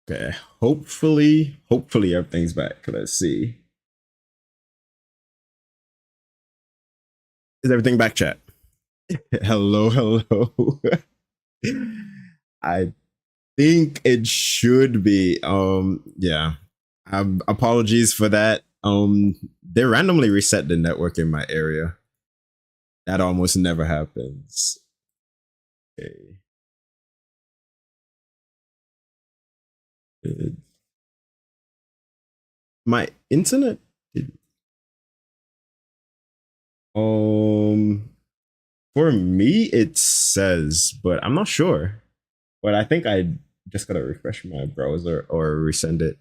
Okay, hopefully everything's back. Let's see. Is everything back, chat? Hello, hello. I think it should be. Yeah. Apologies for that. They randomly reset the network in my area. That almost never happens. Okay. Uh, My internet. Um, for me, it says, but I'm not sure. But I think I just gotta refresh my browser or resend it.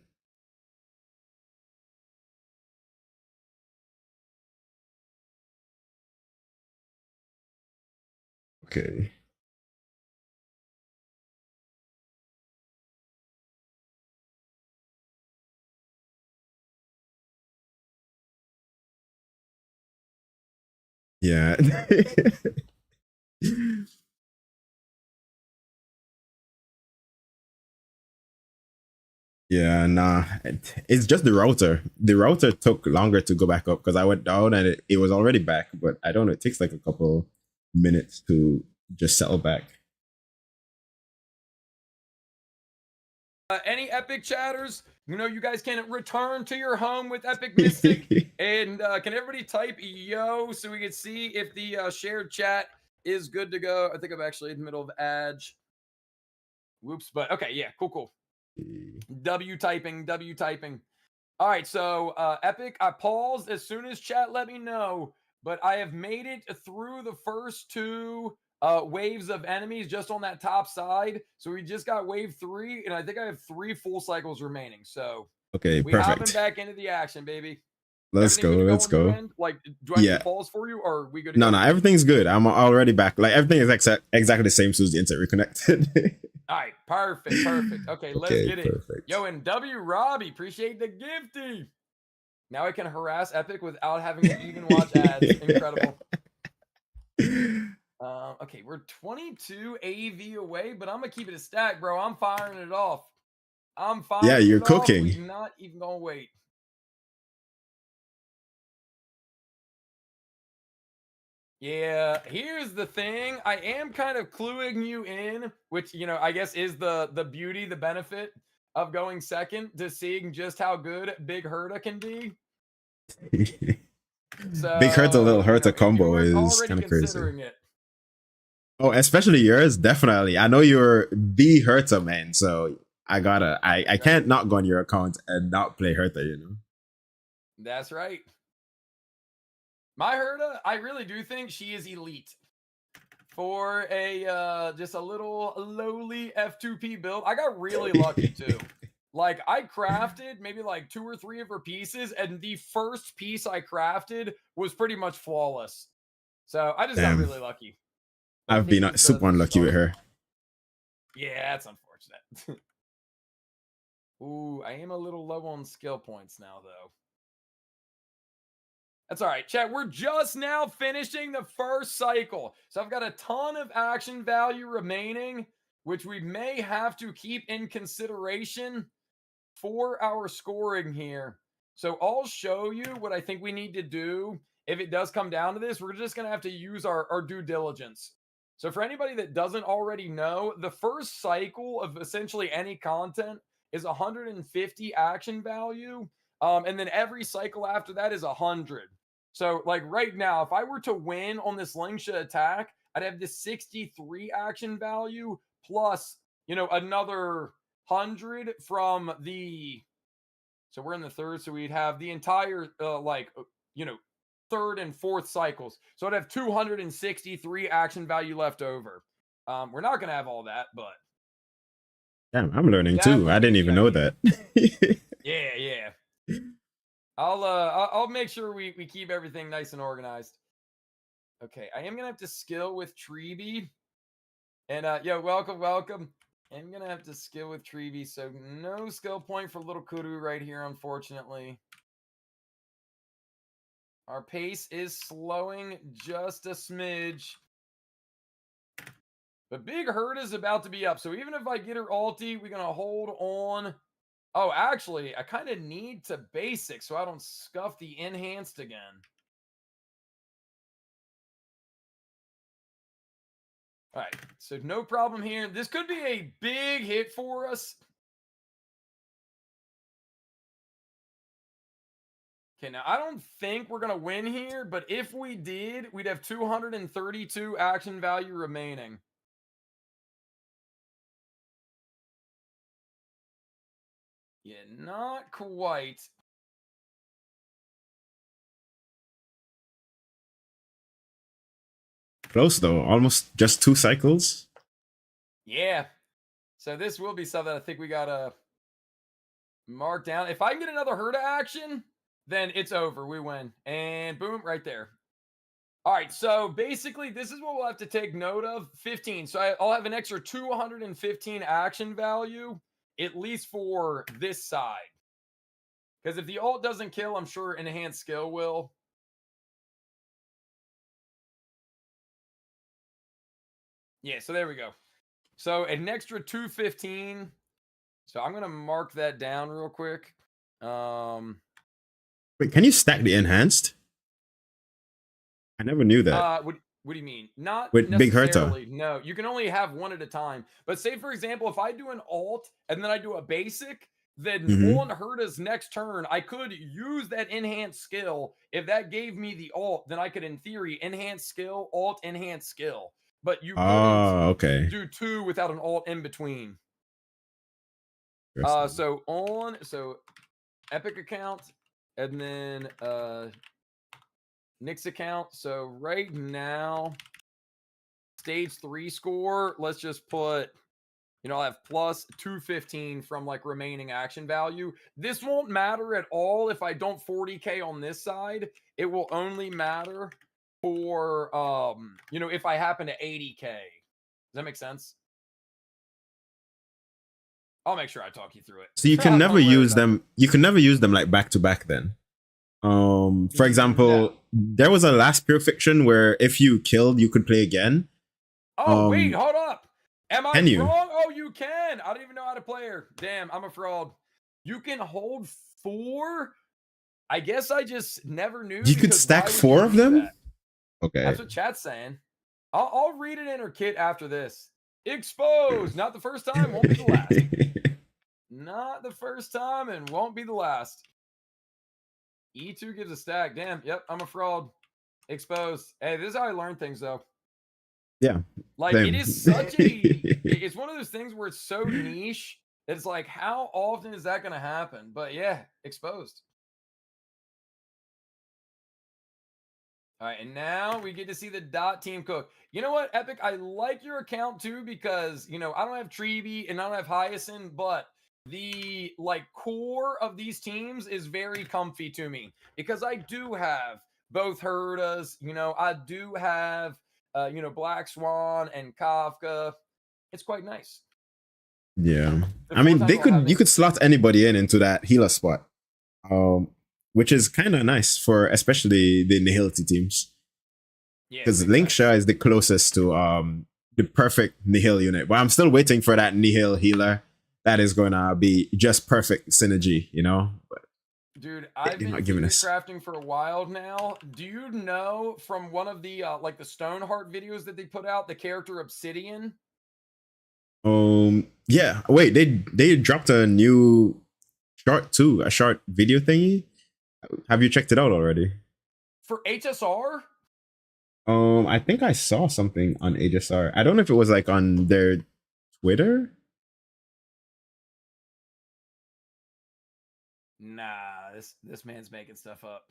Okay. Yeah. Yeah, nah. It's just the router. The router took longer to go back up because I went down and it was already back, but I don't know. It takes like a couple minutes to just settle back. Any Epic chatters? You guys can return to your home with Epic Mystic. And can everybody type yo so we can see if the shared chat is good to go? I think I'm actually in the middle of Edge. Whoops, but okay, yeah, cool. W typing. All right, so Epic, I paused as soon as chat let me know, but I have made it through the first two waves of enemies just on that top side. So we just got wave 3, and I think I have 3 full cycles remaining. So Okay, we hopping perfect. back into the action, baby. Let's Everything go. good to go Let's on your go. end? Like, do I need to Yeah. pause for you, or are we good to No, go? no, everything's good. I'm already back. Like everything is exactly the same as soon as the internet reconnected. All right, perfect. Okay, let's Okay, get it. perfect. Yo, and W Robbie, appreciate the gifty. Now I can harass Epic without having to even watch ads. Incredible. Okay, we're 22 AV away, but I'm gonna keep it a stack, bro. I'm firing it off. Yeah, you're cooking. We not even gonna wait. Yeah, here's the thing. I am kind of cluing you in, which I guess is the beauty, the benefit of going second to seeing just how good Big Herta can be. Big Hurta, little So, Hurta if you combo weren't is already kind of crazy. considering it, Oh, especially yours, definitely. I know you're the Herta man, so I right? can't not go on your account and not play Herta. That's right. My Herta, I really do think she is elite for a just a little lowly F2P build. I got really lucky too. Like I crafted maybe like 2 or 3 of her pieces, and the first piece I crafted was pretty much flawless. So I just got Damn, really lucky. But I I've think it been was super the unlucky with start. her. Yeah, that's unfortunate. Ooh, I am a little low on skill points now though. That's all right, chat. We're just now finishing the first cycle. So I've got a ton of action value remaining, which we may have to keep in consideration for our scoring here. So I'll show you what I think we need to do. If it does come down to this, we're just going to have to use our due diligence. So for anybody that doesn't already know, the first cycle of essentially any content is 150 action value. And then every cycle after that is 100. So like right now, if I were to win on this Lingsha attack, I'd have this 63 action value plus, another 100 from the, so we're in the third, so we'd have the entire third and fourth cycles, so I'd have 263 action value left over. We're not going to have all that, but Damn, I'm learning too. I definitely didn't get the even know idea. that. Yeah. I'll make sure we keep everything nice and organized. Okay, I am gonna have to skill with Treeby. And welcome. I'm gonna have to skill with Treeby, so no skill point for little Kudu right here, unfortunately. Our pace is slowing just a smidge. But Big Hurt is about to be up. So even if I get her ulti, we're going to hold on. Oh, actually, I kind of need to basic so I don't scuff the enhanced again. All right, so no problem here. This could be a big hit for us. Okay, now I don't think we're going to win here, but if we did, we'd have 232 action value remaining. Yeah, not quite. Close though, almost just 2 cycles. Yeah. So this will be something I think we got to mark down. If I can get another Herta action, then it's over. We win. And boom, right there. All right, so basically, this is what we'll have to take note of. 15. So I'll have an extra 215 action value, at least for this side. Because if the ult doesn't kill, I'm sure enhanced skill will. Yeah, so there we go. So an extra 215. So I'm going to mark that down real quick. Wait, can you stack the enhanced? I never knew that. What do you mean? Not with Big necessarily. Herta. No, you can only have one at a time. But say, for example, if I do an alt and then I do a basic, then on Herta's next turn, I could use that enhanced skill. If that gave me the alt, then I could, in theory, enhance skill, alt, enhance skill. But you couldn't do 2 without an alt in between. So Epic account, and then Nick's account. So right now, stage 3 score, let's just put, I'll have plus 215 from like remaining action value. This won't matter at all if I don't 40k on this side. It will only matter for if I happen to 80k. Does that make sense? I'll make sure I talk you through it. So you can never use them. You can never use them like back to back then. For example, there was a last Pure Fiction where if you killed, you could play again. Oh, wait, hold up. Am I wrong? Oh, you can. I don't even know how to play her. Damn, I'm a fraud. You can hold 4? I guess I just never knew. You could stack 4 of them? That? Okay. That's what chat's saying. I'll read it in her kit after this. Exposed. Not the first time, won't be the last. Not the first time and won't be the last. E2 gives a stack. Damn. Yep, I'm a fraud. Exposed. Hey, this is how I learn things, though. Yeah. Like, same. it is such a... it's one of those things where it's so niche. It's like, how often is that going to happen? But yeah, exposed. All right, and now we get to see the dot team cook. You know what, Epic? I like your account too because, I don't have Treeby and I don't have Hyacinth, but the core of these teams is very comfy to me because I do have both Hertas. I do have Black Swan and Kafka. It's quite nice. Yeah, I mean you could slot anybody into that healer spot. Which is kind of nice for especially the Nihility teams. Yeah, because Linksha is the closest to the perfect Nihil unit. But I'm still waiting for that Nihil healer that is going to be just perfect synergy, But dude, I've been crafting for a while now. Do you know from one of the the Stoneheart videos that they put out, the character Obsidian? Yeah. Wait, they dropped a new short too, a short video thingy. Have you checked it out already? For HSR? I think I saw something on HSR. I don't know if it was on their Twitter. Nah, this man's making stuff up.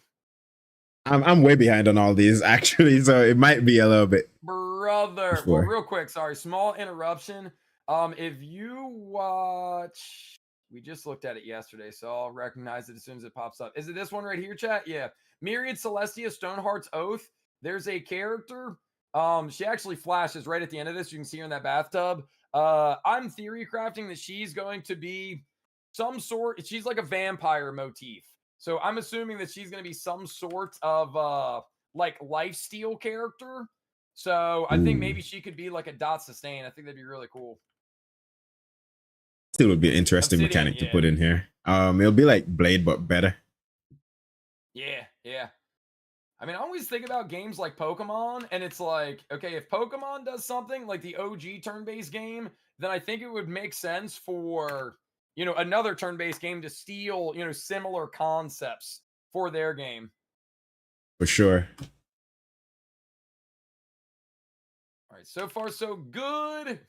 I'm way behind on all these actually, so it might be a little bit. Brother, well, real quick, sorry, small interruption. If you watch, we just looked at it yesterday, so I'll recognize it as soon as it pops up. Is it this one right here, chat? Yeah. Myriad Celestia, Stoneheart's Oath. There's a character. She actually flashes right at the end of this. You can see her in that bathtub. I'm theory crafting that she's going to be some sort. She's like a vampire motif. So I'm assuming that she's going to be some sort of lifesteal character. So I think Ooh. maybe she could be like a dot sustain. I think that'd be really cool. Still would be an interesting Obsidian, mechanic to yeah. put in here. It'll be like Blade, but better. Yeah, yeah. I mean, I always think about games like Pokemon, and it's like, okay, if Pokemon does something like the OG turn-based game, then I think it would make sense for, you know, another turn-based game to steal, you know, similar concepts for their game. For sure. All right, so far so good.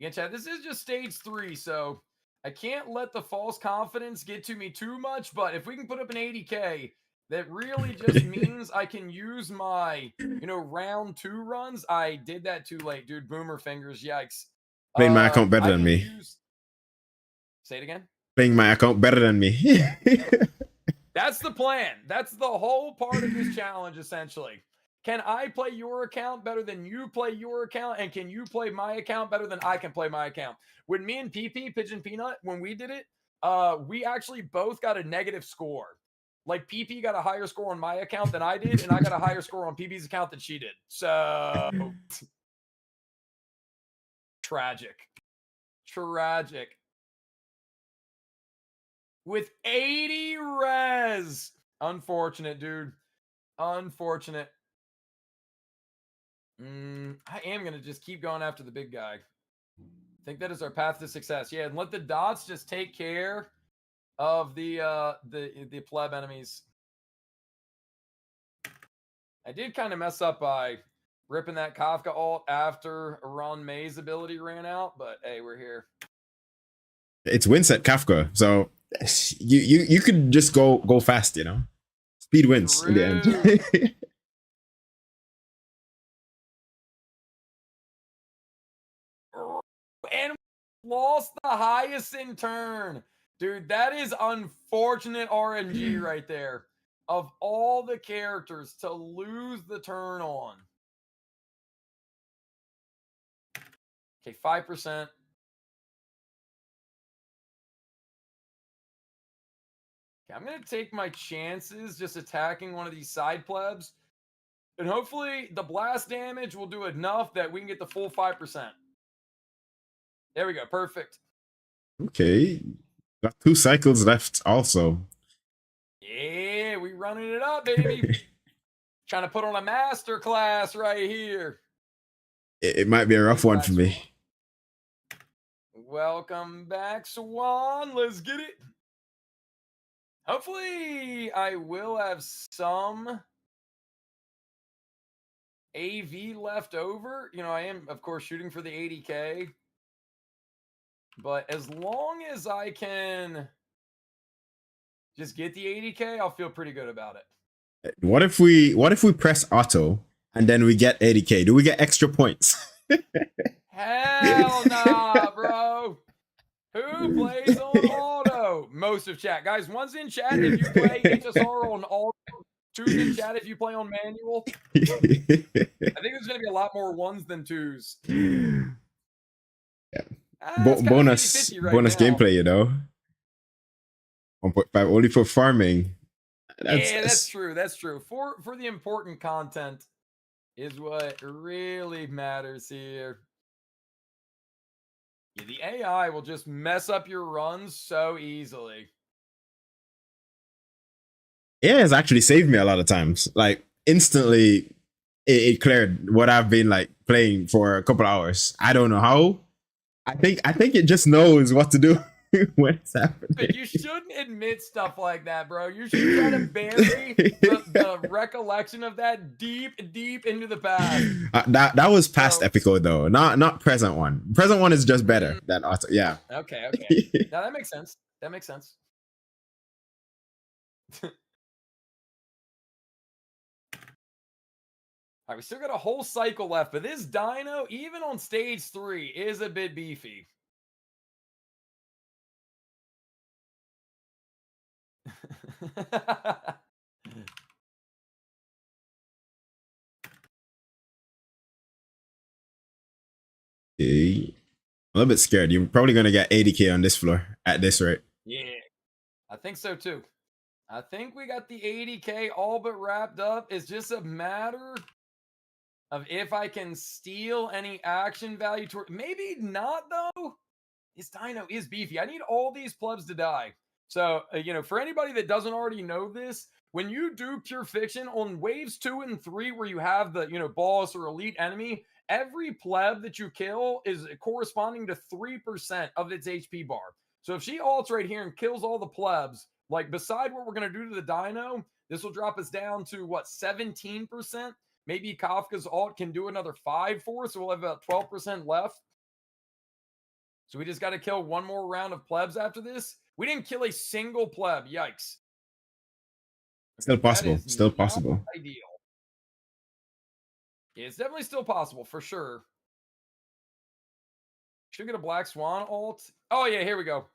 Again, chat, this is just stage 3, so I can't let the false confidence get to me too much, but if we can put up an 80K, that really just means I can use my, you know, round 2 runs. I did that too late, dude. Boomer fingers, yikes. Playing my account better I than can me. use... Say it again? Playing my account better than me. That's the plan. That's the whole part of this challenge, essentially. Can I play your account better than you play your account? And can you play my account better than I can play my account? When me and PP, Pigeon Peanut, when we did it, we actually both got a negative score. Like PP got a higher score on my account than I did, and I got a higher score on PP's account than she did. So tragic. Tragic. With 80 res. Unfortunate, dude. Unfortunate. I am going to just keep going after the big guy. I think that is our path to success. Yeah, and let the dots just take care of the pleb enemies. I did kind of mess up by ripping that Kafka ult after Ron May's ability ran out, but hey, we're here. It's Winset Kafka, so you could just go fast, you know. Speed wins in the end. And lost the highest in turn. Dude, that is unfortunate RNG right there. Of all the characters to lose the turn on. Okay, 5%. Okay, I'm going to take my chances just attacking one of these side plebs. And hopefully the blast damage will do enough that we can get the full 5%. There we go. Perfect. Okay. Got 2 cycles left also. Yeah, we running it up, baby. Trying to put on a master class right here. It might be a rough one for me. Welcome back, Swan. Let's get it. Hopefully, I will have some AV left over. You know, I am, of course, shooting for the 80K. But as long as I can just get the 80K, I'll feel pretty good about it. What if we press auto and then we get 80K? Do we get extra points? Hell nah, bro. Who plays on auto? Most of chat. Guys, one's in chat if you play HSR on auto. Two's in chat if you play on manual. I think there's going to be a lot more ones than twos. Yeah. Bonus bonus gameplay, you know. 1.5 only for farming. That's true. That's true. For the important content is what really matters here. Yeah, the AI will just mess up your runs so easily. Yeah, it's actually saved me a lot of times. Like instantly, it cleared what I've been like playing for a couple hours. I don't know how. I think it just knows what to do when it's happening. But you shouldn't admit stuff like that, bro. You should try to bury the recollection of that deep into the past. That was past episode though, not present one. Present one is just better than auto. Yeah. Okay. Now that makes sense. That makes sense. All right, we still got a whole cycle left, but this dino, even on stage 3, is a bit beefy. I'm a little bit scared. You're probably gonna get 80K on this floor at this rate. Yeah, I think so too. I think we got the 80K all but wrapped up. It's just a matter of if I can steal any action value toward. Maybe not though. His dino is beefy. I need all these plebs to die. So, for anybody that doesn't already know this, when you do pure fiction on waves 2 and 3, where you have the, boss or elite enemy, every pleb that you kill is corresponding to 3% of its HP bar. So if she ults right here and kills all the plebs, like beside what we're going to do to the dino, this will drop us down to what, 17%? Maybe Kafka's ult can do another 5 for us, so we'll have about 12% left. So we just got to kill one more round of plebs after this. We didn't kill a single pleb. Yikes. Still possible. Still possible. Ideal. Yeah, it's definitely still possible for sure. Should get a Black Swan ult. Oh, yeah, here we go.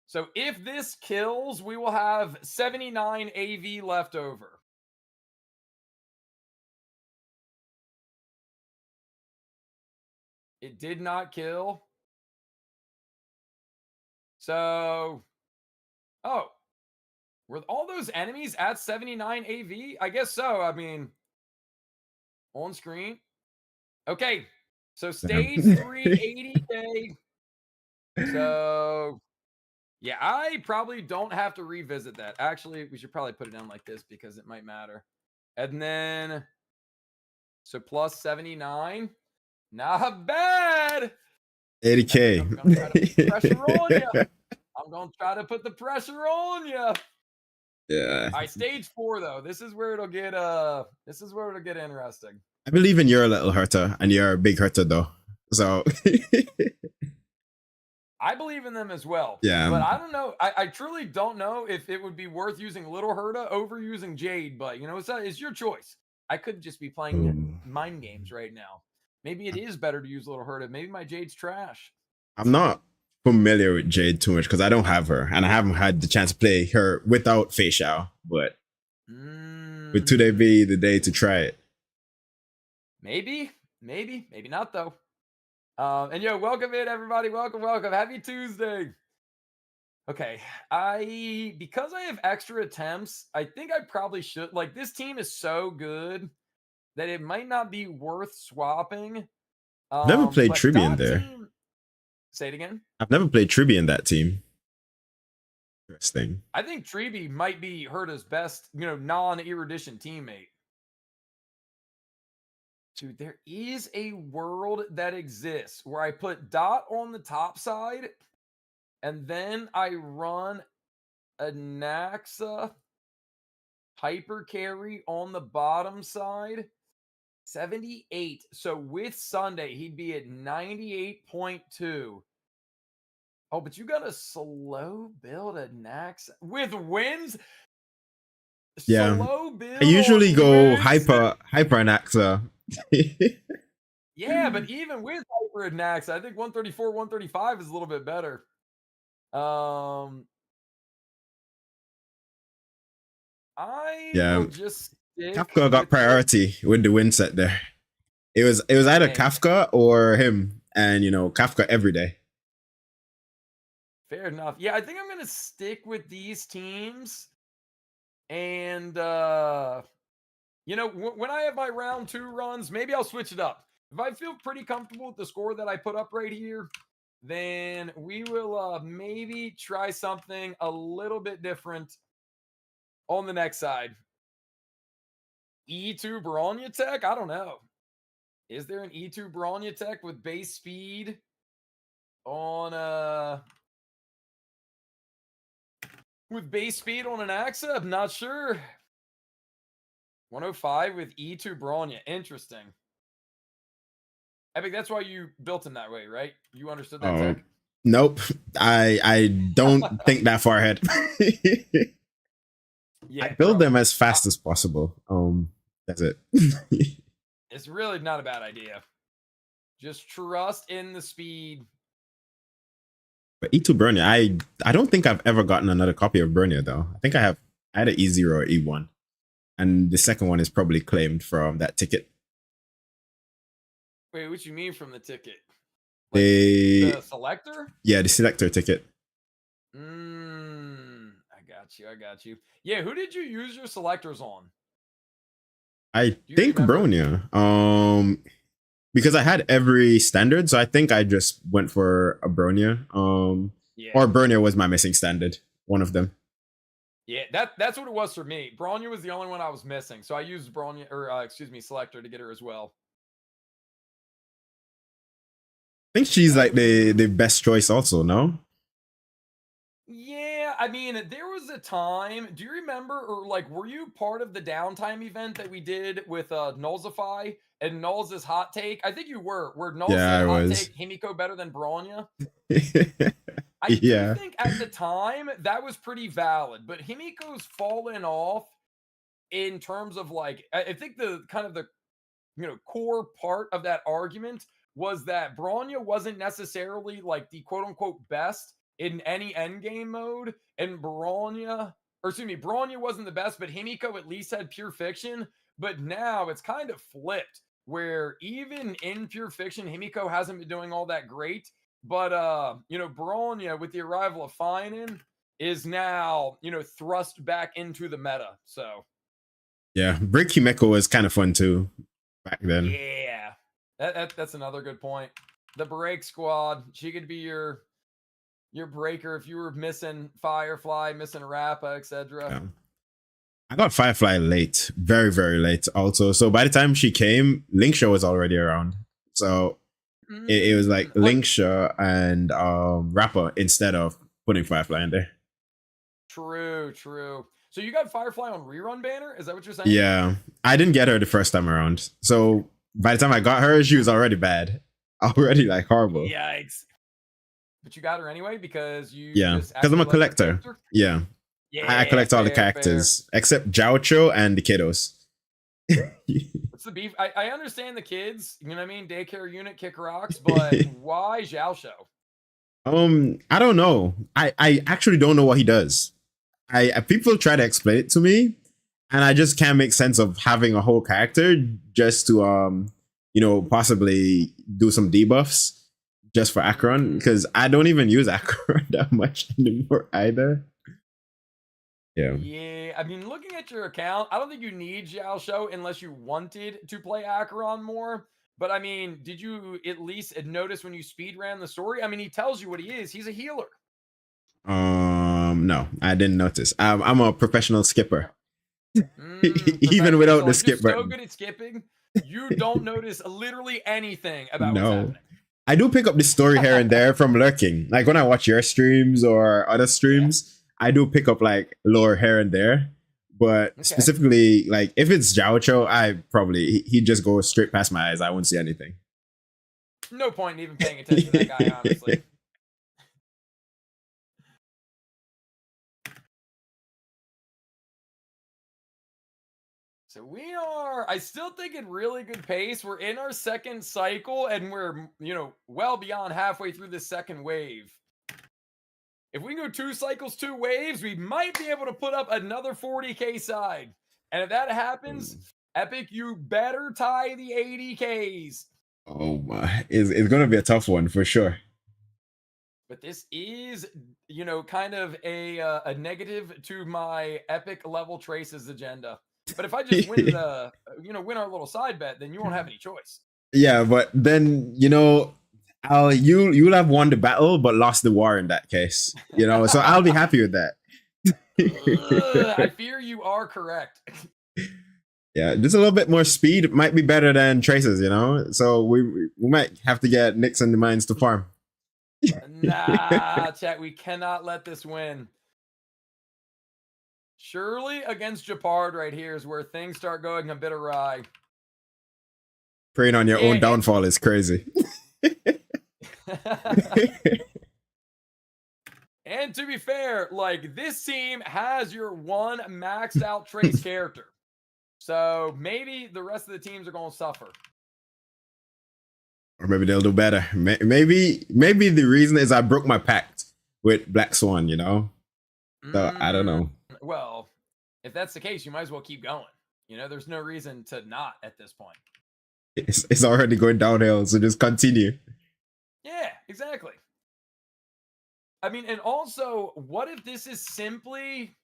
So if this kills, we will have 79 AV left over. It did not kill. So, were all those enemies at 79 AV? I guess so. I mean, on screen. Okay, so stage 3, 80K. So, yeah, I probably don't have to revisit that. Actually, we should probably put it down like this because it might matter. And then, so plus 79. Not bad. 80K. I'm going to try to put the pressure on you. I'm going to try to put the pressure on you. Yeah. All right, stage 4 though. This is where it'll get interesting. I believe in your little Herta, and you're a big Herta though. So I believe in them as well. Yeah. But I don't know. I truly don't know if it would be worth using Little Herta over using Jade, but it's your choice. I could just be playing mind games right now. Maybe it is better to use Little Herta. Maybe my Jade's trash. I'm not familiar with Jade too much because I don't have her, and I haven't had the chance to play her without Fei Xiao, but would today be the day to try it? Maybe not though. And welcome in everybody. Welcome. Happy Tuesday. Okay, because I have extra attempts, I think I probably should. Like, this team is so good that it might not be worth swapping. Never played Tribi in there. Say it again. I've never played Tribi in that team. Interesting. I think Tribi might be Herta's best, non-erudition teammate. Dude, there is a world that exists where I put Dot on the top side, and then I run a Naxa hyper carry on the bottom side. 78. So with Sunday, he'd be at 98.2. Oh, but you got to slow build a Naxa with wins. Yeah, slow build. I usually go hyper Naxa. Yeah, but even with hyper Naxa, I think 134, 135 is a little bit better. Will just Kafka got priority with the win set there. It was either Kafka or him, and Kafka every day. Fair enough. Yeah, I think I'm gonna stick with these teams, and when I have my round 2 runs, maybe I'll switch it up. If I feel pretty comfortable with the score that I put up right here, then we will maybe try something a little bit different on the next side. E2 Bronya Tech? I don't know. Is there an E2 Bronya Tech with base speed on with base speed on an Naxa? I'm not sure. 105 with E2 Bronya. Interesting. Epic, that's why you built him that way, right? You understood that tech? Nope. I don't think that far ahead. Yeah, I build them as fast as possible. That's it. It's really not a bad idea. Just trust in the speed. But E2 Bronya, I don't think I've ever gotten another copy of Bronya though. I think I had an E0 or E1. And the second one is probably claimed from that ticket. Wait, what you mean from the ticket? Like the selector? Yeah, the selector ticket. I got you. Yeah, who did you use your selectors on? I Do you think remember? Bronya. Because I had every standard, so I think I just went for a Bronya. Yeah. Or Bronya was my missing standard. One of them. Yeah, that's what it was for me. Bronya was the only one I was missing, so I used Bronya, or excuse me, Selector to get her as well. I think she's like the best choice also, no? Yeah, I mean, there was a time. Do you remember, or like, were you part of the downtime event that we did with Nullsify and Null's hot take? I think you were, where Null Yeah, said I hot was. take Himiko better than Bronya. I do Yeah. think at the time that was pretty valid, but Himiko's fallen off in terms of like, I think the kind of the core part of that argument was that Bronya wasn't necessarily like the quote unquote best in any endgame mode, and Bronya wasn't the best, but Himiko at least had pure fiction. But now it's kind of flipped, where even in pure fiction, Himiko hasn't been doing all that great. But Bronya, with the arrival of Finan, is now, thrust back into the meta. So Yeah. Brick Himeko was kind of fun too back then. yeah, that's another good point. The break squad, she could be your breaker if you were missing Firefly, missing Rappa, etc. Yeah. I got Firefly late, very, very late also. So by the time she came, Linkshaw was already around. So it was like Linkshaw and Rapper instead of putting Firefly in there. True. So you got Firefly on rerun banner? Is that what you're saying? Yeah. I didn't get her the first time around. So by the time I got her, she was already bad. Already like horrible. Yikes. But you got her anyway because you because I'm a collector. Yeah. I collect all the characters except Joucho and the kiddos. What's the beef? I understand the kids, you know what I mean? Daycare unit kick rocks, but why Zhao Shou? I don't know. I actually don't know what he does. People try to explain it to me, and I just can't make sense of having a whole character just to possibly do some debuffs just for Acheron, because I don't even use Acheron that much anymore either. Yeah, I mean, looking at your account, I don't think you need Zhao Shou unless you wanted to play Acheron more. But I mean, did you at least notice when you speed ran the story? I mean, he tells you what he is. He's a healer. No, I didn't notice. I'm a professional skipper. Even without the skip button. So good at skipping, you don't notice literally anything about what's happening. I do pick up the story here and there from lurking. Like when I watch your streams or other streams, I do pick up like lore here and there. But specifically, like if it's Joucho, he'd just go straight past my eyes. I won't see anything. No point in even paying attention to that guy, honestly. So I still think in really good pace. We're in our second cycle and we're, well beyond halfway through the second wave. If we go 2 cycles, 2 waves, we might be able to put up another 40K side. And if that happens, Epic, you better tie the 80Ks. Oh my, it's going to be a tough one for sure. But this is, kind of a negative to my Epic level Traces agenda. But if I just win win our little side bet, then you won't have any choice. Yeah, but then you'll have won the battle but lost the war in that case. So I'll be happy with that. I fear you are correct. Yeah, just a little bit more speed might be better than Traces, So we might have to get Nyx and the mines to farm. Nah, chat, we cannot let this win. Surely against Japard right here is where things start going a bit awry. Preying on your own downfall is crazy. And to be fair, like this team has your one maxed out Trace character. So maybe the rest of the teams are going to suffer. Or maybe they'll do better. Maybe the reason is I broke my pact with Black Swan, So I don't know. Well, if that's the case, you might as well keep going. There's no reason to not at this point. It's already going downhill, so just continue. Yeah, exactly. I mean, and also, what if this is simply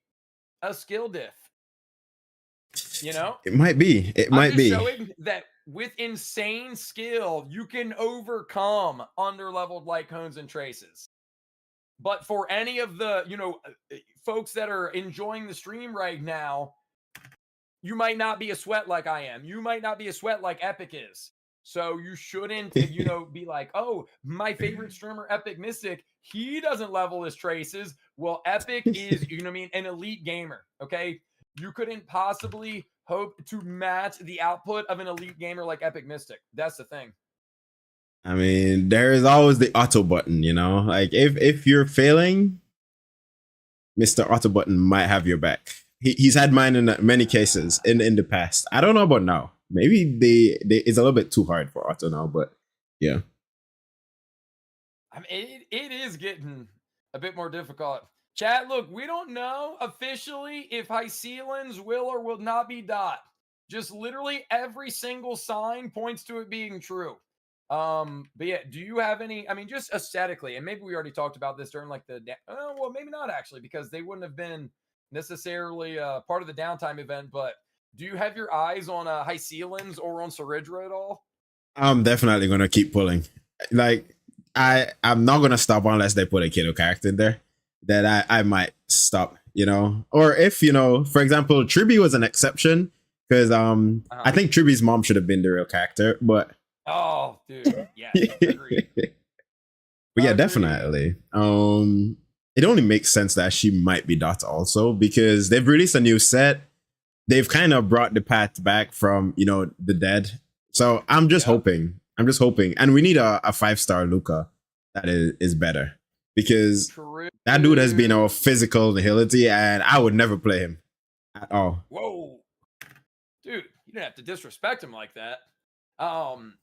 a skill diff? You know, It might be. It I'm might just be. showing that with insane skill, you can overcome under-leveled light cones and traces. But for any of the, folks that are enjoying the stream right now, you might not be a sweat like I am. You might not be a sweat like Epic is. So you shouldn't, be like, oh, my favorite streamer, Epic Mystic, he doesn't level his traces. Well, Epic is, an elite gamer. Okay. You couldn't possibly hope to match the output of an elite gamer like Epic Mystic. That's the thing. I mean, there is always the auto button, Like if you're failing, Mr. Auto Button might have your back. He's had mine in many cases in the past. I don't know about now. Maybe it's a little bit too hard for Auto now, but yeah. I mean, it is getting a bit more difficult. Chat, look, we don't know officially if Hyceelans will or will not be dot. Just literally every single sign points to it being true. But yeah, do you have any, just aesthetically, and maybe we already talked about this during like well, maybe not actually, because they wouldn't have been necessarily part of the downtime event, but do you have your eyes on Hyceelans or on Saridra at all? I'm definitely going to keep pulling. Like, I'm not going to stop unless they put a Kiddo character in there. That I might stop, Or if, for example, Triby was an exception, because I think Triby's mom should have been the real character, but oh, dude, yeah, agreed. But yeah, definitely. It only makes sense that she might be Dot also, because they've released a new set. They've kind of brought the path back from, the dead. So I'm just hoping. And we need a 5-star Luca that is better, because that dude has been a physical nihility, and I would never play him at all. Whoa, dude, you didn't have to disrespect him like that. Hold on,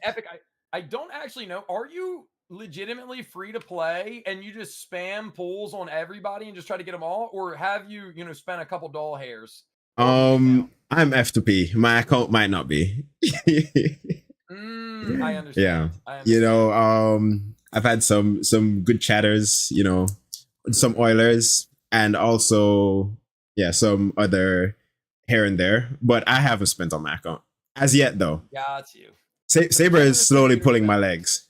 Epic. I don't actually know. Are you legitimately free to play and you just spam pulls on everybody and just try to get them all, or have you, spent a couple doll hairs? I'm F2P. My account might not be. I understand. Yeah. I understand. I've had some good chatters, some Oilers, and also some other here and there, but I haven't spent on my account as yet though. Got you. Saber is slowly pulling my legs,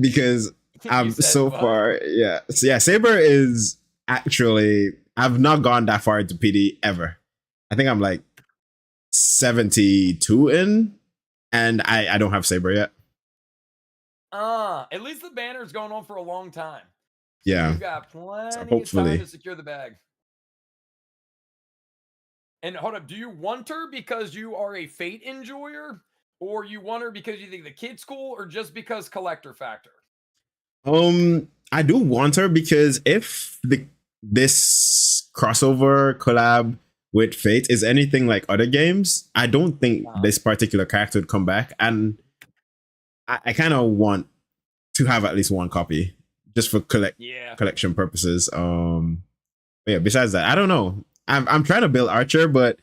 because I'm so far. Yeah. So yeah, Saber is actually, I've not gone that far into PD ever. I think I'm like 72 in, and I don't have Saber yet. At least the banner's going on for a long time. So yeah. You've got plenty of time to secure the bag. And hold up, do you want her because you are a Fate enjoyer? Or you want her because you think the kid's cool, or just because collector factor? I do want her because if this crossover collab with Fate is anything like other games, I don't think this particular character would come back, and I kind of want to have at least one copy just for collection purposes. Yeah. Besides that, I don't know. I'm trying to build Archer, but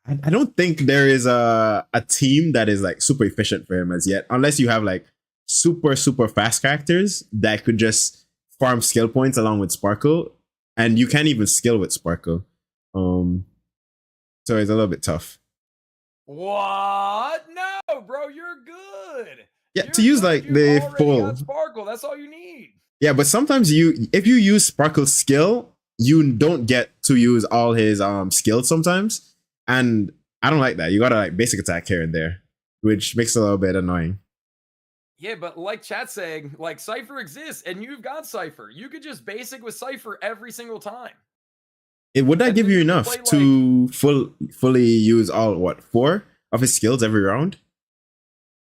I don't think there is a team that is like super efficient for him as yet, unless you have like super fast characters that could just farm skill points along with Sparkle, and you can't even skill with Sparkle. So it's a little bit tough. What? No, bro, you're good. Yeah, to use like the full Sparkle, that's all you need. Yeah, but sometimes if you use Sparkle's skill, you don't get to use all his skills sometimes. And I don't like that. You gotta like basic attack here and there, which makes it a little bit annoying. Yeah, but like chat saying, like Cypher exists and you've got Cypher. You could just basic with Cypher every single time. Would that give you enough to fully use all 4 of his skills every round?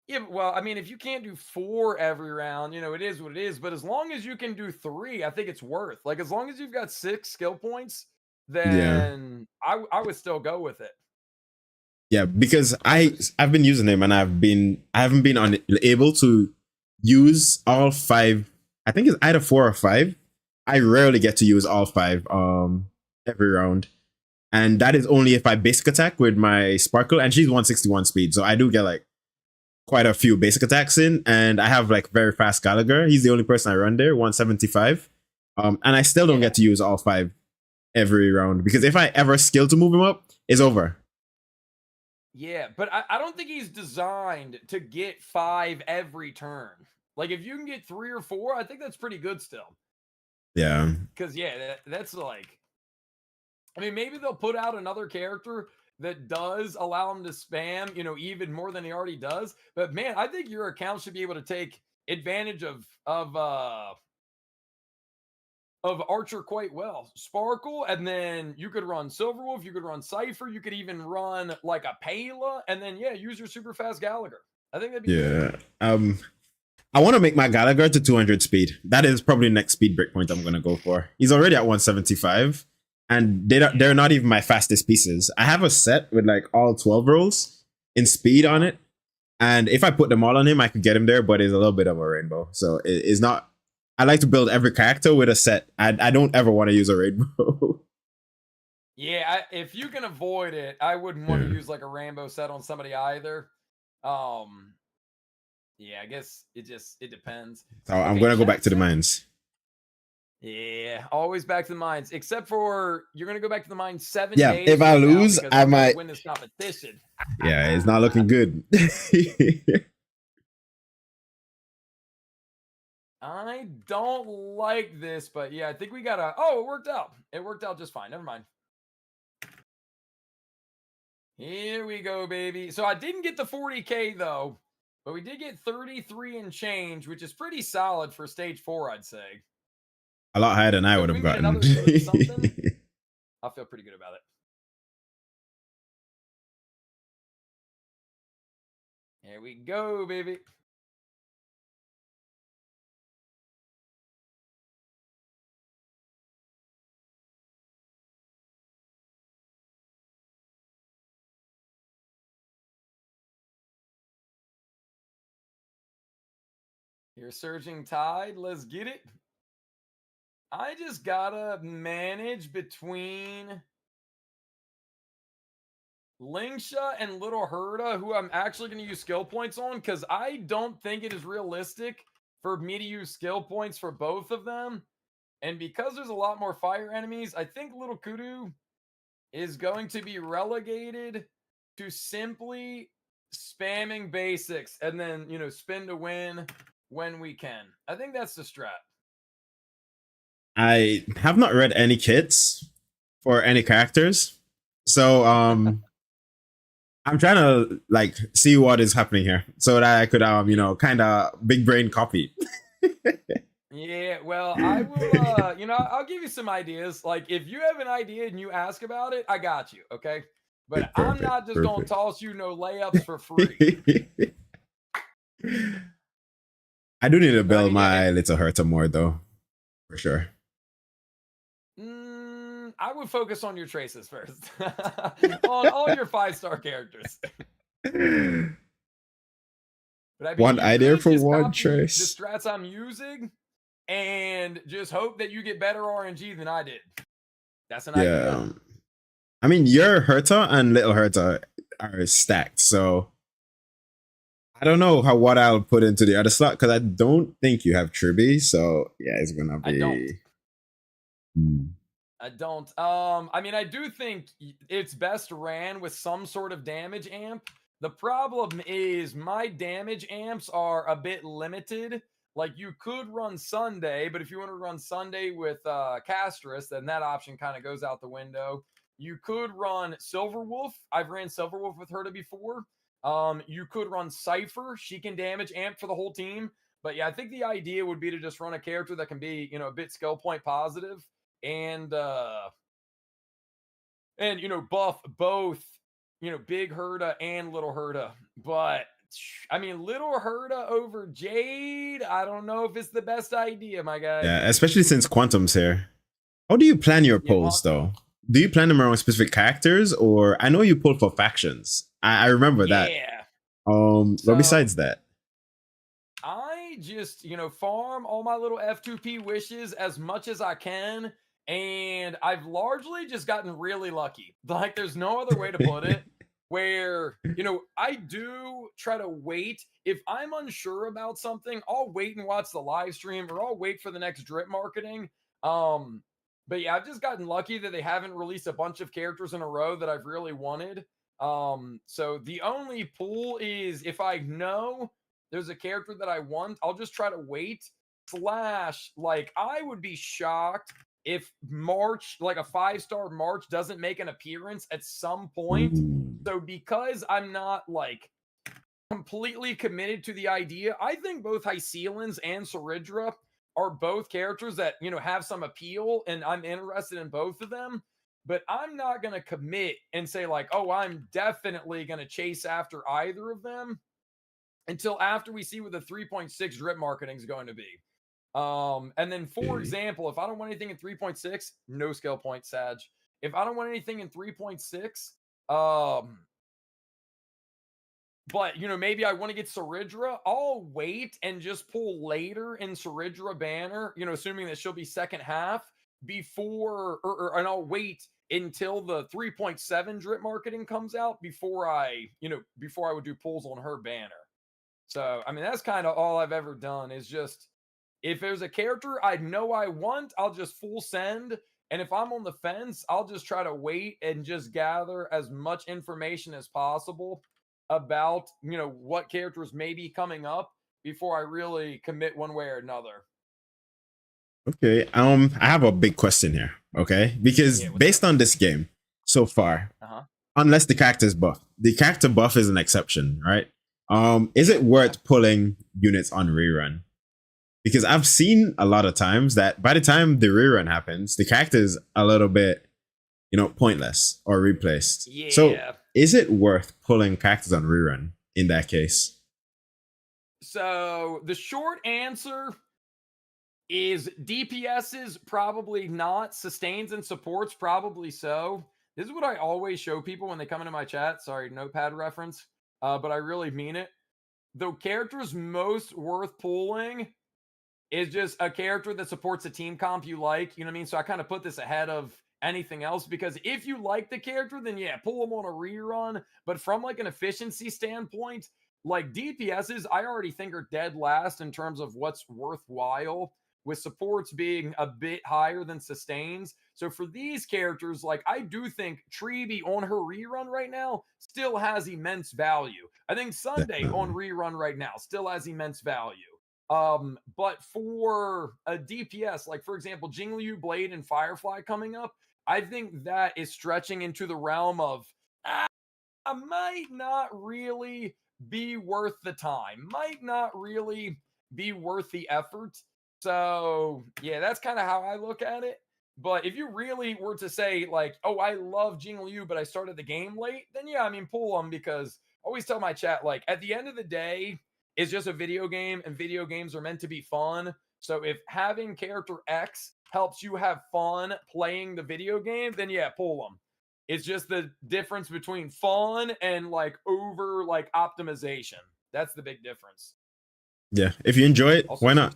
Yeah, well, I mean, if you can't do 4 every round, it is what it is. But as long as you can do 3, I think it's worth. Like, as long as you've got 6 skill points, then I would still go with it. Yeah, because I've been using him, and I haven't been able to use all 5. I think it's either 4 or 5. I rarely get to use all 5 every round, and that is only if I basic attack with my Sparkle, and she's 161 speed, so I do get like quite a few basic attacks in, and I have like very fast Gallagher. He's the only person I run there, 175, and I still don't get to use all 5 every round because if I ever skill to move him up, it's over. Yeah, but I don't think he's designed to get 5 every turn. Like, if you can get 3 or 4, I think that's pretty good still. Yeah. Because, yeah, that's like, I mean, maybe they'll put out another character that does allow him to spam, you know, even more than he already does. But man, I think your account should be able to take advantage of Archer quite well. Sparkle, and then you could run Silverwolf, you could run Cypher, you could even run like a Pela, and then yeah, use your super fast Gallagher. I think that'd be Yeah. great. I want to make my Gallagher to 200 speed. That is probably the next speed breakpoint I'm gonna go for. He's already at 175, and they're not even my fastest pieces. I have a set with like all 12 rolls in speed on it, and if I put them all on him, I could get him there. But it's a little bit of a rainbow, so it's not. I like to build every character with a set. I don't ever want to use a rainbow. Yeah, if you can avoid it, I wouldn't want to Yeah. use like a rainbow set on somebody either. Yeah, I guess it depends. So I'm Okay, gonna go back chat to the said mines. yeah, always back to the mines. Except for you're gonna go back to the mines 7 Yeah, days if I from now lose, because I I'm gonna might. win this competition. Yeah, it's not looking good. I don't like this, but yeah, I think we gotta. Oh, it worked out. It worked out just fine. Never mind. Here we go, baby. So I didn't get the 40K though, but we did get 33 and change, which is pretty solid for stage 4, I'd say. A lot higher than I So would if have we can get gotten. another good something, I'll feel pretty good about it. Here we go, baby. Here's Surging Tide. Let's get it. I just gotta manage between Lingsha and Little Herda, who I'm actually going to use skill points on, because I don't think it is realistic for me to use skill points for both of them. And because there's a lot more fire enemies, I think Little Kudu is going to be relegated to simply spamming basics and then, you know, spin to win when we can. I think that's the strat. I have not read any kits for any characters, so I'm trying to like see what is happening here so that I could kind of big brain copy. Yeah, well, I will you know, I'll give you some ideas. Like if you have an idea and you ask about it, I got you, okay? But I'm Perfect, not just going to perfect. toss you no layups for free. I do need to But I build mean, yeah, my little Herta more though, for sure. I would focus on your traces first. On all your 5-star characters. But I mean, One you idea could for just one copy the trace. strats I'm using and just hope that you get better RNG than I did. That's an idea. Yeah. I mean, your Herta and little Herta are stacked, so I don't know what I'll put into the other slot because I don't think you have Triby. So yeah, it's gonna I don't. be. Hmm. I don't. I mean, I do think it's best ran with some sort of damage amp. The problem is my damage amps are a bit limited. Like you could run Sunday, but if you want to run Sunday with Castris, then that option kind of goes out the window. You could run Silverwolf. I've ran Silverwolf with Herta before. You could run Cypher. She can damage amp for the whole team. But yeah, I think the idea would be to just run a character that can be, you know, a bit skill point positive and you know, buff both, you know, big Herda and little Herda. But I mean, little Herda over Jade, I don't know if it's the best idea, my guy. Yeah, especially since Quantum's here. How do you plan your Yeah, polls though? Do you plan them around specific characters, or I know you pull for factions? I remember that. yeah. But So besides that, I just, you know, farm all my little F2P wishes as much as I can. And I've largely just gotten really lucky. Like, there's no other way to put it. Where, you know, I do try to wait. If I'm unsure about something, I'll wait and watch the live stream or I'll wait for the next drip marketing. But yeah, I've just gotten lucky that they haven't released a bunch of characters in a row that I've really wanted. So the only pull is if I know there's a character that I want, I'll just try to wait. Slash, like, I would be shocked if March, like a 5-star March, doesn't make an appearance at some point. So because I'm not like completely committed to the idea, I think both Hycealans and Saridra are both characters that, you know, have some appeal, and I'm interested in both of them. But I'm not going to commit and say, like, oh, I'm definitely going to chase after either of them until after we see what the 3.6 drip marketing is going to be. And then, for example, if I don't want anything in 3.6, no skill point, Sag. If I don't want anything in 3.6, but, you know, maybe I want to get Saridra, I'll wait and just pull later in Saridra banner, you know, assuming that she'll be second half before, and I'll wait until the 3.7 drip marketing comes out before I would do pulls on her banner. So, I mean, that's kind of all I've ever done is just, if there's a character I know I want, I'll just full send. And if I'm on the fence, I'll just try to wait and just gather as much information as possible about, you know, what characters may be coming up before I really commit one way or another. Okay. I have a big question here. Okay, because based on this game so far, unless the character's buff, the character buff is an exception, right? Is it worth pulling units on rerun? Because I've seen a lot of times that by the time the rerun happens, the character is a little bit, you know, pointless or replaced. Yeah. So is it worth pulling characters on rerun in that case? So the short answer is DPSs probably not, sustains and supports probably so. This is what I always show people when they come into my chat. Sorry, notepad reference, but I really mean it. The characters most worth pulling is just a character that supports a team comp you like. You know what I mean? So I kind of put this ahead of anything else, because if you like the character, then yeah, pull them on a rerun. But from like an efficiency standpoint, like DPSs, I already think are dead last in terms of what's worthwhile, with supports being a bit higher than sustains. So for these characters, like, I do think Treeby on her rerun right now still has immense value. I think Sunday on rerun right now still has immense value. But for a DPS, like for example, Jingliu, Blade, and Firefly coming up, I think that is stretching into the realm of I might not really be worth the time, might not really be worth the effort. So yeah, that's kind of how I look at it. But if you really were to say like, oh, I love Jingliu, but I started the game late, then yeah, I mean, pull them, because I always tell my chat, like, at the end of the day, it's just a video game, and video games are meant to be fun. So if having character X helps you have fun playing the video game, then yeah, pull them. It's just the difference between fun and like over like optimization. That's the big difference. Yeah, if you enjoy it, also, why not?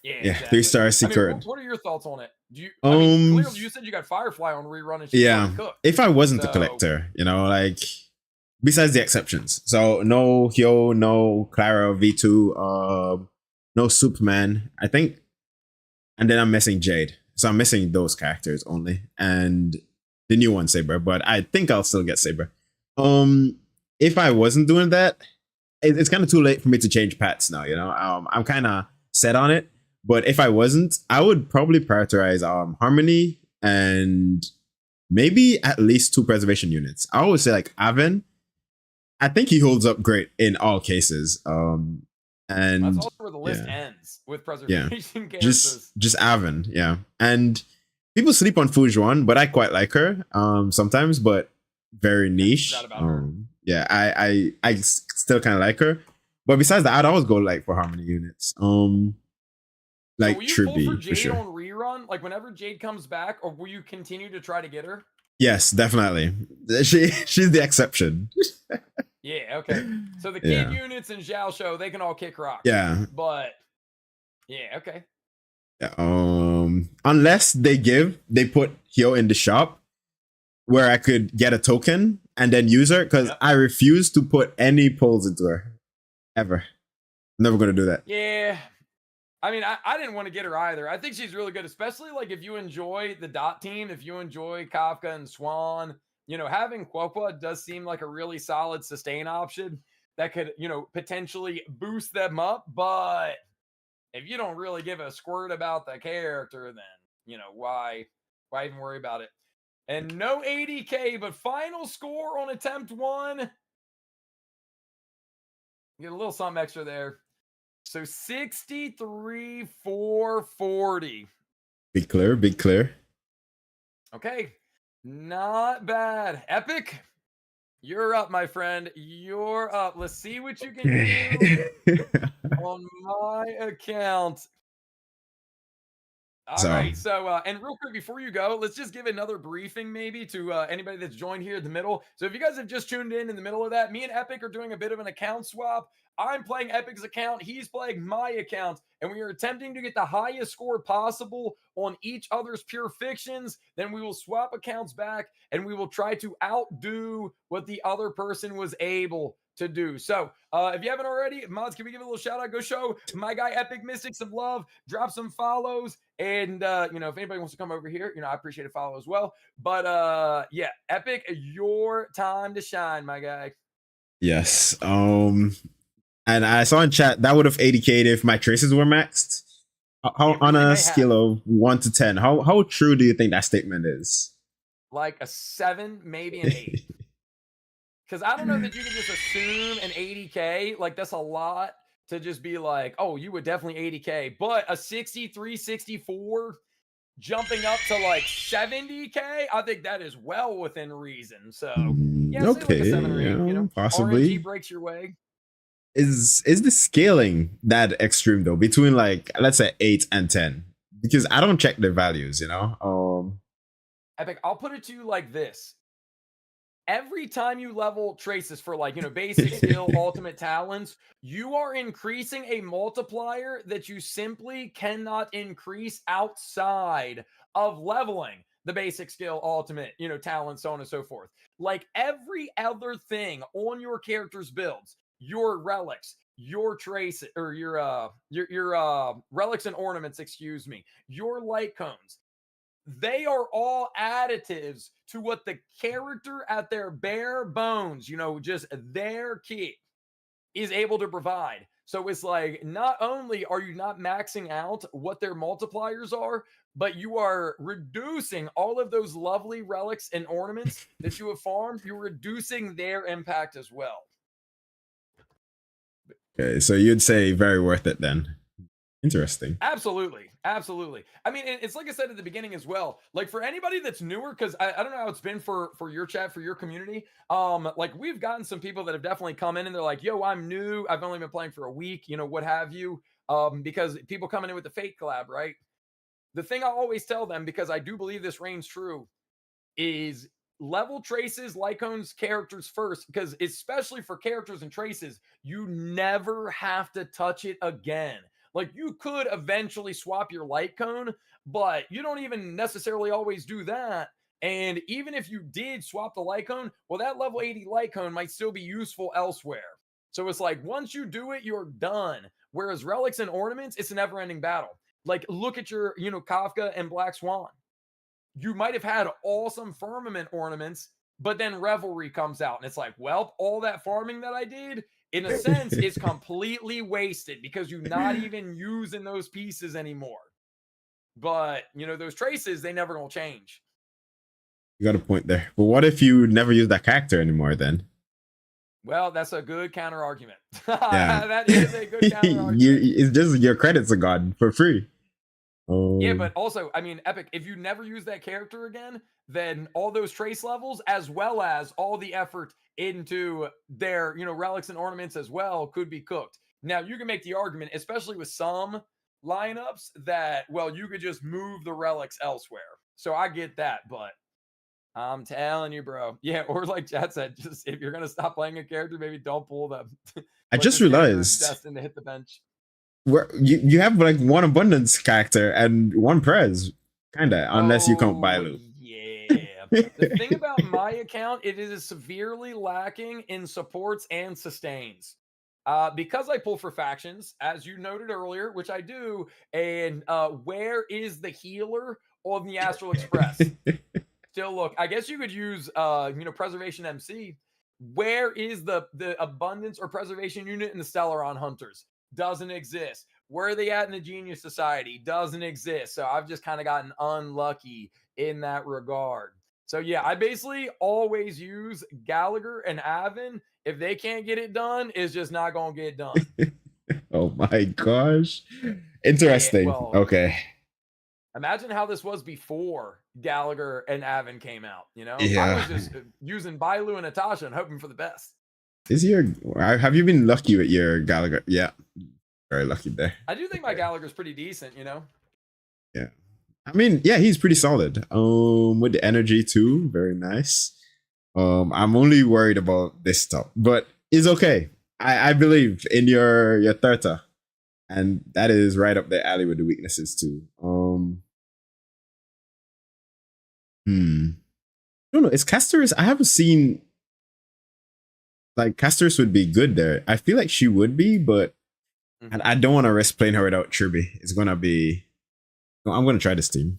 Yeah, exactly. 3-star secret. I mean, what are your thoughts on it? Do you? I mean, clearly you said you got Firefly on rerun, and she's cooked. If I wasn't a collector, you know, like, besides the exceptions, so no Hyo, no Clara V2, no Superman, I think, and then I'm missing Jade, so I'm missing those characters only, and the new one Saber. But I think I'll still get Saber. If I wasn't doing that, it's kind of too late for me to change pats now. You know, I'm kind of set on it. But if I wasn't, I would probably prioritize Harmony and maybe at least 2 preservation units. I always say like Aven. I think he holds up great in all cases. And that's also where the list ends, with preservation characters. Just Aven, yeah. And people sleep on Fujuan, but I quite like her sometimes, but very niche. Yeah, I still kind of like her. But besides that, I'd always go like for Harmony units. Like so will you pull for Jade on rerun? Like whenever Jade comes back, or will you continue to try to get her? Yes, definitely. She's the exception. Yeah, okay. So the kid units in Zhao Show, they can all kick rock. Yeah. But yeah, okay. Unless they put Hyo in the shop where I could get a token and then use her, because I refuse to put any pulls into her. Ever. Never gonna do that. Yeah. I mean, I didn't want to get her either. I think she's really good, especially like if you enjoy the dot team, if you enjoy Kafka and Swan, having Quoqua does seem like a really solid sustain option that could, potentially boost them up. But if you don't really give a squirt about the character, then, why even worry about it? And no 80K, but final score on attempt one. Get a little something extra there. So 63,440. Big clear, big clear. Okay. Not bad. Epic, you're up, my friend. You're up. Let's see what you can do on my account. All right. So, and real quick before you go, let's just give another briefing maybe to anybody that's joined here in the middle. So, if you guys have just tuned in the middle of that, me and Epic are doing a bit of an account swap. I'm playing Epic's account, he's playing my account, and we are attempting to get the highest score possible on each other's pure fictions. Then we will swap accounts back and we will try to outdo what the other person was able to do. So, if you haven't already, mods, can we give a little shout out? Go show my guy Epic Mystic some love, drop some follows, and if anybody wants to come over here, I appreciate a follow as well. But yeah, Epic, your time to shine, my guy. Yes. And I saw in chat that would have 80K'd if my traces were maxed. How on a scale of 1 to 10, how true do you think that statement is? Like a 7, maybe an 8. Because I don't know that you can just assume an 80K. Like, that's a lot to just be like, oh, you would definitely 80K. But a 63, 64 jumping up to like 70K, I think that is well within reason. So, yeah, okay, like a 7 or 8, possibly. RNG breaks your way. Is the scaling that extreme though between like let's say 8 and 10? Because I don't check the values, Epic, I'll put it to you like this. Every time you level traces for like, basic skill, ultimate talents, you are increasing a multiplier that you simply cannot increase outside of leveling the basic skill, ultimate, talent, so on and so forth. Like every other thing on your character's builds, your relics, your trace or your relics and ornaments, excuse me, your light cones, they are all additives to what the character at their bare bones, just their kit is able to provide. So it's like, not only are you not maxing out what their multipliers are, but you are reducing all of those lovely relics and ornaments that you have farmed. You're reducing their impact as well. Okay, so you'd say very worth it then. Interesting. Absolutely. Absolutely. I mean, it's like I said at the beginning as well. Like for anybody that's newer, because I don't know how it's been for your chat, for your community. Like we've gotten some people that have definitely come in and they're like, yo, I'm new. I've only been playing for a week, what have you. Because people coming in with the Fate collab, right? The thing I always tell them, because I do believe this reigns true, is level traces, Lycone's characters first, because especially for characters and traces, you never have to touch it again. Like you could eventually swap your light cone, but you don't even necessarily always do that. And even if you did swap the light cone, well, that level 80 light cone might still be useful elsewhere. So it's like once you do it, you're done. Whereas relics and ornaments, it's a never-ending battle. Like look at your, Kafka and Black Swan. You might have had awesome firmament ornaments, but then Revelry comes out and it's like, well, all that farming that I did, in a sense, is completely wasted because you're not even using those pieces anymore. But, those traces, they never gonna change. You got a point there. But what if you never use that character anymore then? Well, that's a good counter argument. Yeah. That is a good counter argument. It's just your credits are gone for free. Yeah, but also, I mean, Epic, if you never use that character again, then all those trace levels, as well as all the effort into their, relics and ornaments as well, could be cooked. Now, you can make the argument, especially with some lineups, that, well, you could just move the relics elsewhere. So I get that, but I'm telling you, bro. Yeah, or like Chad said, just if you're going to stop playing a character, maybe don't pull them. I just realized. Destined to hit the bench. Where you have like one abundance character and one prez, kinda, unless you count Bailu. Yeah. The thing about my account, it is severely lacking in supports and sustains. Because I pull for factions, as you noted earlier, which I do, and where is the healer on the Astral Express? Still, look, I guess you could use Preservation MC. Where is the abundance or preservation unit in the Stellaron Hunters? Doesn't exist. Where are they at in the Genius Society? Doesn't exist. So I've just kind of gotten unlucky in that regard. So yeah, I basically always use Gallagher and Avon. If they can't get it done, it's just not gonna get done. Oh my gosh. Yeah, Interesting. well, Okay. imagine how this was before Gallagher and Avon came out. I was Yeah. just using Bailu and Natasha and hoping for the best. Is your have you been lucky with your Gallagher? Yeah. Very lucky there. I do think my Gallagher's pretty decent, Yeah. I mean, yeah, he's pretty solid. With the energy too, very nice. I'm only worried about this stuff, but it's okay. I believe in your Thurta, and that is right up the alley with the weaknesses too. I don't know. Is Castor's? I haven't seen like Castor's would be good there. I feel like she would be, but I don't want to risk playing her without Tribby. It's gonna be. I'm gonna try this team.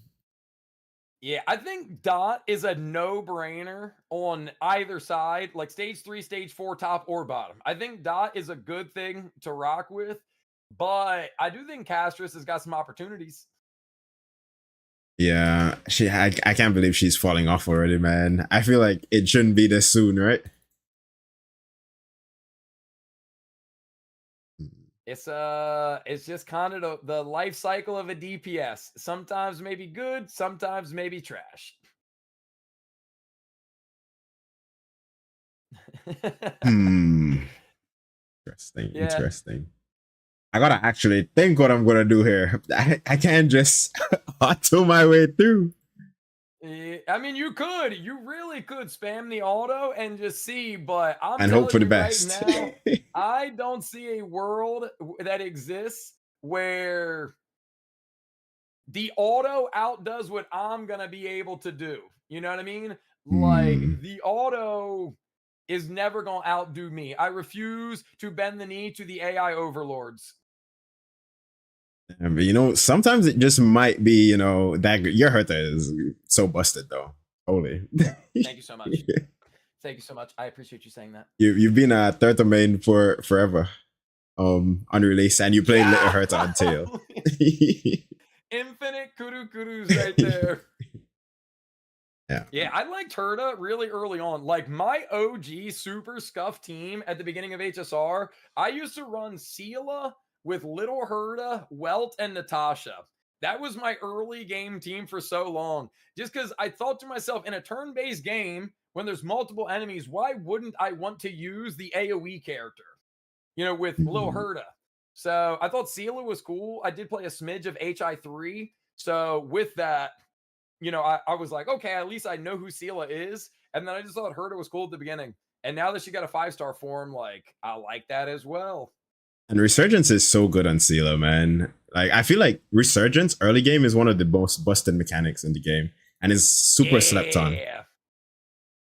Yeah, I think Dot is a no-brainer on either side, like stage 3, stage 4, top or bottom. I think Dot is a good thing to rock with, but I do think Castris has got some opportunities. Yeah, I can't believe she's falling off already, man. I feel like it shouldn't be this soon, right? It's just kind of the life cycle of a DPS. Sometimes maybe good, sometimes maybe trash. Interesting. I gotta actually think what I'm gonna do here. I can't just auto my way through. I mean, you really could spam the auto and just see, but and hope for the best. Right now, I don't see a world that exists where the auto outdoes what I'm gonna be able to do. You know what I mean? Like the auto is never gonna outdo me. I refuse to bend the knee to the AI overlords. But sometimes it just might be, that your Hertha is so busted though. Holy. Thank you so much. Thank you so much. I appreciate you saying that. You've been a Thurta main for forever. Unreleased, and you played Little Hertha on tail. Infinite kudos right there. Yeah, I liked Herta really early on. Like my OG super scuff team at the beginning of HSR, I used to run Seela with Little Herta, Welt, and Natasha. That was my early game team for so long. Just because I thought to myself, in a turn-based game, when there's multiple enemies, why wouldn't I want to use the AoE character? With Little Herta. So I thought Seela was cool. I did play a smidge of HI3. So with that, I was like, okay, at least I know who Seela is. And then I just thought Herta was cool at the beginning. And now that she got a 5-star form, like, I like that as well. And Resurgence is so good on Seela, man. Like, I feel like Resurgence early game is one of the most busted mechanics in the game. And is super slept on.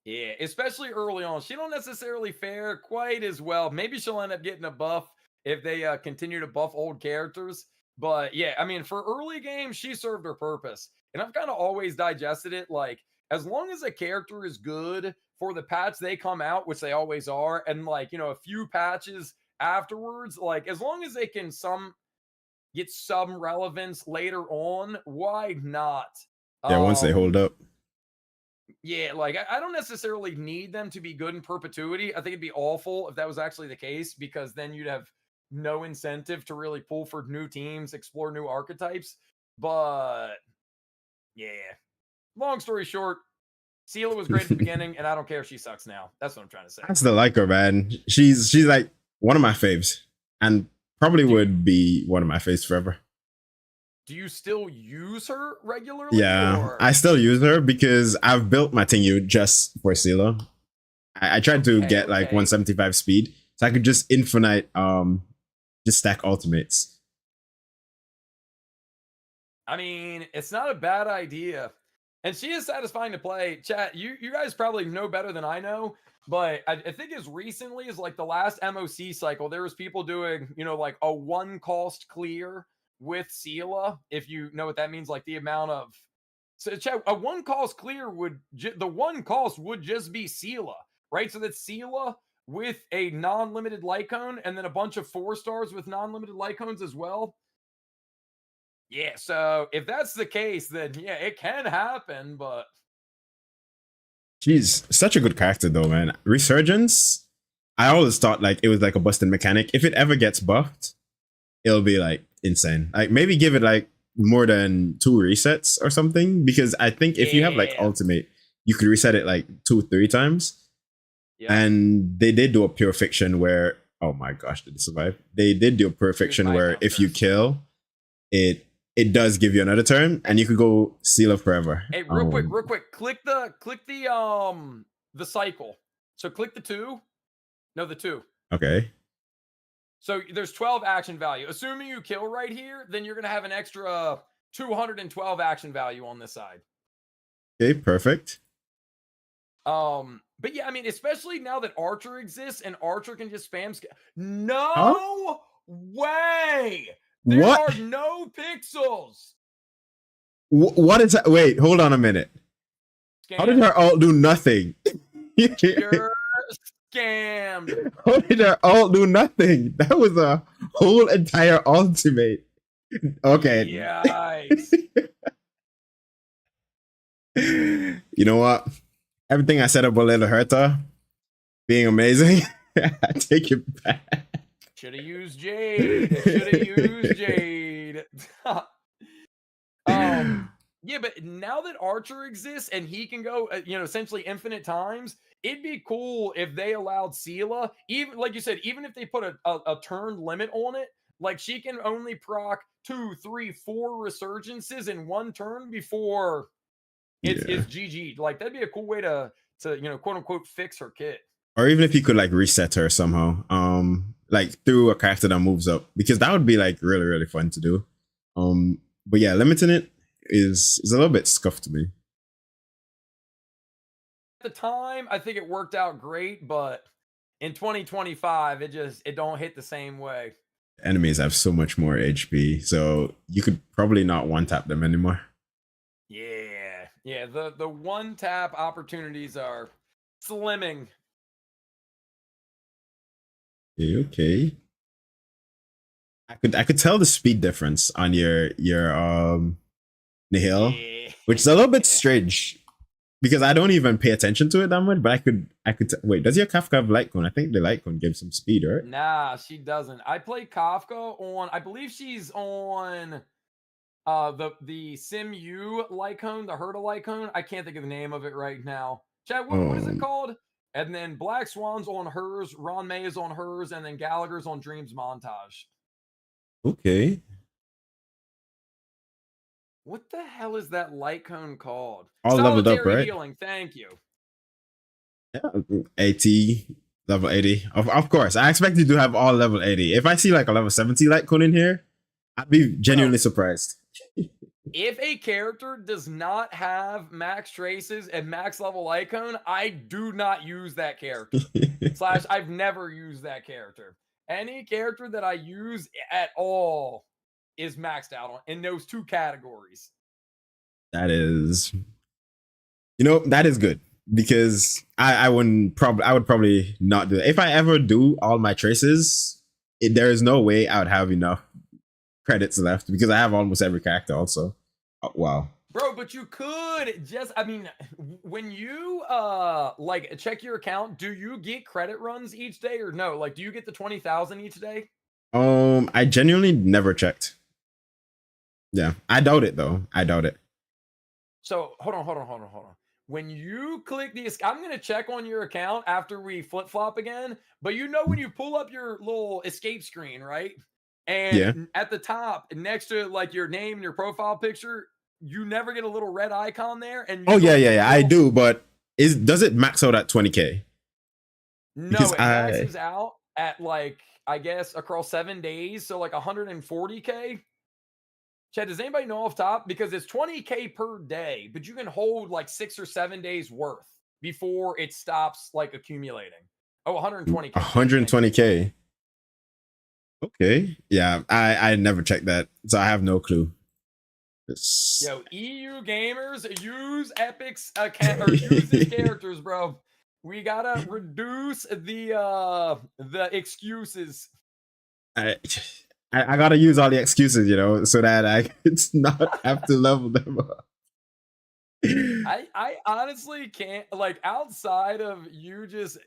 Yeah, especially early on. She don't necessarily fare quite as well. Maybe she'll end up getting a buff if they continue to buff old characters. But yeah, I mean, for early game, she served her purpose. And I've kind of always digested it. Like, as long as a character is good for the patch they come out, which they always are, and like, a few patches afterwards, like, as long as they can get some relevance later on, why not? Yeah, once they hold up. Yeah, like I don't necessarily need them to be good in perpetuity. I think it'd be awful if that was actually the case, because then you'd have no incentive to really pull for new teams, explore new archetypes. But yeah, long story short, Seela was great at the beginning, and I don't care if she sucks now. That's what I'm trying to say. I still like her, man. She's like one of my faves, and probably would be one of my faves forever. Do you still use her regularly? Yeah, I still use her because I've built my Tingu just for Seela. I tried to get like 175 speed, so I could just infinite just stack ultimates. I mean, it's not a bad idea. And she is satisfying to play. Chat, you guys probably know better than I know, but I think as recently as like the last MOC cycle, there was people doing, like a one cost clear with Sela. If you know what that means, like the amount of so chat, a one cost clear the one cost would just be Sela, right? So that's Sela with a non-limited Lycone and then a bunch of 4-stars with non-limited Lycones as well. Yeah, so if that's the case, then yeah, it can happen, but She's such a good character though, man. Resurgence, I always thought like it was like a busted mechanic. If it ever gets buffed, it'll be like insane. Like maybe give it like more than 2 resets or something. Because I think if you have like yeah. ultimate, you could reset it like 2-3 times. Yeah. And they did do a pure fiction where, oh my gosh, did it survive? They did do a pure fiction where if you kill, it does give you another turn, and you could go Seal of Forever. Hey, real quick. Click the cycle. So click the 2. No, the 2. Okay. So there's 12 action value. Assuming you kill right here, then you're gonna have an extra 212 action value on this side. Okay, perfect. But yeah, I mean, especially now that Archer exists and Archer can just spam. No way. There are no pixels. What is that? Wait, hold on a minute. How did her ult do nothing? You're scammed. How did her ult do nothing? That was a whole entire ultimate. Okay. Yikes. You know what? Everything I said about Little Herta being amazing, I take it back. Should have used Jade. Yeah, but now that Archer exists and he can go, essentially infinite times, it'd be cool if they allowed Sela, even like you said, even if they put a turn limit on it, like she can only proc 2, 3, 4 resurgences in one turn before it's GG. Like that'd be a cool way to quote unquote fix her kit. Or even if you could like reset her somehow, like through a character that moves up, because that would be like really, really fun to do. But yeah, limiting it is a little bit scuffed to me. At the time, I think it worked out great, but in 2025, it don't hit the same way. Enemies have so much more HP, so you could probably not one tap them anymore. Yeah. The one tap opportunities are slimming. Okay. I could tell the speed difference on your Nihil, which is a little bit strange because I don't even pay attention to it that much. But I could wait. Does your Kafka have Lightcone? I think the Lightcone gives some speed, right? Nah, she doesn't. I play Kafka on. I believe she's on the Sim-U Lycone, the Herta Lycone. I can't think of the name of it right now. Chad, what is it called? And then Black Swan's on hers, Ron May is on hers, and then Gallagher's on Dreams Montage. Okay. What the hell is that Lycone called? All leveled up, right? Healing. Thank you. Yeah, 80, level 80. Of course, I expect you to have all level 80. If I see like a level 70 Lycone in here, I'd be genuinely surprised. If a character does not have max traces and max level Lycone, I do not use that character. / I've never used that character. Any character that I use at all is maxed out on in those 2 categories. That is, that is good because I would probably not do it. If I ever do all my traces, there is no way I would have enough credits left because I have almost every character also. Oh, wow. Bro, but you could just, I mean, when you like check your account, do you get credit runs each day or no? Like, do you get the 20,000 each day? I genuinely never checked. Yeah, I doubt it though. I doubt it. So hold on. When you click the, I'm going to check on your account after we flip flop again. But when you pull up your little escape screen, right? And at the top, next to like your name and your profile picture, you never get a little red icon there. And I do. But does it max out at 20K? No, because it maxes out at like, I guess across 7 days, so like 140K. Chad, does anybody know off top? Because it's 20K per day, but you can hold like 6 or 7 days worth before it stops like accumulating. Oh, 120K. Chad, thank you. 120K. Okay. Yeah, I never checked that, so I have no clue. Yo, EU gamers, use Epic's account or use these characters, bro. We gotta reduce the excuses. I gotta use all the excuses, so that I it's not have to level them up. I honestly can't, like, outside of you just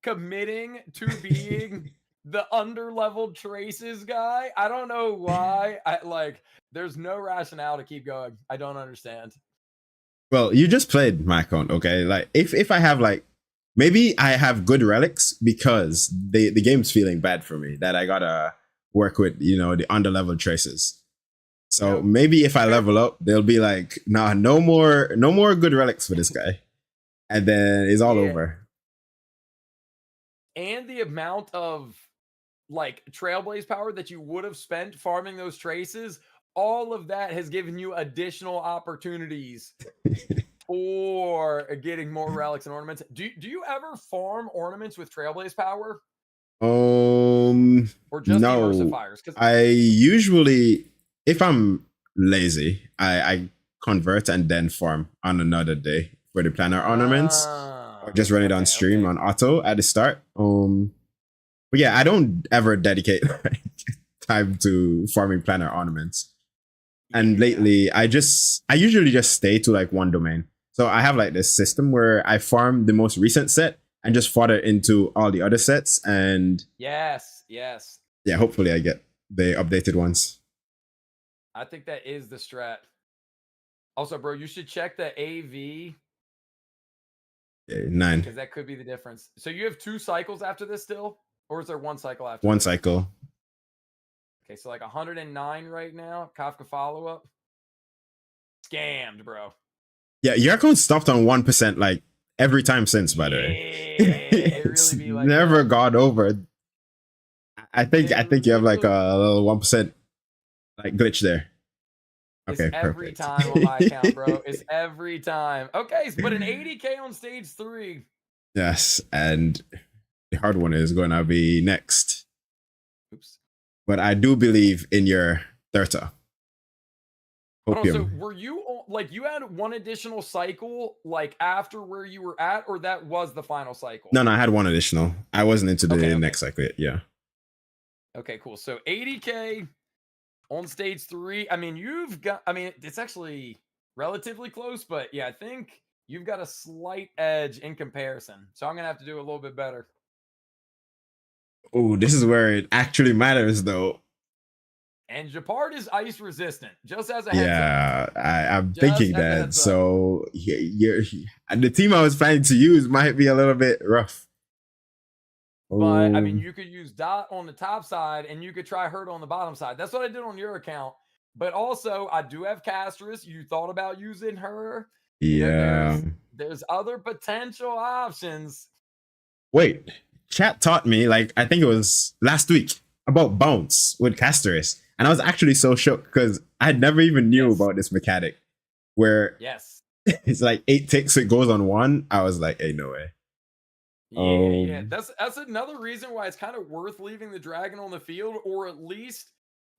committing to being the underleveled traces guy. I don't know why. There's no rationale to keep going. I don't understand. Well, you just played my account, okay? Like if I have like maybe I have good relics because the game's feeling bad for me that I gotta work with, the underleveled traces. So Yep. maybe if I level up, they'll be like, nah, no more good relics for this guy. And then it's all Yeah. over. And the amount of like trailblaze power that you would have spent farming those traces, all of that has given you additional opportunities for getting more relics and ornaments. Do you ever farm ornaments with trailblaze power or just the No. emulsifiers? Because I usually, if I'm lazy, I convert and then farm on another day for the planner ornaments, or just run it on stream on auto at the start. But yeah, I don't ever dedicate time to farming planner ornaments. And lately, I usually just stay to like one domain. So I have like this system where I farm the most recent set and just fodder into all the other sets. And yes. yeah, hopefully I get the updated ones. I think that is the strat. Also, bro, you should check the AV. Okay, 9. Because that could be the difference. So you have 2 cycles after this still? Or is there 1 cycle after One this? cycle. Okay, so like 109 right now. Kafka follow-up. Scammed, bro. Yeah, your account stopped on 1% like every time since, by the way. It's really be like never that. gone over. I think you have like a little 1% like glitch there. It's Okay, every perfect. time on my account, bro. It's every time. Okay, but an 80K on stage 3. Yes, and the hard one is going to be next. Oops. But I do believe in your Thurta. So were you like you had 1 additional cycle like after where you were at, or that was the final cycle? No, I had 1 additional. I wasn't into the next cycle yet. Yeah. Okay, cool. So 80K on stage 3. I mean, it's actually relatively close, but yeah, I think you've got a slight edge in comparison. So I'm gonna have to do a little bit better. Oh, this is where it actually matters, though. And Japard is ice resistant, just as a heads up. I'm thinking that. So the team I was planning to use might be a little bit rough. But I mean, you could use Dot on the top side, and you could try Hurt on the bottom side. That's what I did on your account. But also, I do have Castris. You thought about using her? Yeah. There's other potential options. Wait, chat taught me, like, I think it was last week, about bounce with Castris. And I was actually so shocked because I never even knew about this mechanic where it's like 8 ticks, it goes on 1. I was like, hey, no way. Yeah. That's another reason why it's kind of worth leaving the dragon on the field, or at least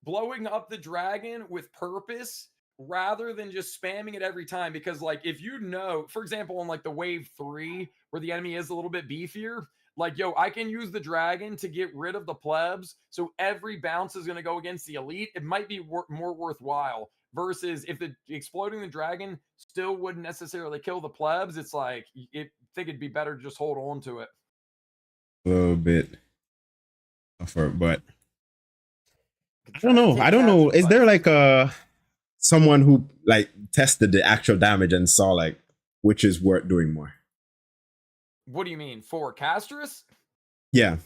blowing up the dragon with purpose rather than just spamming it every time. Because like if for example, on like the wave 3 where the enemy is a little bit beefier, like, yo, I can use the dragon to get rid of the plebs. So every bounce is going to go against the elite. It might be more worthwhile versus if exploding the dragon still wouldn't necessarily kill the plebs. It's like, I think it'd be better to just hold on to it. A little bit tougher, but I don't know. Is there like someone who like tested the actual damage and saw like which is worth doing more? What do you mean, for Castris? Yeah,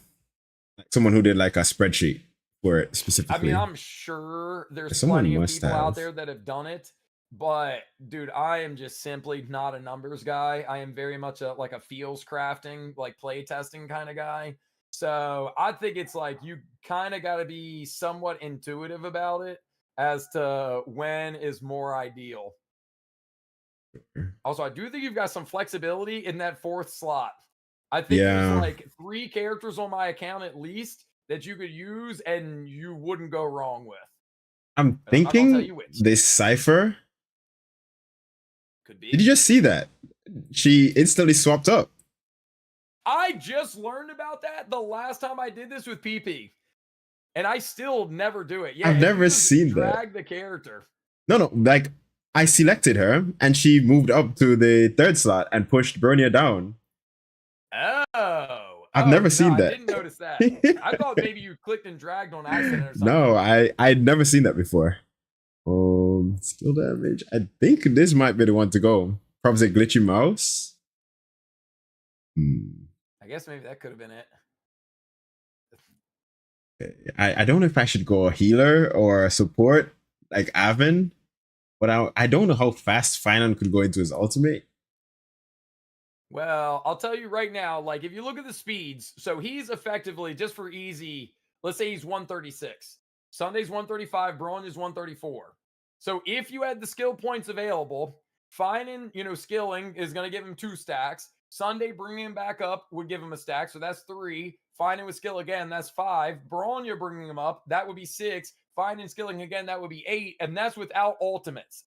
like someone who did like a spreadsheet for it specifically. I mean, I'm sure there's plenty of people out there that have done it, but dude, I am just simply not a numbers guy. I am very much like a feels crafting, like play testing kind of guy. So I think it's like you kind of got to be somewhat intuitive about it. as to when is more ideal. Also, I do think you've got some flexibility in that fourth slot. I think there's Yeah, like 3 characters on my account at least that you could use and you wouldn't go wrong with. I'm But I'm not gonna tell thinking you which. this Cypher. Could Did you be. just see that? She instantly swapped up. I just learned about that the last time I did this with PP, and I still never do it. Yeah, I've if you never just seen that. drag the character. No, like I selected her and she moved up to the third slot and pushed Bernia down. I've Oh, never no, seen I that. didn't notice that. I thought maybe you clicked and dragged on accident or something. No, I'd never seen that before. Skill damage. I think this might be the one to go. Probably a glitchy mouse. I guess maybe that could have been it. I don't know if I should go a healer or a support like Avin, but I don't know how fast Finan could go into his ultimate. Well, I'll tell you right now, like if you look at the speeds, so he's effectively just for easy, let's say he's 136. Sunday's 135, Braun is 134. So if you had the skill points available, Finan, skilling is going to give him 2 stacks. Sunday bringing him back up would give him a stack, so that's 3. Finan with skill again, that's 5. Braun, you're bringing him up, that would be 6. Finan skilling again, that would be 8, and that's without ultimates.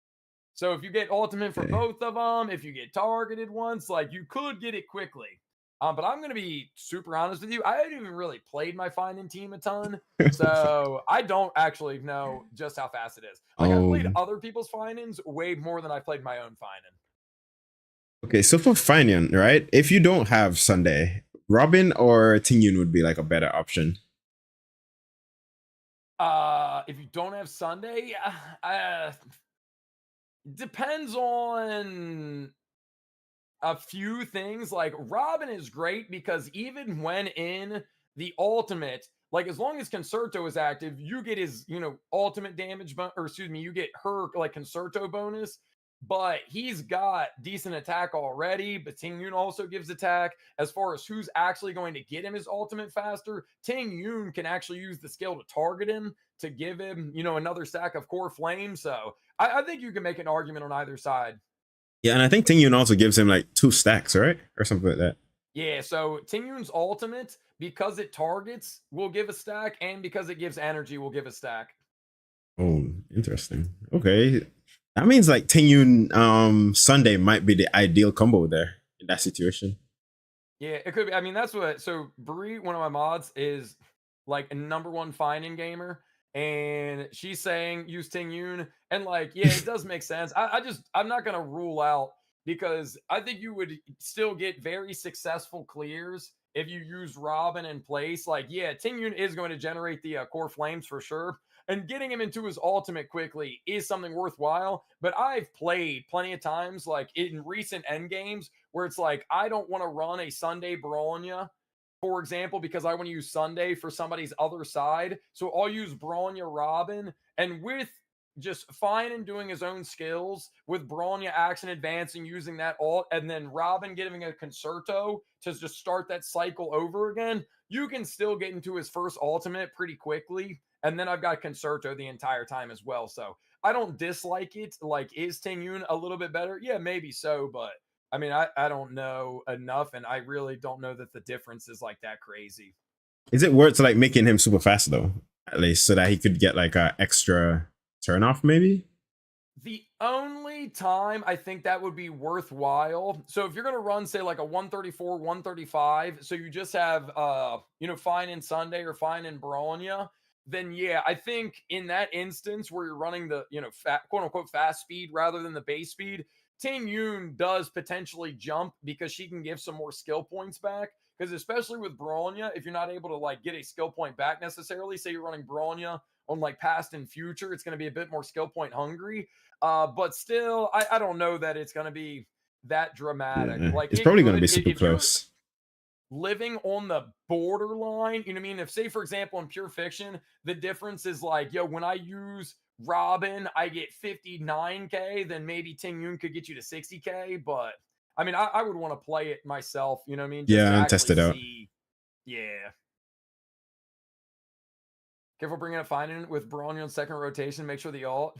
So if you get ultimate for both of them, if you get targeted once, like you could get it quickly. But I'm going to be super honest with you. I haven't even really played my Finan team a ton. So I don't actually know just how fast it is. Like I've played other people's Finans way more than I've played my own Finan. Okay, so for Finan, right? If you don't have Sunday, Robin or Tingyun would be like a better option. If you don't have Sunday, depends on a few things. Like Robin is great because even when in the ultimate, like as long as Concerto is active, you get his, ultimate damage, or excuse me, you get her like Concerto bonus. But he's got decent attack already. But Ting Yun also gives attack. As far as who's actually going to get him his ultimate faster, Ting Yun can actually use the skill to target him to give him, another stack of core flame. So I think you can make an argument on either side. Yeah, and I think Tingyun also gives him like 2 stacks, right? Or something like that. Yeah, so Ting Yun's ultimate, because it targets, will give a stack, and because it gives energy, will give a stack. Oh, interesting. Okay. That means like Tingyun Sunday might be the ideal combo there in that situation. Yeah, it could be. I mean, that's what. So Bree, one of my mods, is like a #1 Finan gamer, and she's saying use Ting Yun, and like, yeah, it does make sense. I'm not gonna rule out, because I think you would still get very successful clears if you use Robin in place. Like, yeah, Ting Yun is going to generate the core flames for sure, and getting him into his ultimate quickly is something worthwhile. But I've played plenty of times, like in recent end games, where it's like I don't want to run a Sunday Bronya, for example, because I want to use Sunday for somebody's other side. So I'll use Bronya Robin, and with just fine and doing his own skills with Bronya action advancing using that alt, and then Robin giving a Concerto to just start that cycle over again, you can still get into his first ultimate pretty quickly. And then I've got Concerto the entire time as well. So I don't dislike it. Like, is Ting Yun a little bit better? Yeah, maybe so, but I mean, I don't know enough, and I really don't know that the difference is like that crazy. Is it worth like making him super fast though? At least so that he could get like a extra turn off, maybe? The only time I think that would be worthwhile. So if you're going to run, say, like a 134, 135, so you just have, Finan Sunday or Finan Bronya, then yeah, I think in that instance where you're running the, quote unquote fast speed rather than the base speed, Ting Yun does potentially jump because she can give some more skill points back. Because especially with Bronya, if you're not able to like get a skill point back necessarily, say you're running Bronya on like past and future, it's going to be a bit more skill point hungry. But still, I don't know that it's going to be that dramatic. Yeah, Like it's it probably going to could, be super if you're close. living on the borderline, you know what I mean? If, say, for example, in Pure Fiction, the difference is like, yo, when I use Robin, I get 59K, then maybe Ting Yun could get you to 60K. But I mean, I would want to play it myself, you know what I mean? Just to Yeah, and test actually it out. see. Yeah. Careful bringing up Finan with Bronyon second rotation. Make sure the alt.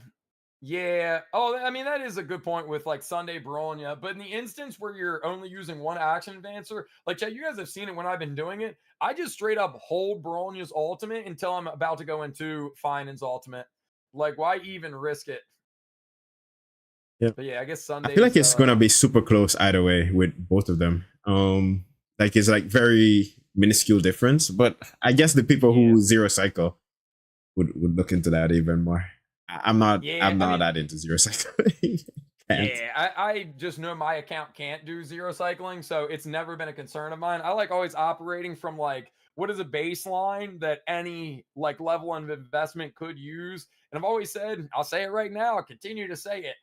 Yeah. Oh, I mean, that is a good point with like Sunday Bronya. But in the instance where you're only using one action advancer, like Chad, you guys have seen it when I've been doing it. I just straight up hold Bronya's ultimate until I'm about to go into Finan's ultimate. Like, why even risk it? Yeah. But yeah, I guess I Sunday. feel like it's gonna be super close either way with both of them. Like it's like very minuscule difference, but I guess the people who zero cycle would look into that even more. I'm not that into zero cycling. Yeah, I just know my account can't do zero cycling, so it's never been a concern of mine. I like always operating from like what is a baseline that any like level of investment could use. And I've always said, I'll say it right now, I'll continue to say it.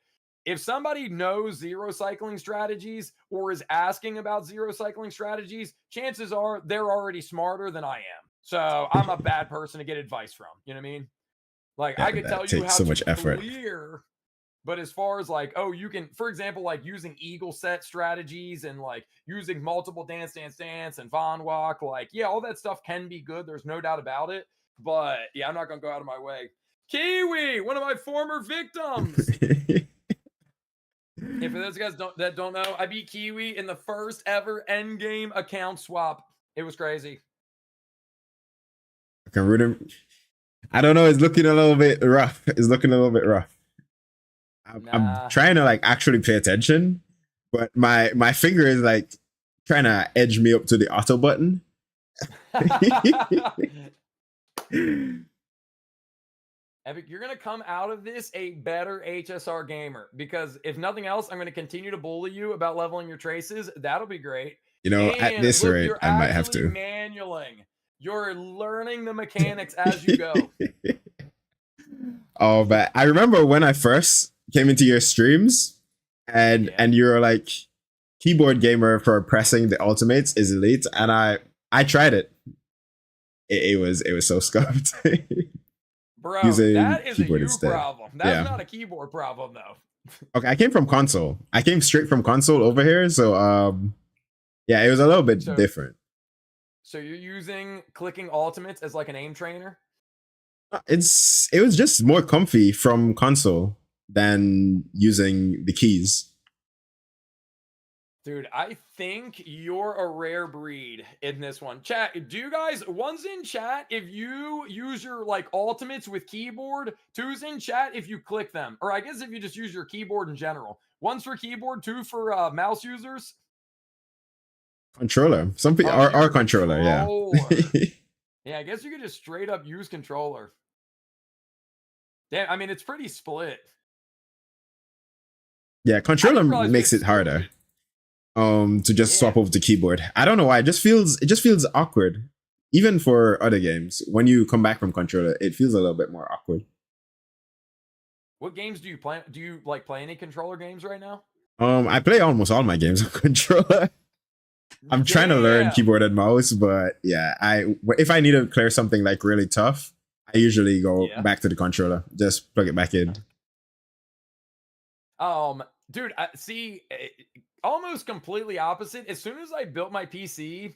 If somebody knows zero cycling strategies or is asking about zero cycling strategies, chances are they're already smarter than I am. So I'm a bad person to get advice from. You know what I mean? Like I could tell you how so to much effort. clear, but as far as like, oh, you can, for example, like using eagle set strategies and like using multiple dance and Von Walk, like, yeah, all that stuff can be good. There's no doubt about it. But yeah, I'm not going to go out of my way. Kiwi, one of my former victims. If for those guys that don't know, I beat Kiwi in the first ever endgame account swap. It was crazy. I can root him. I don't know. It's looking a little bit rough. I'm trying to like actually pay attention, but my finger is like trying to edge me up to the auto button. Epic, you're going to come out of this a better HSR gamer because if nothing else, I'm going to continue to bully you about leveling your traces. That'll be great. You know, and at this rate, I might have to. Manualing. You're learning the mechanics as you go. Oh, but I remember when I first came into your streams and you're like keyboard gamer for pressing the ultimates is elite, and I tried it. It was so scuffed. Bro, that is a you problem. That's not a keyboard problem, though. Okay, I came from console. I came straight from console over here, so yeah, it was a little bit different. So you're using clicking ultimates as like an aim trainer? It was just more comfy from console than using the keys. Dude, I think you're a rare breed in this one. Chat, do you guys, one's in chat if you use your like ultimates with keyboard, two's in chat if you click them. Or I guess if you just use your keyboard in general. One's for keyboard, two for mouse users. Controller. Some people are controller, yeah. Yeah, I guess you could just straight up use controller. Damn, I mean, it's pretty split. Yeah, controller makes it harder. To just swap over to keyboard. I don't know why. It just feels awkward. Even for other games, when you come back from controller, it feels a little bit more awkward. What games do you play? Do you like play any controller games right now? I play almost all my games on controller. I'm trying to learn keyboard and mouse, but yeah, if I need to clear something like really tough, I usually go back to the controller. Just plug it back in. Dude, see, almost completely opposite. As soon as I built my PC,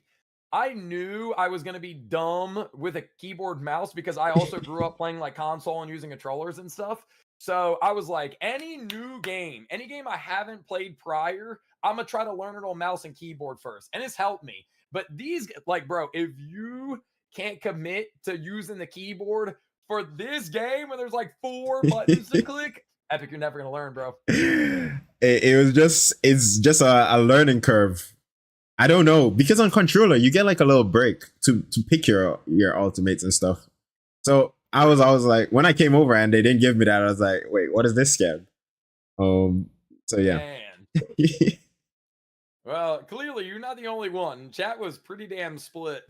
I knew I was going to be dumb with a keyboard mouse because I also grew up playing like console and using controllers and stuff. So I was like, any game I haven't played prior, I'm going to try to learn it on mouse and keyboard first. And it's helped me. But these, like, bro, if you can't commit to using the keyboard for this game where there's like 4 buttons to click, Epic, you're never going to learn, bro. It's just a learning curve. I don't know, because on controller you get like a little break to pick your ultimates and stuff. So I was like, when I came over and they didn't give me that, I was like, wait, what is this scam? So yeah. Man. Well, clearly you're not the only one. Chat was pretty damn split.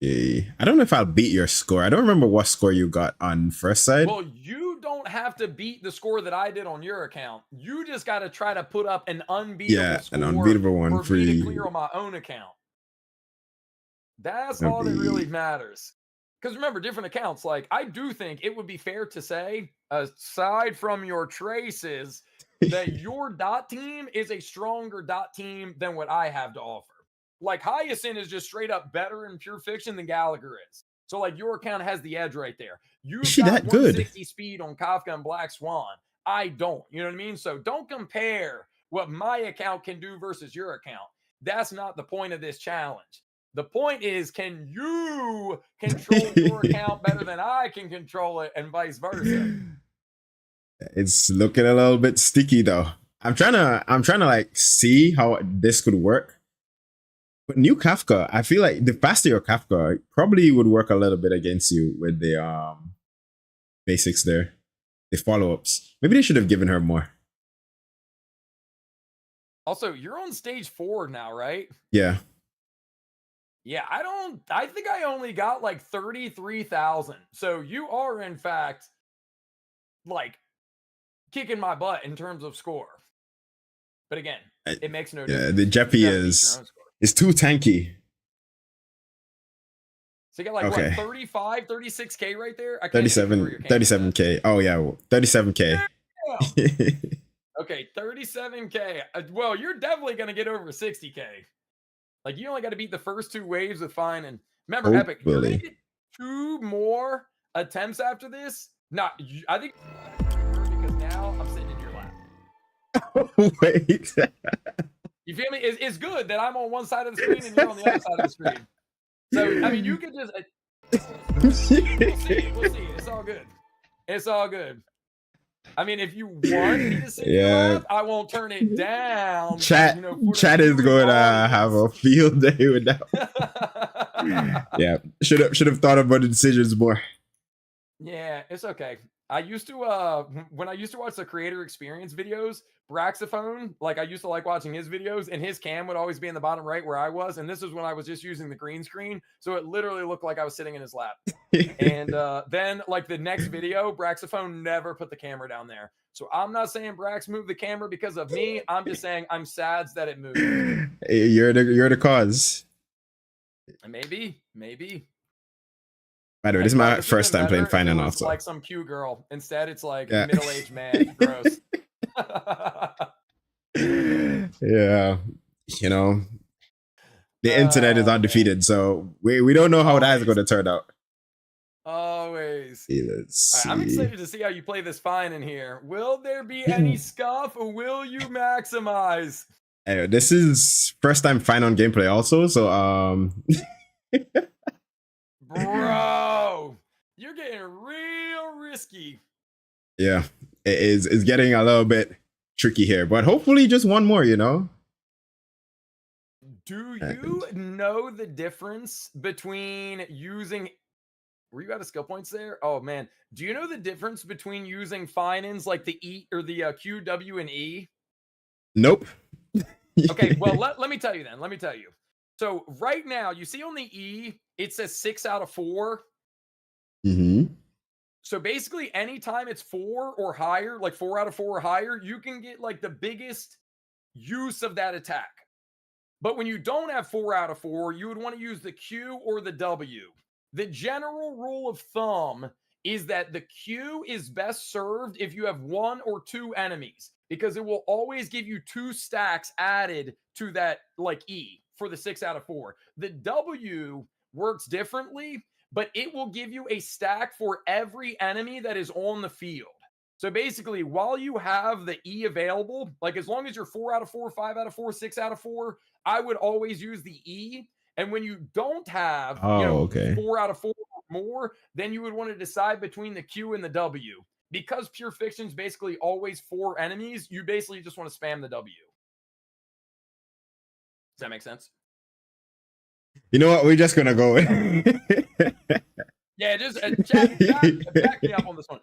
I don't know if I'll beat your score. I don't remember what score you got on first side. Well, you don't have to beat the score that I did on your account. You just got to try to put up an unbeatable score. An unbeatable one for me to clear on my own account. That's all that really matters. Because remember, different accounts. Like, I do think it would be fair to say, aside from your traces, that your dot team is a stronger dot team than what I have to offer. Like Hyacinth is just straight up better in pure fiction than Gallagher is. So like your account has the edge right there. Is You've she got that good? 160 speed on Kafka and Black Swan. I don't. You know what I mean? So don't compare what my account can do versus your account. That's not the point of this challenge. The point is, can you control your account better than I can control it, and vice versa? It's looking a little bit sticky though. I'm trying to like see how this could work. But new Kafka, I feel like the faster your Kafka probably would work a little bit against you with the basics there, the follow-ups. Maybe they should have given her more. Also, you're on stage 4 now, right? Yeah. Yeah, I think I only got like 33,000. So you are in fact like kicking my butt in terms of score. But again, it makes no difference. The Jeppy is too tanky. So you got like what, 35, 36K right there? I can't 37K. Oh yeah, 37K. Yeah. Okay, 37K. Well, you're definitely going to get over 60K. Like, you only got to beat the first 2 waves with Fine. And remember, Epic, you're going to get 2 more attempts after this. I think because now I'm sitting in your lap. Wait. You feel me? It's good that I'm on one side of the screen and you're on the other side of the screen. So, I mean, you could just... We'll see. It's all good. It's all good. I mean, if you want me to sit left, I won't turn it down. Chat is going to have a field day with that. Yeah, should have thought about the decisions more. Yeah, it's okay. I used to when I used to watch the creator experience videos, Braxophone, like I used to like watching his videos, and his cam would always be in the bottom right where I was, and this is when I was just using the green screen, so it literally looked like I was sitting in his lap. And then like the next video, Braxophone never put the camera down there. So I'm not saying Brax moved the camera because of me. I'm just saying I'm sad that it moved. You're the cause. Maybe. By the way, this is my first time playing Fine and also like some cute girl. Instead, it's like middle-aged man. Gross. Yeah, you know, the internet is undefeated, so we don't know how that is going to turn out. Always. Let's see. I'm excited to see how you play this Fine in here. Will there be any scuff, or will you maximize? Anyway, this is first time Fine on gameplay also, so Bro, you're getting real risky. Yeah, it's getting a little bit tricky here, but hopefully just one more, you know? Do you know the difference between using... Were you out of skill points there? Oh, man. Do you know the difference between using Fine-ins like the E or the Q, W, and E? Nope. Okay, well, let me tell you then. Let me tell you. So right now, you see on the E, it says 6 out of 4. Mm-hmm. So basically, anytime it's 4 or higher, like 4 out of 4 or higher, you can get like the biggest use of that attack. But when you don't have 4 out of 4, you would want to use the Q or the W. The general rule of thumb is that the Q is best served if you have 1 or 2 enemies, because it will always give you 2 stacks added to that like E for the 6 out of 4. The W works differently, but it will give you a stack for every enemy that is on the field. So basically, while you have the E available, like as long as you're 4 out of 4, 5 out of 4, 6 out of 4, I would always use the E. And when you don't have 4 out of 4 or more, then you would want to decide between the Q and the W. Because Pure Fiction is basically always 4 enemies, you basically just want to spam the W. Does that make sense? You know what? We're just gonna go. Yeah, just back me up on this one.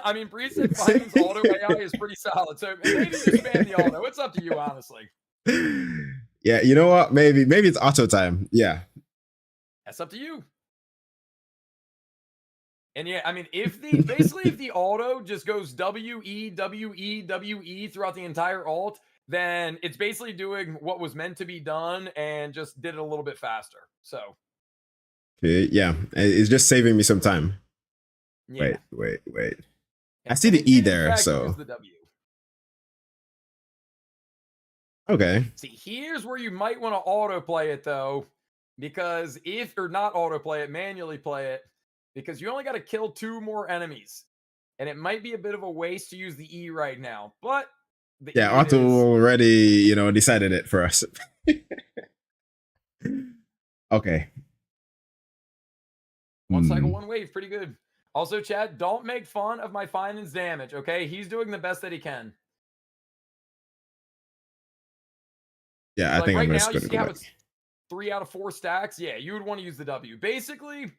I mean, Preset Fine's auto AI is pretty solid, so maybe just spam the auto. It's up to you, honestly. Yeah, you know what? Maybe it's auto time. Yeah, that's up to you. And yeah, I mean, if the auto just goes WE, WE, WE throughout the entire alt, then it's basically doing what was meant to be done and just did it a little bit faster. So, okay, yeah, it's just saving me some time. Yeah. Wait. I see the E there, so the W. Okay. See, here's where you might want to autoplay it though, because if or not autoplay it, manually play it, because you only got to kill 2 more enemies. And it might be a bit of a waste to use the E right now, but the Yeah, E it Otto is. already, decided it for us. Okay. One cycle, Hmm. one wave, pretty good. Also, Chad, don't make fun of my Finance damage, okay? He's doing the best that he can. Yeah, I Like think I'm right now, just you gonna see go how back. it's 3 out of 4 stacks? Yeah, you would want to use the W. Basically,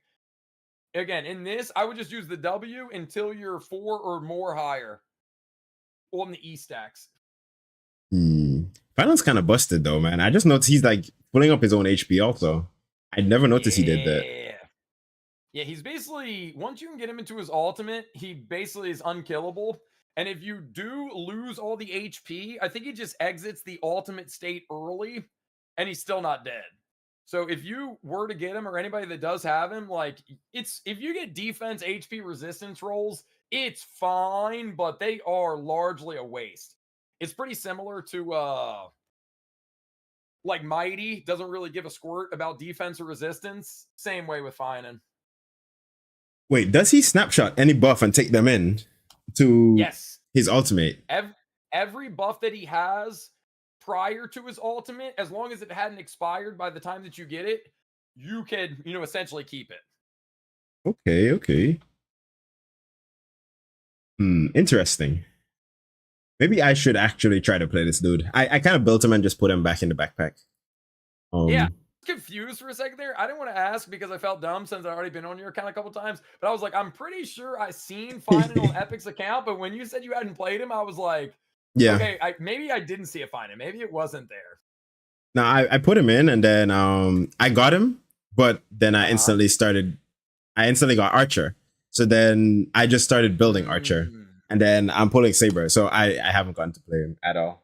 again, in this, I would just use the W until you're 4 or more higher on the E stacks. Hmm. Final's kind of busted though, man. I just noticed he's like pulling up his own HP also. I never noticed he did that. Yeah. Yeah, he's basically, once you can get him into his ultimate, he basically is unkillable. And if you do lose all the HP, I think he just exits the ultimate state early and he's still not dead. So if you were to get him or anybody that does have him, like it's if you get defense HP resistance rolls, it's fine, but they are largely a waste. It's pretty similar to like Mighty doesn't really give a squirt about defense or resistance. Same way with Finan. Wait, does he snapshot any buff and take them in to Yes. his ultimate? Every buff that he has prior to his ultimate, as long as it hadn't expired by the time that you get it, you could, essentially keep it. Okay, okay. Interesting. Maybe I should actually try to play this dude. I kind of built him and just put him back in the backpack. Yeah, confused for a second there. I didn't want to ask because I felt dumb since I'd already been on your account a couple times. But I was like, I'm pretty sure I seen Finan on Epic's account. But when you said you hadn't played him, I was like, Yeah. okay, maybe I didn't see a Finan. Maybe it wasn't there. Now I put him in and then I got him, but then I Uh-huh. instantly got Archer. So then I just started building Archer. And then I'm pulling Saber. So I haven't gotten to play him at all.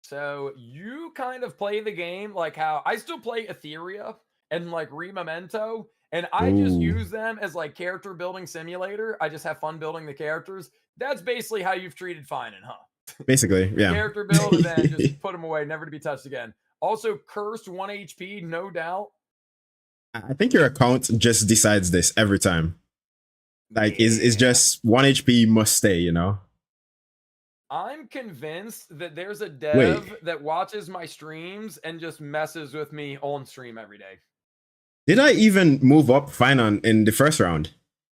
So you kind of play the game like how I still play Etheria and like Rememento, and I just Ooh. use them as like character building simulator. I just have fun building the characters. That's basically how you've treated Finan, huh? Basically, yeah. Character build and then just put them away, never to be touched again. Also, cursed 1 HP, no doubt. I think your account just decides this every time. Like, Yeah. is just 1 HP must stay, I'm convinced that there's a Wait. dev that watches my streams and just messes with me on stream every day. Did I even move up Finan in the first round?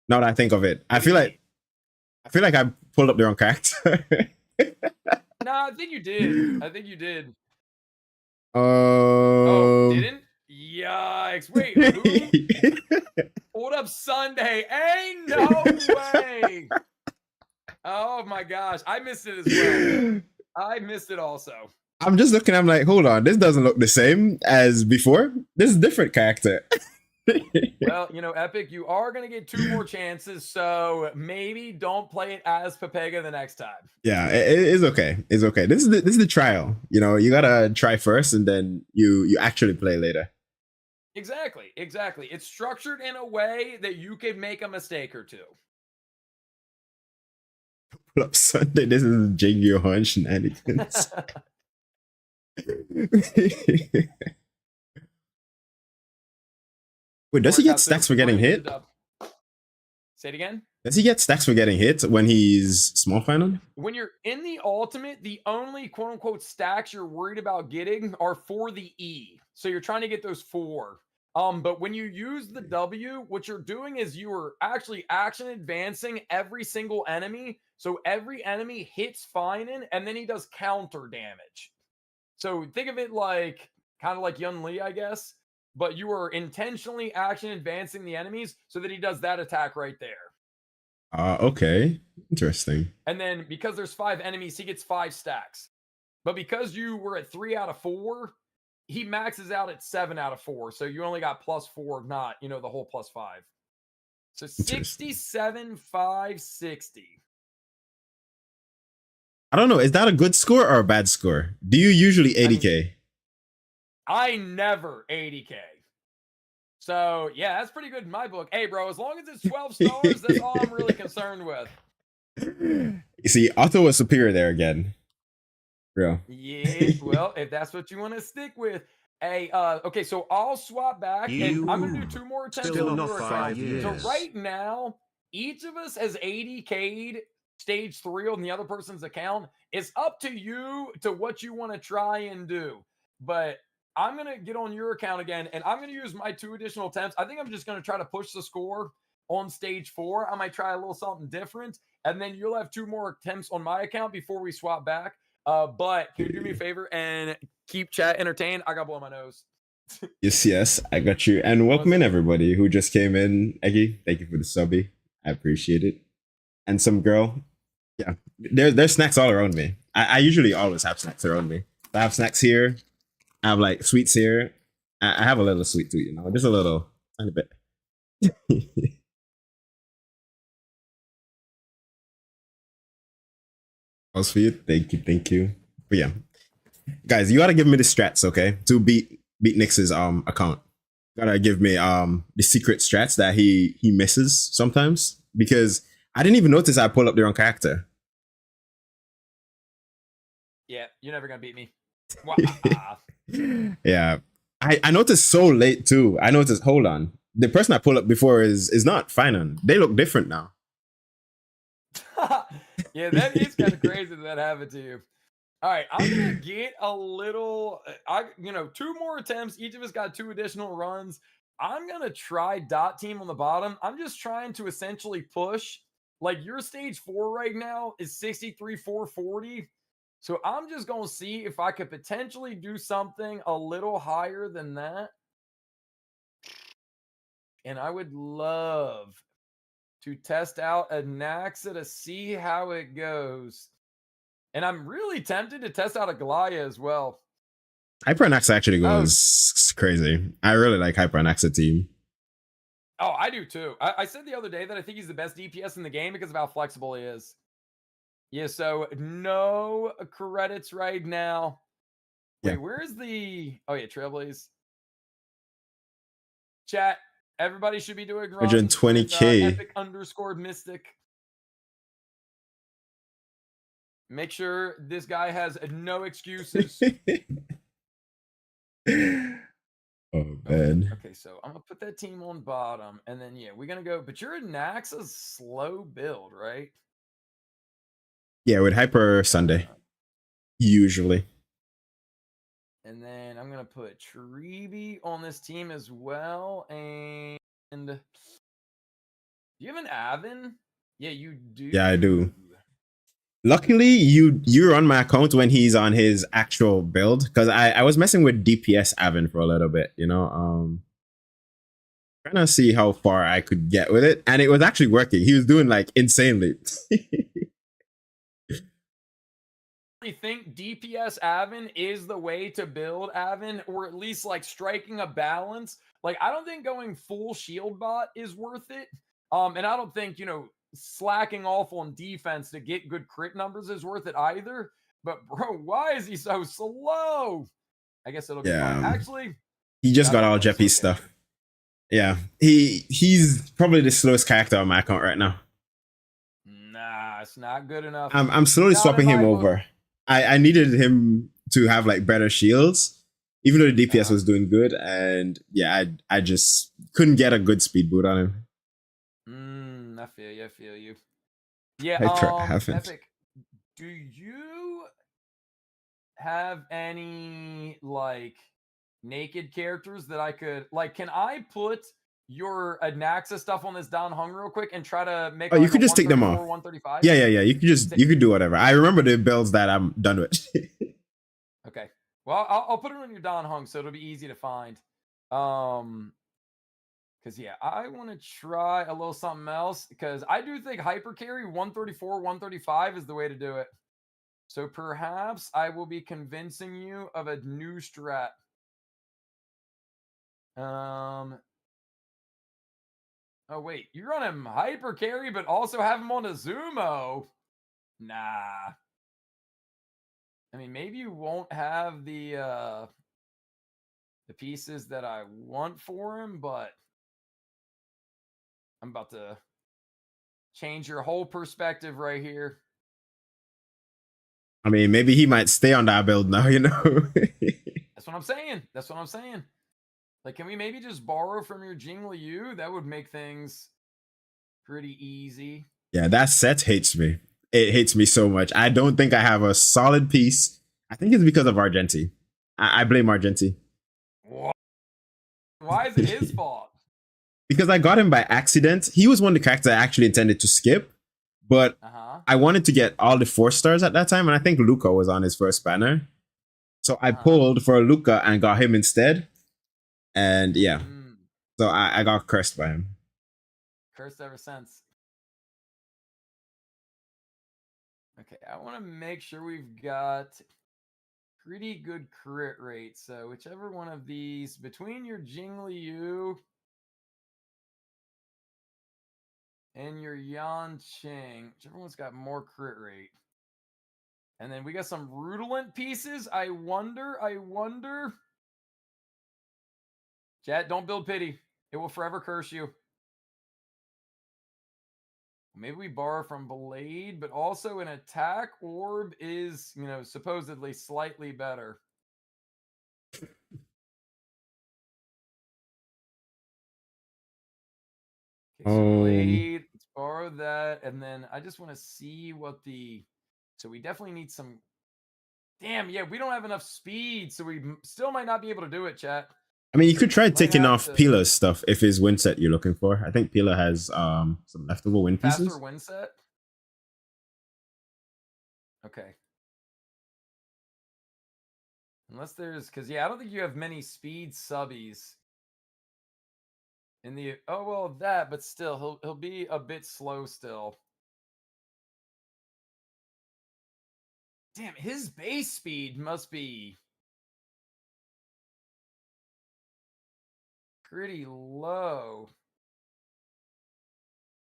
Now that I think of it. I feel like I pulled up the wrong character. No, I think you did. I think you did. Oh, didn't? Yikes. Wait, who? Hold up Sunday. Ain't no way. Oh my gosh. I missed it as well. I missed it also. I'm just looking, I'm like, hold on, this doesn't look the same as before. This is a different character. Well, Epic, you are going to get 2 more chances, so maybe don't play it as Pepega the next time. Yeah, it's okay. It's okay. This is the trial. You gotta try first, and then you actually play later. Exactly. It's structured in a way that you could make a mistake or two. Pull up Sunday. This is Jake Johan shenanigans. Wait, does he get stacks for getting hit? Say it again. Does he get stacks for getting hit when he's small final? When you're in the ultimate, the only quote unquote stacks you're worried about getting are for the E. So you're trying to get those 4. But when you use the W, what you're doing is you are actually action advancing every single enemy. So every enemy hits Finan and then he does counter damage. So think of it like kind of like Yun Li, I guess. But you are intentionally action advancing the enemies so that he does that attack right there. Okay. Interesting. And then because there's 5 enemies, he gets 5 stacks. But because you were at 3 out of 4, he maxes out at 7 out of 4. So you only got +4, not, the whole +5. So 67, 560. I don't know. Is that a good score or a bad score? Do you usually 80K? I never 80K. So, yeah, that's pretty good in my book. Hey, bro, as long as it's 12 stars, that's all I'm really concerned with. You see, Otto was superior there again. Real. Yeah, well, if that's what you want to stick with. Hey, okay, so I'll swap back and I'm gonna do You 2 more attempts still on not your account. 5 So years. right now, each of us has 80K'd stage 3 on the other person's account. It's up to you to what you want to try and do. But I'm gonna get on your account again and I'm gonna use my 2 additional attempts. I think I'm just gonna try to push the score on stage 4. I might try a little something different, and then you'll have 2 more attempts on my account before we swap back. But can you do me a favor and keep chat entertained? I got to blow my nose. Yes, yes, I got you. And welcome in everybody who just came in. Eggy, thank you for the subby. I appreciate it. And some girl, yeah, there's snacks all around me. I usually always have snacks around me. I have snacks here. I have like sweets here. I have a little sweet too, you know, just a little, tiny bit. Also for you, thank you. But yeah, guys, you gotta give me the strats, okay, to beat Nix's account. You gotta give me the secret strats that he misses sometimes, because I didn't even notice I pulled up the wrong character. Yeah, you're never gonna beat me. Yeah, I noticed so late too. I noticed. Hold on, the person I pulled up before is not Finan. They look different now. Yeah, that is kind of crazy that happened to you. All right, I'm gonna get a little. 2 more attempts. Each of us got 2 additional runs. I'm gonna try dot team on the bottom. I'm just trying to essentially push. Like your stage 4 right now is 63,440. So I'm just gonna see if I could potentially do something a little higher than that. And I would love to test out a Naxa to see how it goes. And I'm really tempted to test out a Galaya as well. Hyperanaxa actually goes crazy. I really like Hyperanaxa team. Oh, I do too. I said the other day that I think he's the best DPS in the game because of how flexible he is. Yeah, so no credits right now. Wait, Yeah, where is the... Oh, yeah, Trailblaze. Chat, everybody should be doing runs with 120K. epic_mystic. Make sure this guy has no excuses. Oh man. Okay, so I'm gonna put that team on bottom, and then yeah, we're gonna go. But you're a Naxa's slow build, right? Yeah, with Hyper Sunday usually. And then I'm gonna put Treeby on this team as well. And do you have an Avon? Yeah, you do. Yeah, I do. Luckily, you're on my account when he's on his actual build, because I was messing with DPS Avon for a little bit, you know, trying to see how far I could get with it, and it was actually working. He was doing like insanely. I think DPS Avon is the way to build Avon, or at least like striking a balance. Like I don't think going full shield bot is worth it. And I don't think, slacking off on defense to get good crit numbers is worth it either. But bro, why is he so slow? I guess it'll be fine. Yeah, Actually, he just I got don't all know. It's Jeppy okay. stuff. Yeah, he's probably the slowest character on my account right now. Nah, it's not good enough. I'm slowly Not in swapping him my book. over. I needed him to have like better shields, even though the DPS was doing good, and yeah, I just couldn't get a good speed boot on him. I feel you. Yeah, I haven't. Epic, do you have any like naked characters that I could like? Can I put your Anaxa stuff on this Dan Hung real quick and try to make Oh, you like a could just take them 134, off. 135? Yeah. You could do whatever. I remember the builds that I'm done with. Okay. Well, I'll put it on your Don Hung so it'll be easy to find. Because yeah, I want to try a little something else because I do think hyper carry 134, 135 is the way to do it. So perhaps I will be convincing you of a new strat. Oh wait, you run him hyper carry, but also have him on a Zumo. Nah. I mean, maybe you won't have the pieces that I want for him, but I'm about to change your whole perspective right here. I mean, maybe he might stay on that build now, you know? That's what I'm saying. That's what I'm saying. Like, can we maybe just borrow from your Jing Liu? That would make things pretty easy. Yeah, that set hates me. It hates me so much. I don't think I have a solid piece. I think it's because of Argenti. I blame Argenti. What? Why is it his fault? Because I got him by accident. He was one of the characters I actually intended to skip, but I wanted to get all the 4 stars at that time, and I think Luca was on his first banner. So I pulled for Luca and got him instead. And yeah, so I got cursed by him. Cursed ever since. Okay, I want to make sure we've got pretty good crit rate. So whichever one of these, between your Jing Liu and your Yan Qing, whichever one's got more crit rate. And then we got some Rutilant pieces. I wonder. Chat, don't build pity. It will forever curse you. Maybe we borrow from Blade, but also an attack orb is, supposedly slightly better. Okay, so Blade, let's borrow that. And then I just want to see what so we definitely need some. Damn, yeah, we don't have enough speed, so we still might not be able to do it, chat. I mean, you could try taking off Pila's stuff if it's win set you're looking for. I think Pila has some leftover win pieces. Faster win set? Okay. Unless there's, because I don't think you have many speed subbies in the. Oh well, that, but still, he'll be a bit slow still. Damn, his base speed must be pretty low.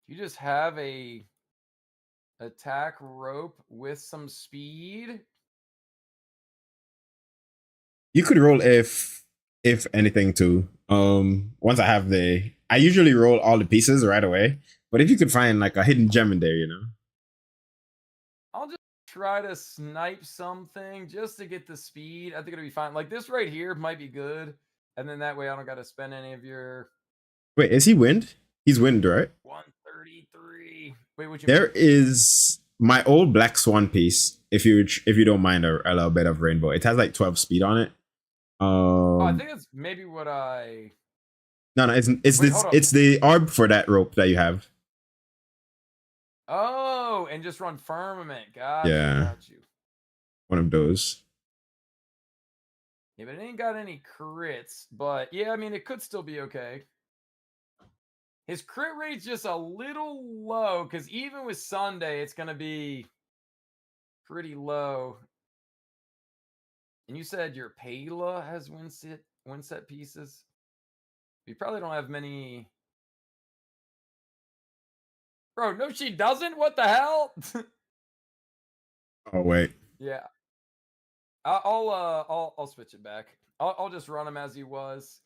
You just have a attack rope with some speed. You could roll if anything too. Once I usually roll all the pieces right away. But if you could find like a hidden gem in there, I'll just try to snipe something just to get the speed. I think it'll be fine. Like this right here might be good. And then that way I don't got to spend any of your. Wait, is he wind? He's wind, right? 133. Wait, what you There mean? is my old Black Swan piece. If you don't mind a little bit of rainbow, it has like 12 speed on it. I think that's maybe what I. No, it's the orb for that rope that you have. Oh, and just run firmament. Got you. One of those. Yeah, but it ain't got any crits. But yeah, I mean, it could still be okay. His crit rate's just a little low because even with Sunday, it's gonna be pretty low. And you said your Pela has win set pieces. You probably don't have many. Bro, no, she doesn't. What the hell? Oh wait. Yeah. I'll switch it back. I'll just run him as he was,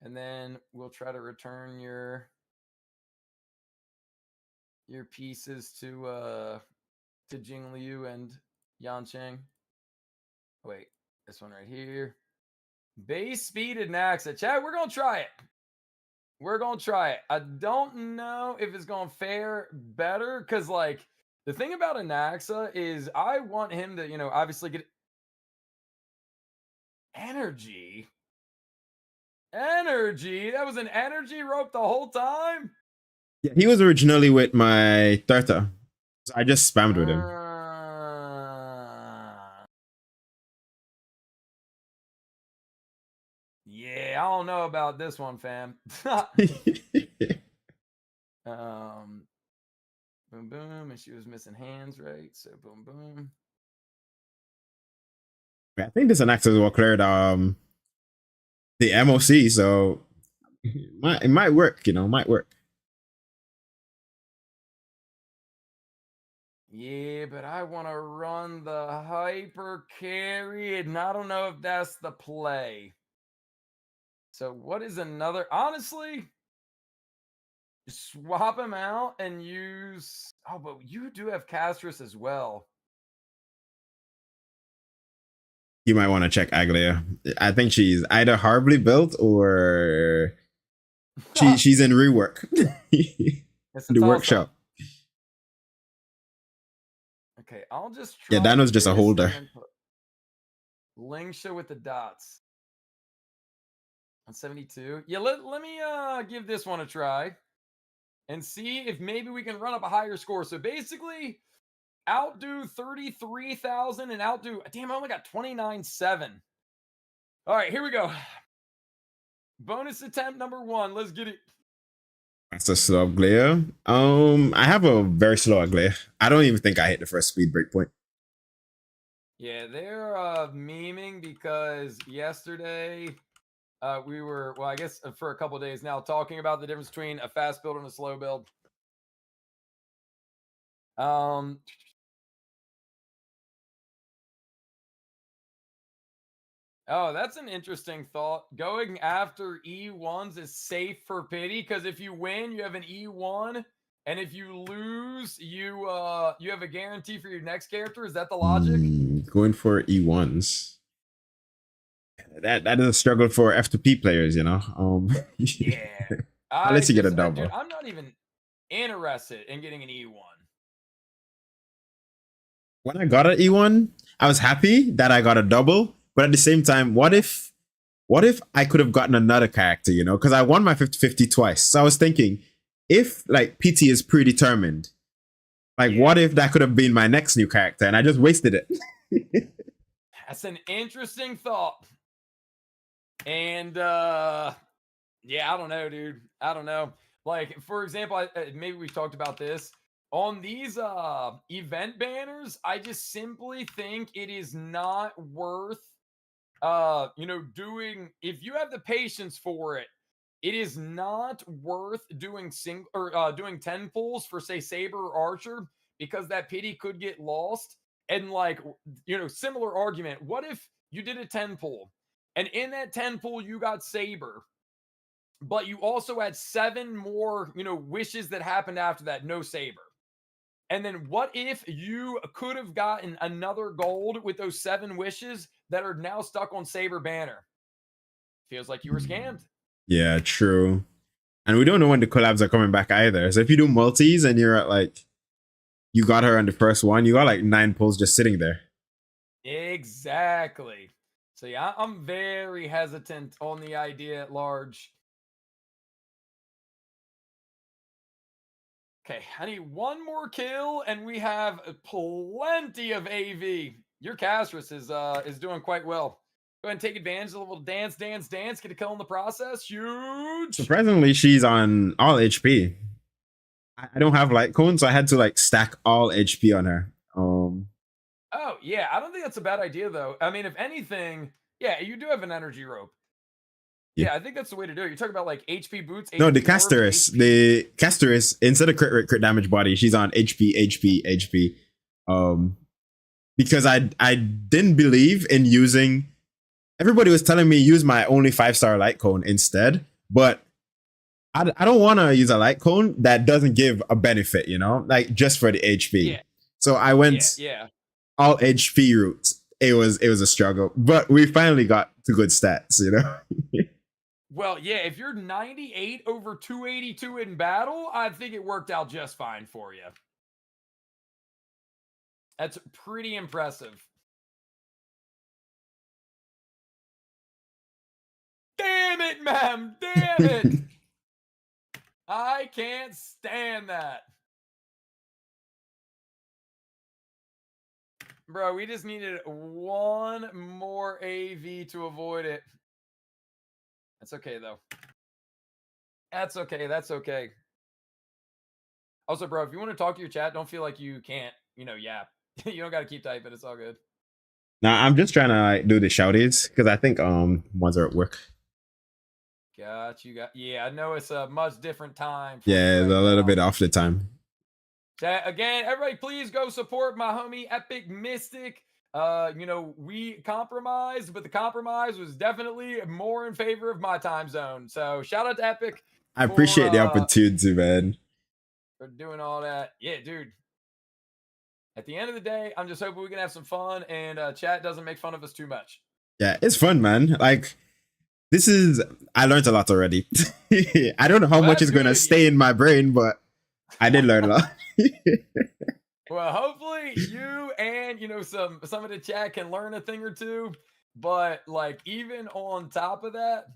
and then we'll try to return your pieces to Jing Liu and Yan Qing. Wait, this one right here. Base speeded Naxa. Chat, we're gonna try it. We're gonna try it. I don't know if it's gonna fare better because, like, the thing about a Naxa is I want him to, obviously get energy. Energy? That was an energy rope the whole time? Yeah, he was originally with my Turta. So I just spammed with him. Yeah, I don't know about this one, fam. Boom, boom, and she was missing hands, right? So boom, boom. I think this Anaxes will clear the MOC, so it might work, might work. Yeah, but I want to run the hyper carry, and I don't know if that's the play. So what is another? Honestly, swap him out and use. Oh, but you do have Castris as well. You might want to check Aglia. I think she's either horribly built or she's in rework. It's a The toss-up. workshop. Okay, I'll just try. Yeah, Dano's just a this holder. and then put Lingsha with the dots. On 72. Yeah, let me give this one a try and see if maybe we can run up a higher score. So basically, outdo 33,000 and outdo. Damn, I only got 29.7. All right, here we go. Bonus attempt number 1. Let's get it. That's a slow Aglia. I have a very slow Aglia. I don't even think I hit the first speed break point. Yeah, they're memeing because yesterday we were, well, I guess for a couple of days now, talking about the difference between a fast build and a slow build. Oh, that's an interesting thought. Going after E1s is safe for pity because if you win, you have an E1, and if you lose, you have a guarantee for your next character. Is that the logic? Going for E1s. That is a struggle for F2P players, you know. Yeah. Unless you get a double. Dude, I'm not even interested in getting an E1. When I got an E1, I was happy that I got a double. But at the same time, what if I could have gotten another character, you know? Because I won my 50-50 twice. So I was thinking, if like PT is predetermined, like what if that could have been my next new character and I just wasted it? That's an interesting thought. And yeah, I don't know, dude. I don't know. Like, for example, maybe we've talked about this. On these event banners, I just simply think it is not worth doing, if you have the patience for it, it is not worth doing doing 10 pulls for, say, Saber or Archer, because that pity could get lost. And like, similar argument. What if you did a 10 pull and in that 10 pull you got Saber, but you also had 7 more, wishes that happened after that, no Saber? And then what if you could have gotten another gold with those 7 wishes that are now stuck on Saber banner? Feels like you were scammed. Yeah, true. And we don't know when the collabs are coming back either. So if you do multis and you're at like, you got her on the first one, you got like 9 pulls just sitting there. Exactly. So yeah, I'm very hesitant on the idea at large. Okay, I need one more kill, and we have plenty of AV. Your Castris is doing quite well. Go ahead and take advantage of a little dance, get a kill in the process. Huge. Surprisingly, she's on all HP. I don't have light cone, so I had to like stack all HP on her. Oh yeah, I don't think that's a bad idea though. I mean, if anything, yeah, you do have an energy rope. Yeah, I think that's the way to do it. You're talking about like HP boots. No, the Casterus. The Casterus, instead of crit damage body, she's on HP. Because I didn't believe in using. Everybody was telling me use my only 5-star light cone instead, but I don't want to use a light cone that doesn't give a benefit, like just for the HP. Yeah. So I went all HP route. It was a struggle, but we finally got to good stats, Well, yeah, if you're 98 over 282 in battle, I think it worked out just fine for you. That's pretty impressive. Damn it, ma'am. Damn it. I can't stand that. Bro, we just needed one more AV to avoid it. That's okay, though. That's okay. Also, bro, if you want to talk to your chat, don't feel like you can't, yap. You don't got to keep typing. It's all good. Now, I'm just trying to like do the shoutities because I think ones are at work. Yeah, I know it's a much different time. Yeah, it's a little bit off the time. Again, everybody, please go support my homie Epic Mystic. We compromised, but the compromise was definitely more in favor of my time zone. So shout out to Epic. I appreciate the opportunity, man. For doing all that. Yeah, dude. at the end of the day, I'm just hoping we can have some fun and chat doesn't make fun of us too much. Yeah, it's fun, man. Like, I learned a lot already. I don't know how much is going to stay in my brain, but I did learn a lot. Well, hopefully you and, some of the chat can learn a thing or two. But like, even on top of that,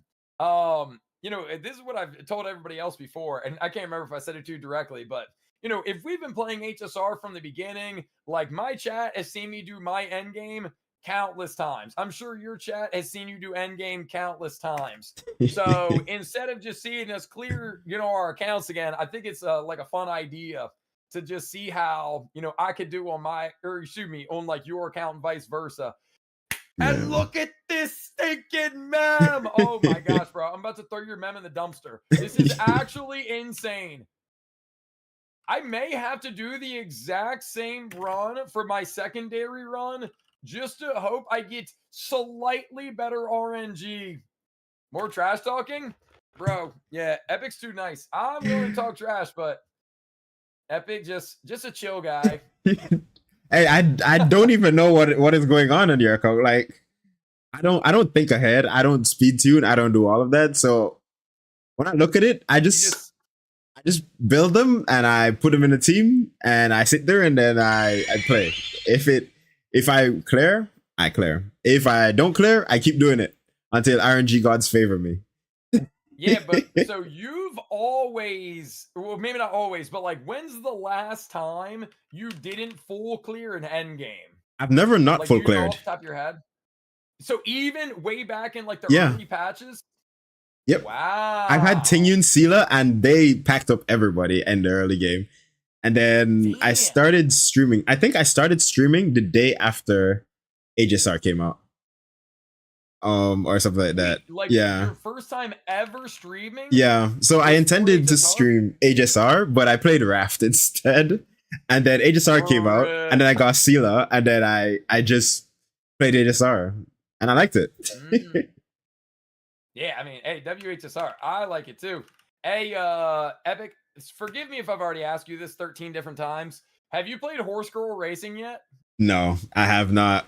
this is what I've told everybody else before, and I can't remember if I said it to you directly, but if we've been playing HSR from the beginning, like my chat has seen me do my end game countless times. I'm sure your chat has seen you do end game countless times. So instead of just seeing us clear, our accounts again, I think it's like a fun idea to just see how, I could do on on like your account and vice versa. And look at this stinking mem. Oh my gosh, bro. I'm about to throw your mem in the dumpster. This is actually insane. I may have to do the exact same run for my secondary run just to hope I get slightly better RNG. More trash talking? Bro, yeah, Epic's too nice. I'm willing to talk trash, but Epic just a chill guy. Hey, I don't even know what is going on in your account. Like, I don't think ahead. I don't speed tune. I don't do all of that. So when I look at it, I just build them and I put them in a team and I sit there and then I play. If I clear, I clear. If I don't clear, I keep doing it until RNG gods favor me. Yeah, but so you've always, well, maybe not always, but like, when's the last time you didn't full clear an end game? I've never not like, full cleared. Off the top of your head. So even way back in like the early patches. Yep. Wow. I've had Tingyun Sela and they packed up everybody in the early game. And then I started streaming. I think I started streaming the day after HSR came out. Or something like that. Like your first time ever streaming? Yeah. So I intended to stream HSR, but I played Raft instead. And then HSR came out, and then I got Sela, and then I just played HSR, and I liked it. Yeah, I mean, hey, WHSR, I like it too. Hey, Epic, forgive me if I've already asked you this 13 different times. Have you played Horse Girl Racing yet? No, I have not.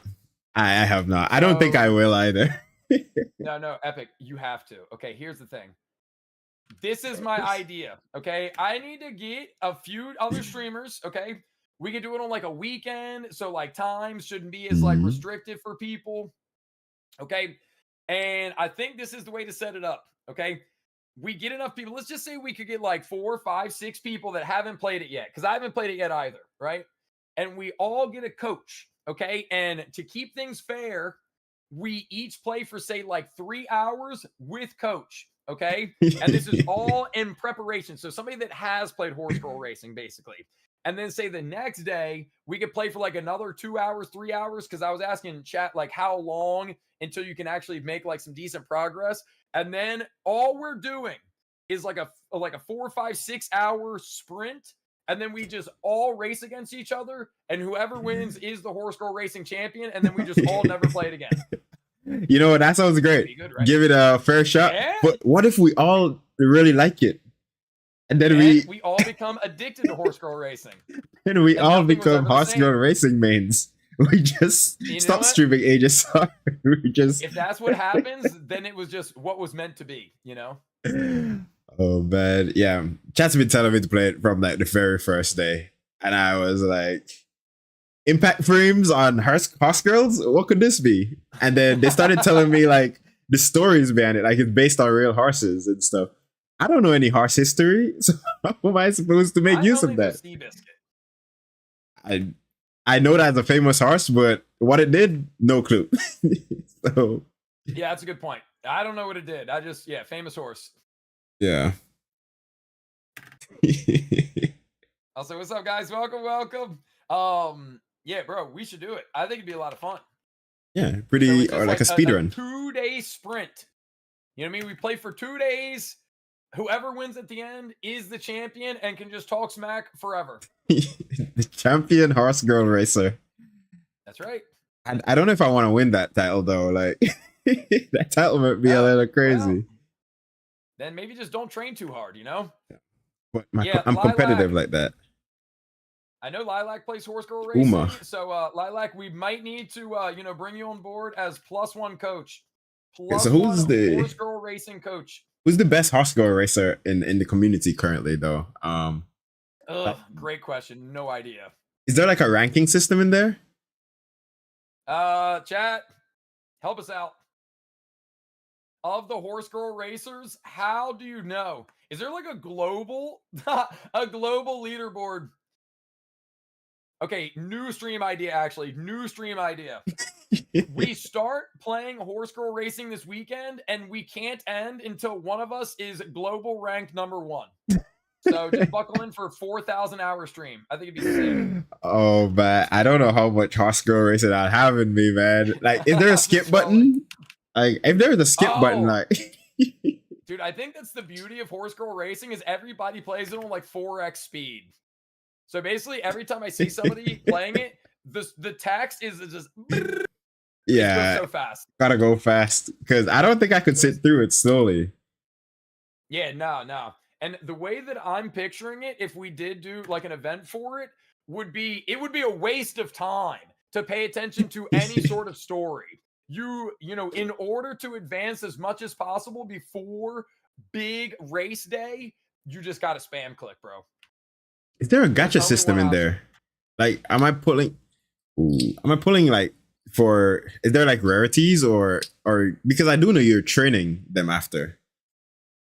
I have not. I don't think I will either. No, Epic, you have to. Okay, here's the thing. This is my idea, okay? I need to get a few other streamers, okay? We could do it on like a weekend, so like times shouldn't be as like restricted for people, okay? And I think this is the way to set it up, okay? We get enough people. Let's just say we could get like 4, 5, 6 people that haven't played it yet, because I haven't played it yet either, right? And we all get a coach, okay? And to keep things fair, we each play for, say, like 3 hours with coach, okay? And this is all in preparation. So somebody that has played Horse Girl Racing, basically. And then say the next day, we could play for like another 2 hours, 3 hours, because I was asking chat, like, how long until you can actually make like some decent progress. And then all we're doing is like a 4, 5, 6 hour sprint. And then we just all race against each other, and whoever wins is the Horse Girl Racing champion, and then we just all never play it again. You know, that sounds great. Good, right? Give it a fair shot. Yeah. But what if we all really like it? And then we all become addicted to Horse Girl Racing. And we all become Horse Girl Racing mains. We just stop streaming HSR. If that's what happens, then it was just what was meant to be, you know? Oh man, yeah. Chat's been telling me to play it from like the very first day, and I was like, "Impact frames on horse girls? What could this be?" And then they started telling me like the stories behind it, like it's based on real horses and stuff. I don't know any horse history, so how am I supposed to make use of that? I know that's a famous horse, but what it did, no clue. So yeah, that's a good point. I don't know what it did. Famous horse. Yeah. I'll say, what's up, guys? Welcome. Yeah, bro, we should do it. I think it'd be a lot of fun. Yeah, pretty, or like a speed run. 2-day sprint. You know what I mean? We play for 2 days. Whoever wins at the end is the champion and can just talk smack forever. The champion horse girl racer. That's right. I don't know if I want to win that title though. Like that title might be a little crazy. Well, then maybe just don't train too hard, you know? But I'm competitive like that. I know Lilac plays Horse Girl Uma. Racing, so Lilac, we might need to bring you on board as +1 coach, Okay, so +1 Horse Girl Racing coach. who's the best horse girl racer in the community currently though? Great question. No idea. Is there like a ranking system in there? Chat, help us out. Of the Horse Girl racers, how do you know? Is there like a global leaderboard? Okay, new stream idea actually. New stream idea. We start playing Horse Girl Racing this weekend and we can't end until one of us is global ranked #1. So just buckle in for a 4,000 hour stream. I think it'd be sick. Oh man, I don't know how much horse girl racing I have in me, man. Like, is there a skip button? Like, if there's a skip button, like dude, I think that's the beauty of Horse Girl Racing is everybody plays it on like 4x speed. So basically, every time I see somebody playing it, the text is just yeah, so fast. Gotta go fast because I don't think I could sit through it slowly. Yeah, no. And the way that I'm picturing it, if we did do like an event for it, would be a waste of time to pay attention to any sort of story. You know, in order to advance as much as possible before big race day, you just got to spam click, bro. Is there a gacha system in there? Like, am I pulling like for, is there like rarities or because I do know you're training them after.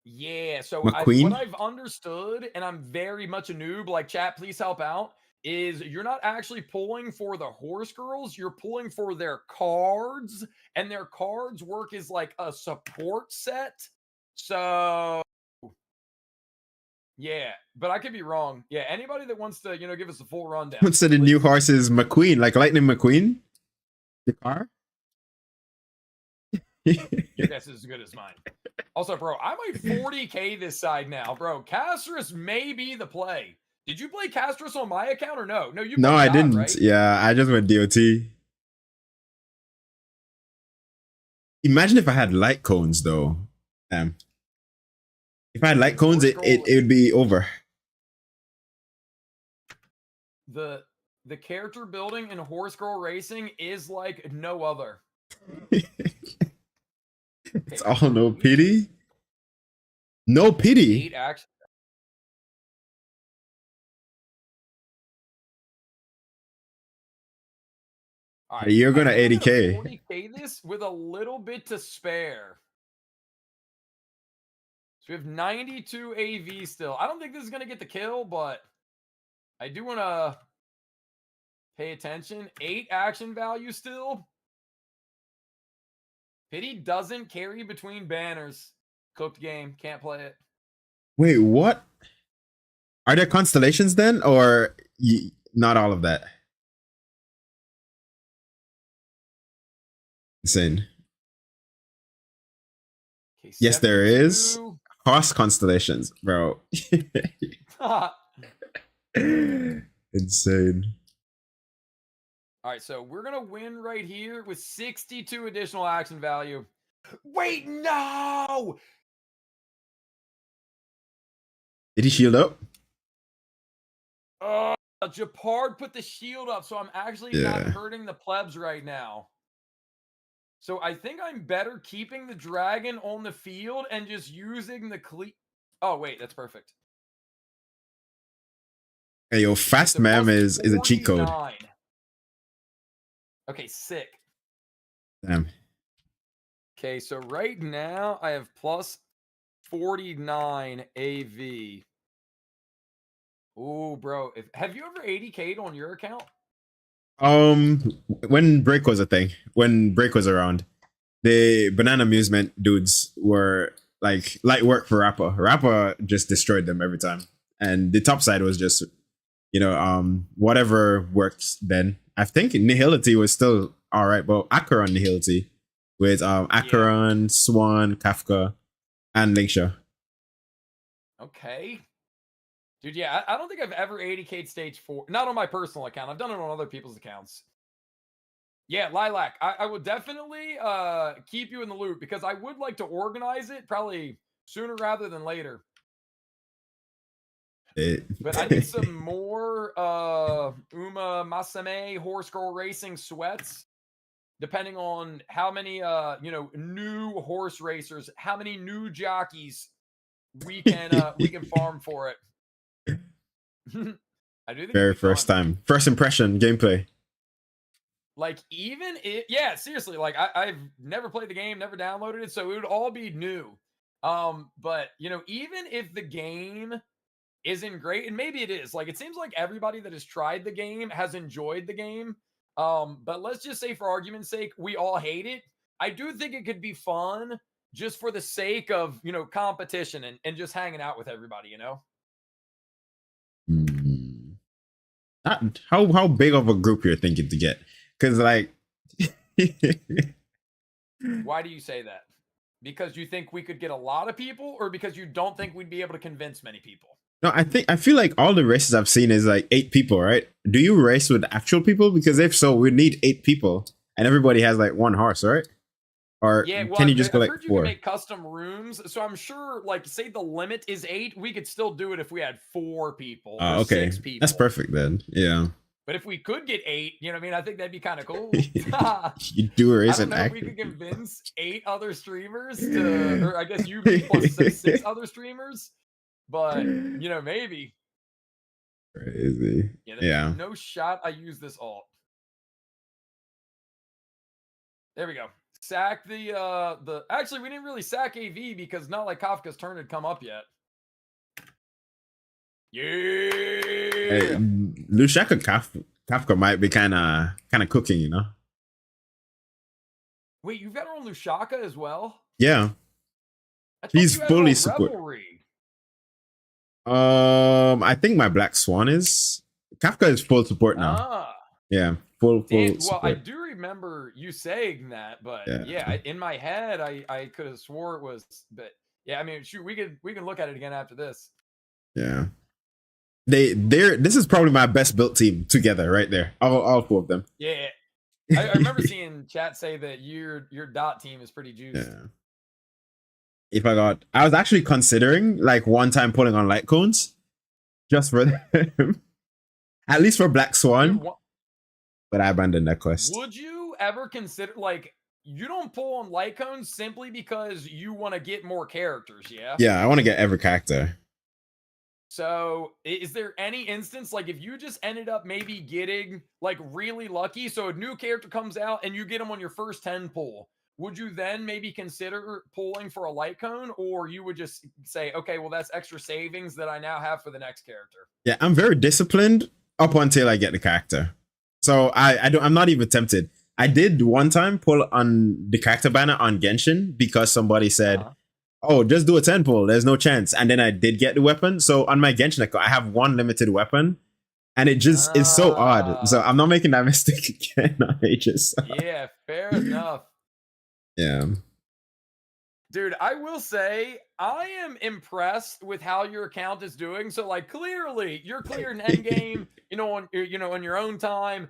Yeah, so what I've understood, and I'm very much a noob, like chat, please help out, is you're not actually pulling for the horse girls, you're pulling for their cards, and their cards work as like a support set. So yeah, but I could be wrong. Yeah, anybody that wants to, give us a full rundown. What's the new horse is McQueen, like Lightning McQueen? The car? Your guess is as good as mine. Also, bro, I'm like 40K this side now, bro. Castris may be the play. Did you play Castris on my account or no? No, I didn't. Right? Yeah, I just went DOT. Imagine if I had light cones, though. If I had light cones, it would be over. The character building in Horse Girl Racing is like no other. It's all no pity. No pity. 8 action. All right, you're gonna 80K. 40K this with a little bit to spare. So we have 92 AV still. I don't think this is gonna get the kill, but I do want to pay attention. 8 action value still. Pity doesn't carry between banners. Cooked game. Can't play it. Wait, what? Are there constellations then? Or not all of that? Insane. Okay, yes, there is. Horse constellations, bro. Insane. All right, so we're going to win right here with 62 additional action value. Wait, no! Did he shield up? Japard put the shield up, so I'm actually not hurting the plebs right now. So I think I'm better keeping the dragon on the field and just using the Oh, wait, that's perfect. Hey, yo, fast ma'am is a cheat code. Okay, sick. Damn. Okay, so right now I have plus 49 AV. Ooh, bro. Have you ever 80K'd on your account? When break was a thing, when break was around, the banana amusement dudes were like light work for Rappa. Rappa just destroyed them every time. And the top side was just, whatever worked then. I think Nihility was still all right, but Acheron Nihility with Acheron, Swan, Kafka, and Linksha. Okay. Dude, yeah, I don't think I've ever 80K'd stage 4. Not on my personal account. I've done it on other people's accounts. Yeah, Lilac, I would definitely keep you in the loop because I would like to organize it probably sooner rather than later. But I need some more Uma Masame horse girl racing sweats. Depending on how many new horse racers, how many new jockeys we can farm for it. I do think Very first time, first impression gameplay. Like even it, yeah, seriously. Like I've never played the game, never downloaded it, so it would all be new. But even if the game isn't great, and maybe it is, like it seems like everybody that has tried the game has enjoyed the game. But let's just say for argument's sake, we all hate it. I do think it could be fun just for the sake of competition and just hanging out with everybody, Mm. How big of a group you're thinking to get? Because like Why do you say that? Because you think we could get a lot of people, or because you don't think we'd be able to convince many people? No, I feel like all the races I've seen is like 8 people, right? Do you race with actual people? Because if so, we need 8 people, and everybody has like 1 horse, right? Or yeah, well, can you just go like you 4? Can make custom rooms, so I'm sure, like, say the limit is 8, we could still do it if we had 4 people. Or Okay, 6 people. That's perfect then. Yeah. But if we could get 8, you know what I mean? I think that'd be kind of cool. You do a race I don't know if we could convince 8 other streamers to, or I guess you plus 6 other streamers, but maybe. Crazy. Yeah. No shot I use this alt. There we go. Sack the actually we didn't really sack AV because not like Kafka's turn had come up yet. Yeah. Hey, Lushaka Kafka might be kind of cooking, Wait, you've got her on Lushaka as well? Yeah. He's fully support. I think my Black Swan is. Kafka is full support now. Yeah, full well, support. I do remember you saying that, but yeah in my head I could have swore it was, but yeah, I mean, shoot, we can look at it again after this. Yeah. This is probably my best built team together right there. All 4 of them. Yeah. I remember seeing chat say that your dot team is pretty juiced. Yeah. I was actually considering like one time pulling on light cones just for them. At least for Black Swan. Dude, but I abandoned that quest. Would you ever consider, like, you don't pull on light cones simply because you want to get more characters, yeah? Yeah, I want to get every character. So is there any instance, like if you just ended up maybe getting like really lucky, so a new character comes out and you get them on your first 10 pull, would you then maybe consider pulling for a light cone, or you would just say, okay, well, that's extra savings that I now have for the next character? Yeah, I'm very disciplined up until I get the character. So I'm not even tempted. I did one time pull on the character banner on Genshin because somebody said, oh, just do a 10 pull. There's no chance. And then I did get the weapon. So on my Genshin account, I have 1 limited weapon. And it just is so odd. So I'm not making that mistake again on Aegis. Yeah, fair enough. Yeah. Dude, I will say I am impressed with how your account is doing. So, like, clearly you're clearing endgame, on your own time.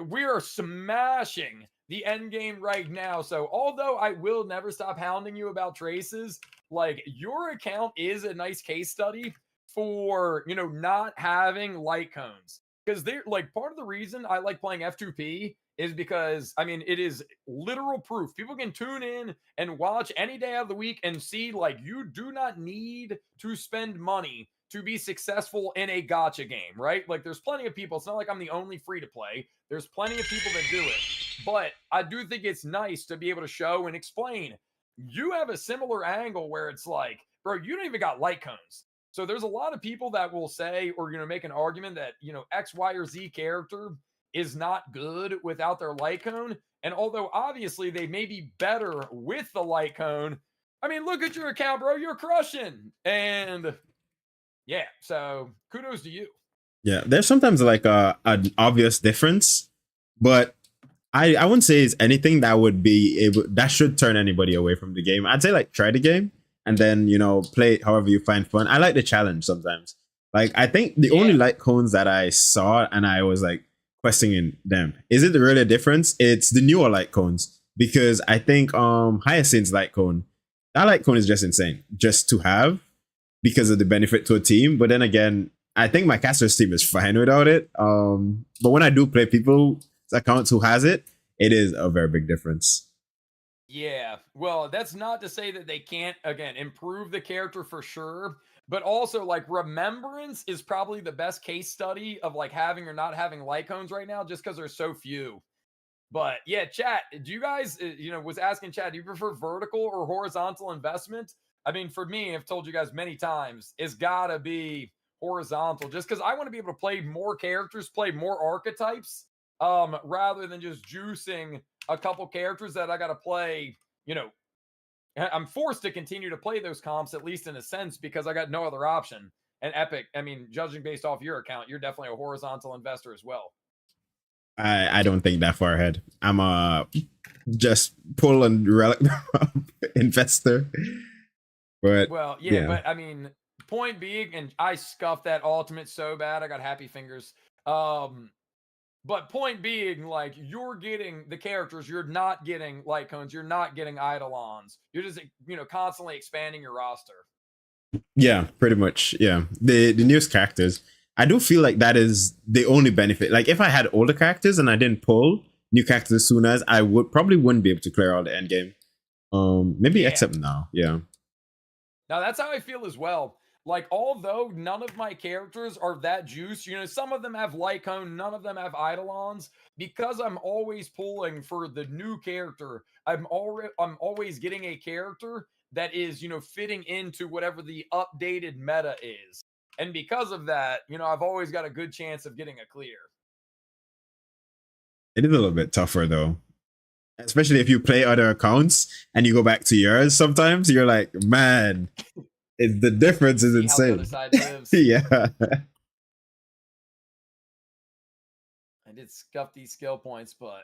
We are smashing the end game right now. So, although I will never stop hounding you about traces, like, your account is a nice case study for not having light cones, because they're like, part of the reason I like playing F2P is because, I mean, it is literal proof. People can tune in and watch any day of the week and see, like, you do not need to spend money to be successful in a gacha game, right? Like, there's plenty of people. It's not like I'm the only free to play. There's plenty of people that do it. But I do think it's nice to be able to show and explain. You have a similar angle where it's like, bro, you don't even got light cones. So there's a lot of people that will say, or make an argument that X, Y, or Z character is not good without their light cone. And although obviously they may be better with the light cone, I mean, look at your account, bro. You're crushing. And yeah, so kudos to you. Yeah, there's sometimes like an obvious difference, but I wouldn't say it's anything that would be able that should turn anybody away from the game. I'd say like try the game and then play it however you find fun. I like the challenge sometimes. Like, I think the only light cones that I saw and I was like questioning them, is it really a difference? It's the newer light cones, because I think Hyacinth's light cone, that light cone is just insane just to have. because of the benefit to a team. But then again, I think my caster's team is fine without it. But when I do play people's accounts who has it, it is a very big difference. Yeah, well, that's not to say that they can't, again, improve the character for sure, but also like Remembrance is probably the best case study of like having or not having Lycones right now, just because there's so few. But yeah, chat, do you guys, was asking chat, do you prefer vertical or horizontal investment? I mean, for me, I've told you guys many times, it's gotta be horizontal, just because I want to be able to play more characters, play more archetypes, rather than just juicing a couple characters that I got to play. You know, I'm forced to continue to play those comps, at least in a sense, because I got no other option. And Epic, I mean, judging based off your account, you're definitely a horizontal investor as well. I don't think that far ahead. I'm a just pull and relic investor. But Well, yeah, but I mean, point being, and I scuffed that ultimate so bad, I got happy fingers. But point being, like, you're getting the characters, you're not getting Lycones, you're not getting Eidolons. You're just, constantly expanding your roster. yeah, pretty much. Yeah. The newest characters. I do feel like that is the only benefit. Like if I had older characters and I didn't pull new characters as soon as, I would probably wouldn't be able to clear all the end game. Maybe Yeah. except now. Yeah. Now that's how I feel as well. Like, although none of my characters are that juice, some of them have Lycone, none of them have Eidolons. Because I'm always pulling for the new character, I'm always getting a character that is, fitting into whatever the updated meta is. And because of that, I've always got a good chance of getting a clear. It is a little bit tougher though. Especially if you play other accounts and you go back to yours sometimes, you're like, man, the difference is insane. How the other side lives. Yeah. I did scuff these skill points, but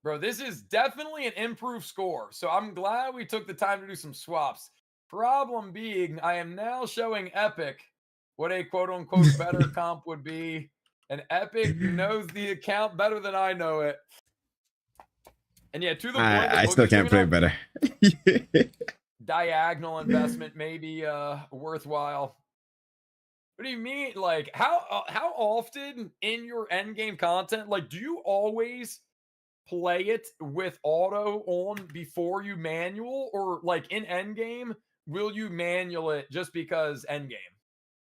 bro, this is definitely an improved score. So I'm glad we took the time to do some swaps. Problem being, I am now showing Epic what a quote unquote better comp would be. And Epic knows the account better than I know it. And yeah, to the point that I still can't play better. Diagonal investment may be worthwhile. What do you mean? Like, how often in your end game content, like, do you always play it with auto on before you manual, or like in end game, will you manual it just because end game?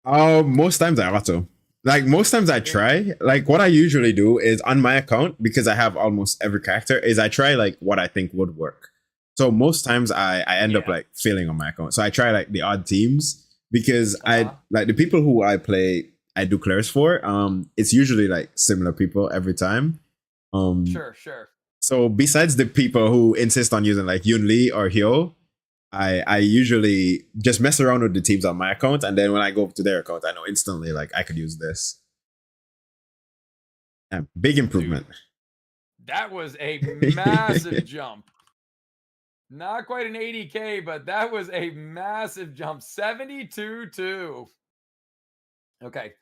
Most times I auto. Like most times I try. Like what I usually do is on my account, because I have almost every character, is I try like what I think would work. So most times I end up like failing on my account. So I try like the odd teams, because I like the people who I play, I do clears for. It's usually like similar people every time. Sure. So besides the people who insist on using like Yun Li or Hyo, I usually just mess around with the teams on my account, and then when I go to their account, I know instantly like I could use this. Yeah, big improvement. Dude, that was a massive jump. Not quite an 80K, but that was a massive jump. 72-2. Okay.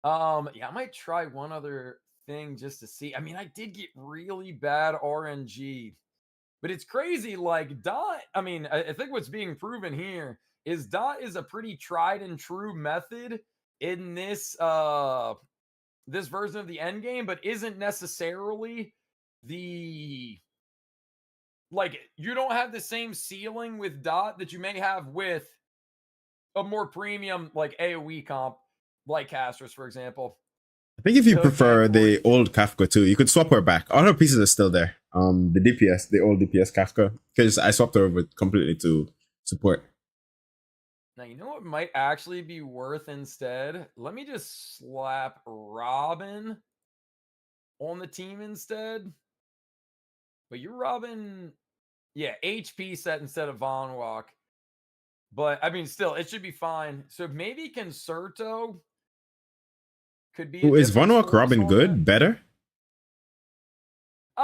Yeah, I might try one other thing just to see. I mean, I did get really bad RNG. But it's crazy, like Dot. I mean, I think what's being proven here is Dot is a pretty tried and true method in this this version of the end game, but isn't necessarily the like you don't have the same ceiling with Dot that you may have with a more premium like AoE comp, like Castros, for example. I think if you prefer the old Kafka too, you could swap her back. All her pieces are still there. The DPS, the old DPS Kafka, because I swapped her over completely to support. Now, you know what might actually be worth instead? Let me just slap Robin on the team instead. But you're Robin, yeah, HP set instead of Von Walk. But I mean, still, it should be fine. So maybe Concerto could be. Is Von Walk Robin good? Better?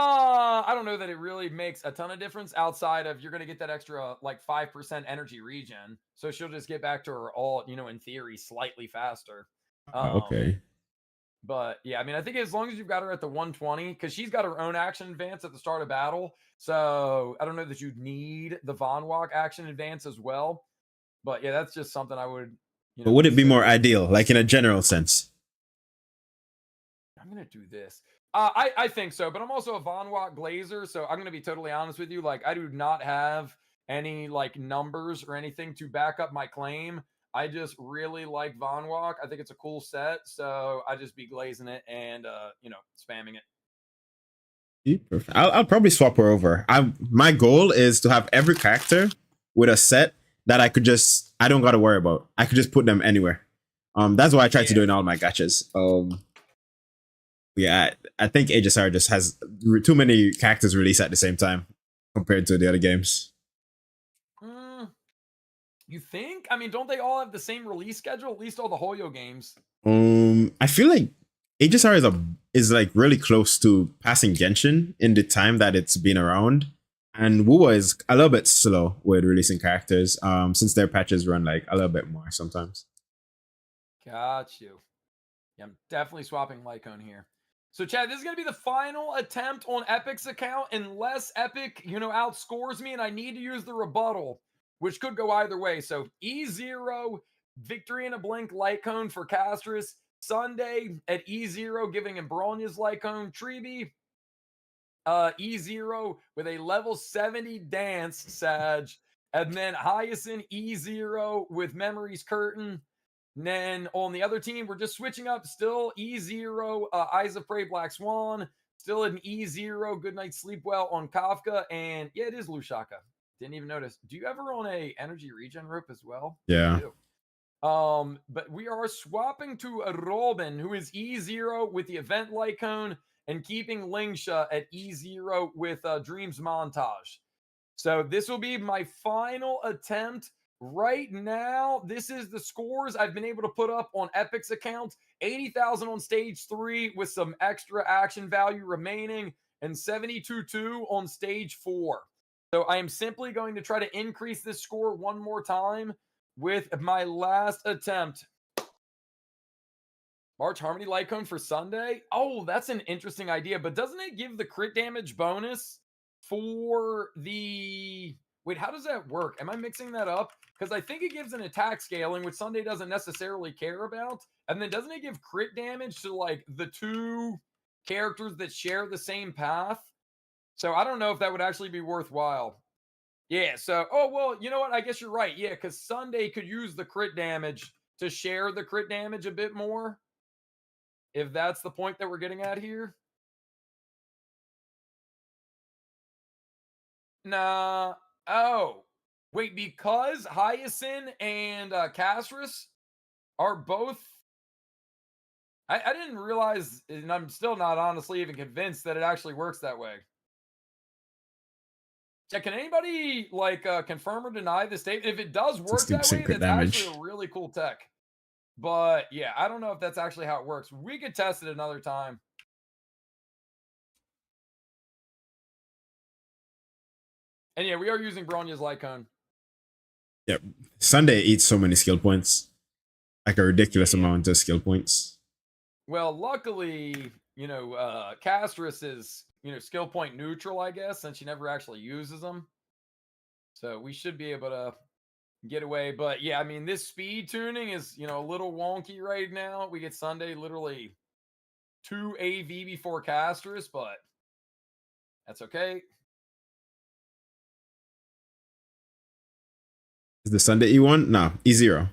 I don't know that it really makes a ton of difference outside of you're going to get that extra like 5% energy regen. So she'll just get back to her ult, in theory, slightly faster. Okay. But yeah, I mean, I think as long as you've got her at the 120, because she's got her own action advance at the start of battle. So I don't know that you'd need the Von Walk action advance as well. But yeah, that's just something I would But would it be more so ideal, like in a general sense? I'm gonna do this. I think so, but I'm also a Von Watt Glazer, so I'm gonna be totally honest with you. Like, I do not have any like numbers or anything to back up my claim. I just really like Von Walk. I think it's a cool set, so I just be glazing it and spamming it. Perfect. I'll probably swap her over. My goal is to have every character with a set that I don't gotta worry about. I could just put them anywhere. That's what I try to do in all my gachas. Yeah, I think HSR just has too many characters released at the same time compared to the other games. You think? I mean, don't they all have the same release schedule? At least all the Hoyo games. I feel like HSR is like really close to passing Genshin in the time that it's been around, and WoWa is a little bit slow with releasing characters. Since their patches run like a little bit more sometimes. Got you. Yeah, I'm definitely swapping Lycone here. So, Chad, this is going to be the final attempt on Epic's account unless Epic, outscores me and I need to use the rebuttal, which could go either way. So, E0, Victory in a Blink, Lycone for Castris. Sunday at E0, giving him Bronya's Lycone. Treeby, E0 with a level 70 Dance, Sag. And then Hyacinth, E0 with Memories Curtain. And then on the other team, we're just switching up. Still E0, Eyes of Prey, Black Swan. Still an E0, Good Night Sleep Well on Kafka. And yeah, it is Lushaka. Didn't even notice. Do you ever own a energy regen rope as well? Yeah. But we are swapping to a Robin, who is E0 with the event Lycone and keeping Lingsha at E0 with Dreams Montage. So this will be my final attempt. Right now, this is the scores I've been able to put up on Epic's account. 80,000 on stage 3 with some extra action value remaining and 72.2 on stage 4. So I am simply going to try to increase this score one more time with my last attempt. March Harmony Lycone for Sunday. Oh, that's an interesting idea, but doesn't it give the crit damage bonus for the... Wait, how does that work? Am I mixing that up? Because I think it gives an attack scaling, which Sunday doesn't necessarily care about. And then doesn't it give crit damage to like the two characters that share the same path? So I don't know if that would actually be worthwhile. Yeah, so, oh, well, you know what? I guess you're right. Yeah, because Sunday could use the crit damage to share the crit damage a bit more. If that's the point that we're getting at here. Nah. Oh, wait, because Hyacinth and Castris are both... I didn't realize, and I'm still not honestly even convinced that it actually works that way. Yeah, can anybody like confirm or deny this statement? If it does work that way, that's actually a really cool tech. But yeah, I don't know if that's actually how it works. We could test it another time. And yeah, we are using Bronya's Lycone. Yep. Sunday eats so many skill points. Like a ridiculous amount of skill points. Well, luckily, Castris is, skill point neutral, I guess, since she never actually uses them. So we should be able to get away. But yeah, I mean, this speed tuning is, a little wonky right now. We get Sunday literally 2 AV before Castris, but that's okay. Is the Sunday E1? No, E0.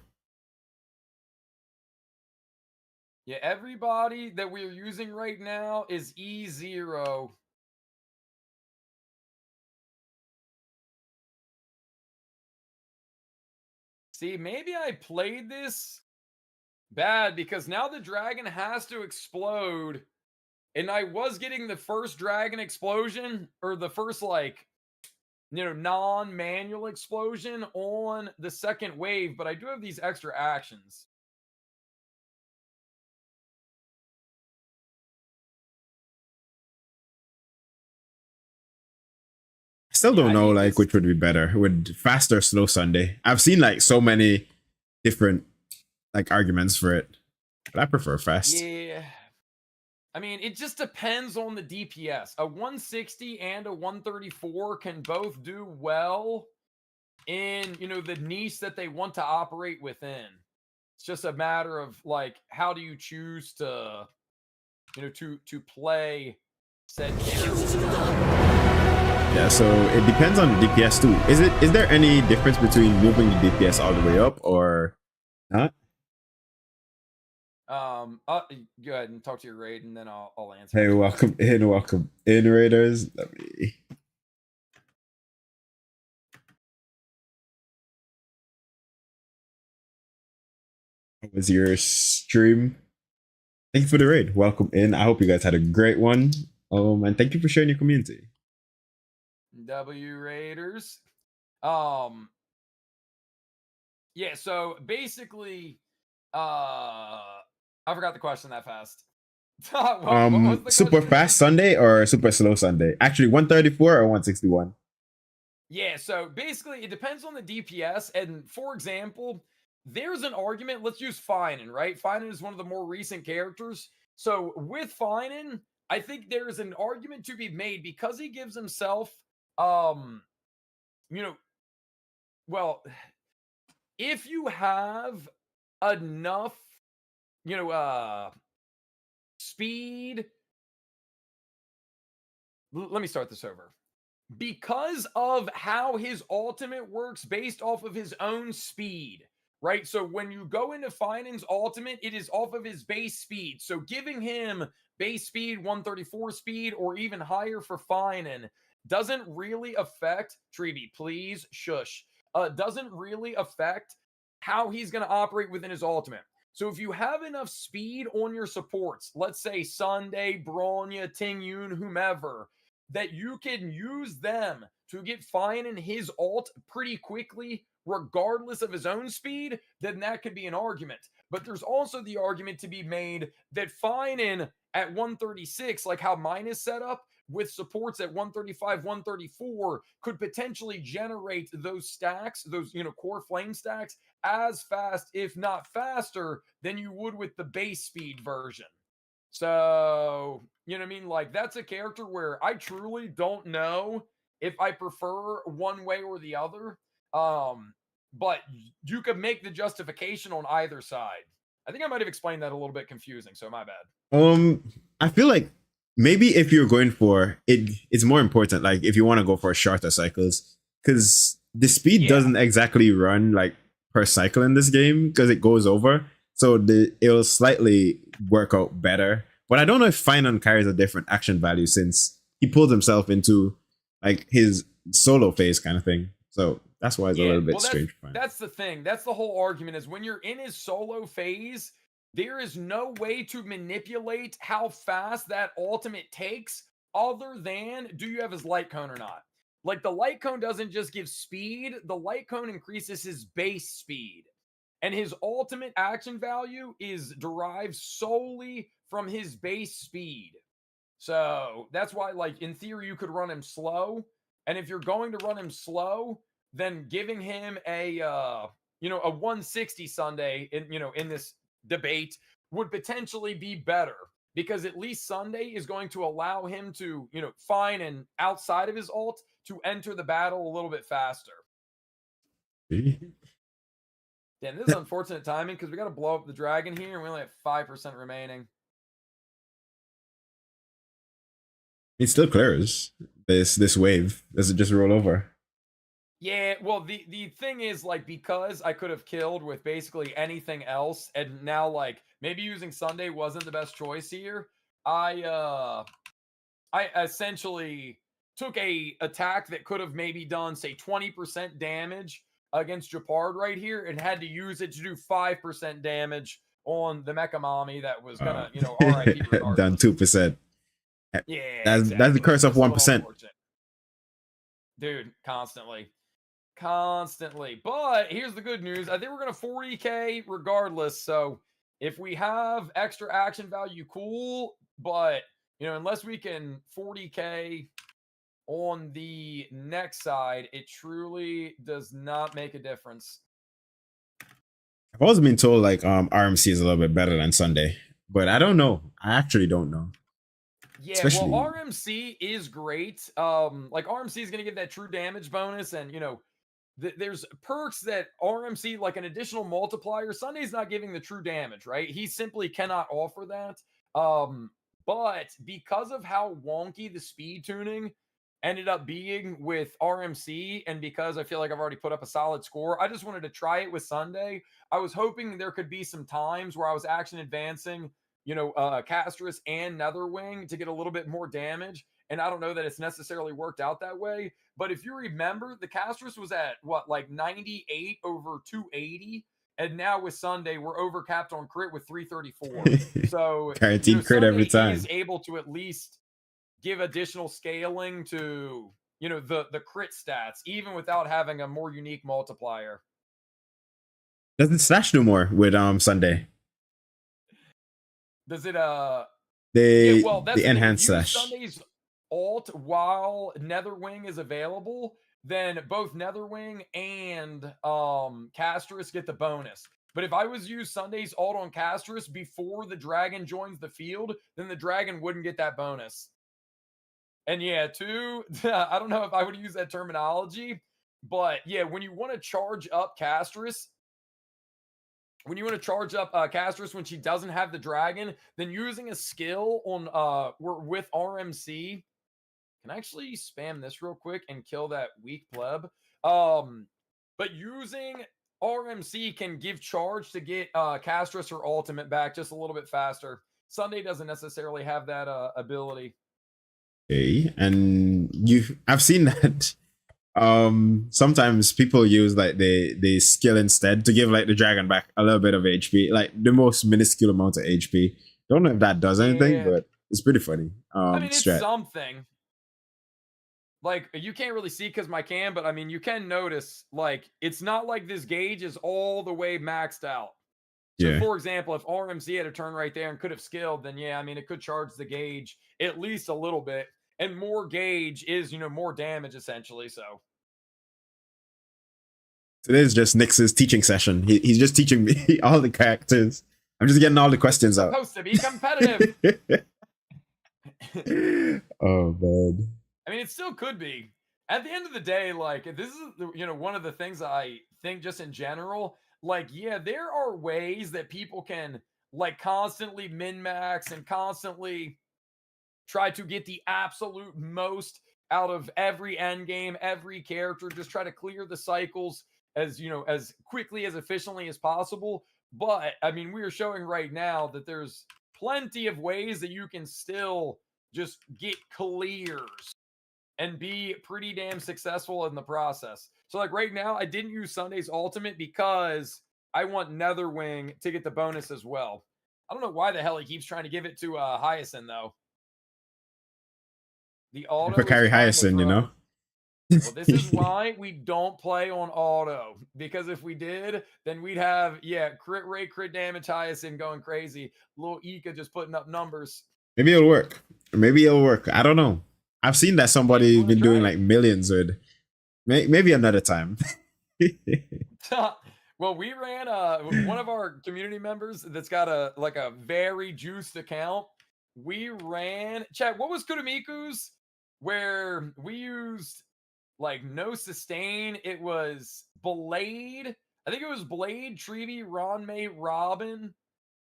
Yeah, everybody that we're using right now is E0. See, maybe I played this bad because now the dragon has to explode. And I was getting the first dragon explosion or the first non-manual explosion on the second wave, but I do have these extra actions. I still don't know like which would be better, with fast or slow Sunday. I've seen like so many different like arguments for it, but I prefer fast. Yeah. I mean, it just depends on the DPS. A 160 and a 134 can both do well in, the niche that they want to operate within. It's just a matter of like how do you choose to, to play said character. Yeah, so it depends on the DPS too. Is there any difference between moving the DPS all the way up or not? Go ahead and talk to your raid, and then I'll answer. Hey, welcome in, Raiders. Let me. How was your stream? Thank you for the raid. Welcome in. I hope you guys had a great one. And thank you for sharing your community. W Raiders. Yeah, so basically, I forgot the question that fast. What super fast Sunday or super slow Sunday? Actually, 134 or 161? Yeah, so basically it depends on the DPS. And for example, there's an argument. Let's use Finan, right? Finan is one of the more recent characters. So with Finan, I think there's an argument to be made because he gives himself, well, if you have enough, speed. Let me start this over. Because of how his ultimate works based off of his own speed, right? So when you go into Finan's ultimate, it is off of his base speed. So giving him base speed, 134 speed, or even higher for Finan doesn't really affect, Treeby, please shush. Doesn't really affect how he's going to operate within his ultimate. So if you have enough speed on your supports, let's say Sunday, Bronya, Ting Yun, whomever, that you can use them to get Finan his ult pretty quickly, regardless of his own speed, then that could be an argument. But there's also the argument to be made that Finan at 136, like how mine is set up, with supports at 135, 134, could potentially generate those stacks, those, core flame stacks, as fast, if not faster, than you would with the base speed version. So, you know what I mean? Like, that's a character where I truly don't know if I prefer one way or the other. But you could make the justification on either side. I think I might have explained that a little bit confusing, so my bad. I feel like maybe if you're going for it, it's more important. Like if you want to go for shorter cycles, because the speed doesn't exactly run like per cycle in this game because it goes over. So it'll slightly work out better. But I don't know if Finan carries a different action value since he pulled himself into like his solo phase kind of thing. So that's why it's a little bit strange. That's the thing. That's the whole argument is when you're in his solo phase, there is no way to manipulate how fast that ultimate takes other than do you have his light cone or not? Like the light cone doesn't just give speed, the light cone increases his base speed. And his ultimate action value is derived solely from his base speed. So that's why, like, in theory, you could run him slow. And if you're going to run him slow, then giving him a 160 Sunday in this debate would potentially be better because at least Sunday is going to allow him to, Finan outside of his ult to enter the battle a little bit faster. Damn, this is unfortunate timing because we got to blow up the dragon here and we only have 5% remaining. It still clears this wave. Does it just roll over? Yeah, well, the thing is, like, because I could have killed with basically anything else, and now, like, maybe using Sunday wasn't the best choice here. I essentially took a attack that could have maybe done, say, 20% damage against Gepard right here and had to use it to do 5% damage on the Mecha Mommy that was gonna, RIP regardless. Done 2%. Yeah, that's the curse of 1%. Dude, constantly. But here's the good news. I think we're gonna 40k regardless. So if we have extra action value, cool. But unless we can 40k on the next side, it truly does not make a difference. I've always been told like RMC is a little bit better than Sunday, but I don't know. I actually don't know. Yeah, especially, well, RMC is great. Like RMC is going to give that true damage bonus, and there's perks that RMC, like an additional multiplier. Sunday's not giving the true damage, right? He simply cannot offer that. But because of how wonky the speed tuning ended up being with RMC, and because I feel like I've already put up a solid score, I just wanted to try it with Sunday. I was hoping there could be some times where I was action advancing, Castris and Netherwing to get a little bit more damage. And I don't know that it's necessarily worked out that way. But if you remember, the Castris was at what, like 98 over 280. And now with Sunday, we're overcapped on crit with 334. So Guaranteed crit Sunday every time. is able to at least give additional scaling to the crit stats, even without having a more unique multiplier. Doesn't Slash no more with Sunday? Does it They well, that's the enhanced Slash. Slash. Sunday's alt while Netherwing is available, then both Netherwing and Castris get the bonus. But if I was use Sunday's alt on Castris before the dragon joins the field, then the dragon wouldn't get that bonus. And yeah, I don't know if I would use that terminology, but yeah, when you want to charge up Castris, when she doesn't have the dragon, then using a skill on with RMC can actually spam this real quick and kill that weak pleb. But using RMC can give charge to get Castris her ultimate back just a little bit faster. Sunday doesn't necessarily have that ability. Okay, and I've seen that sometimes people use like the skill instead to give like the dragon back a little bit of HP, like the most minuscule amount of HP. Don't know if that does anything, but it's pretty funny. I mean, it's something. Like, you can't really see because my cam, but I mean, you can notice, like, it's not like this gauge is all the way maxed out. So, for example, if RMC had a turn right there and could have skilled, then yeah, I mean, it could charge the gauge at least a little bit. And more gauge is, more damage, essentially, so. Today's just Nyx's teaching session. He's just teaching me all the characters. I'm just getting all the questions out. It's supposed to be competitive. Oh, man. I mean, it still could be. At the end of the day, like, this is, one of the things I think just in general, like, yeah, there are ways that people can, like, constantly min-max and constantly try to get the absolute most out of every end game, every character, just try to clear the cycles as, as quickly, as efficiently as possible. But, I mean, we are showing right now that there's plenty of ways that you can still just get clears and be pretty damn successful in the process. So, like, right now, I didn't use Sunday's ultimate because I want Netherwing to get the bonus as well. I don't know why the hell he keeps trying to give it to Hyacinth, though. The auto carry Hyacinth, Well, this is why we don't play on auto. Because if we did, then we'd have, crit rate, crit damage, Hyacinth going crazy. Little Ika just putting up numbers. Maybe it'll work. I don't know. I've seen that somebody's been doing like millions with. Maybe another time. Well, we ran one of our community members that's got a very juiced account. We ran, chat, what was Kudamiku's where we used like no sustain? It was Blade. I think it was Blade, Treevee, Ron May, Robin.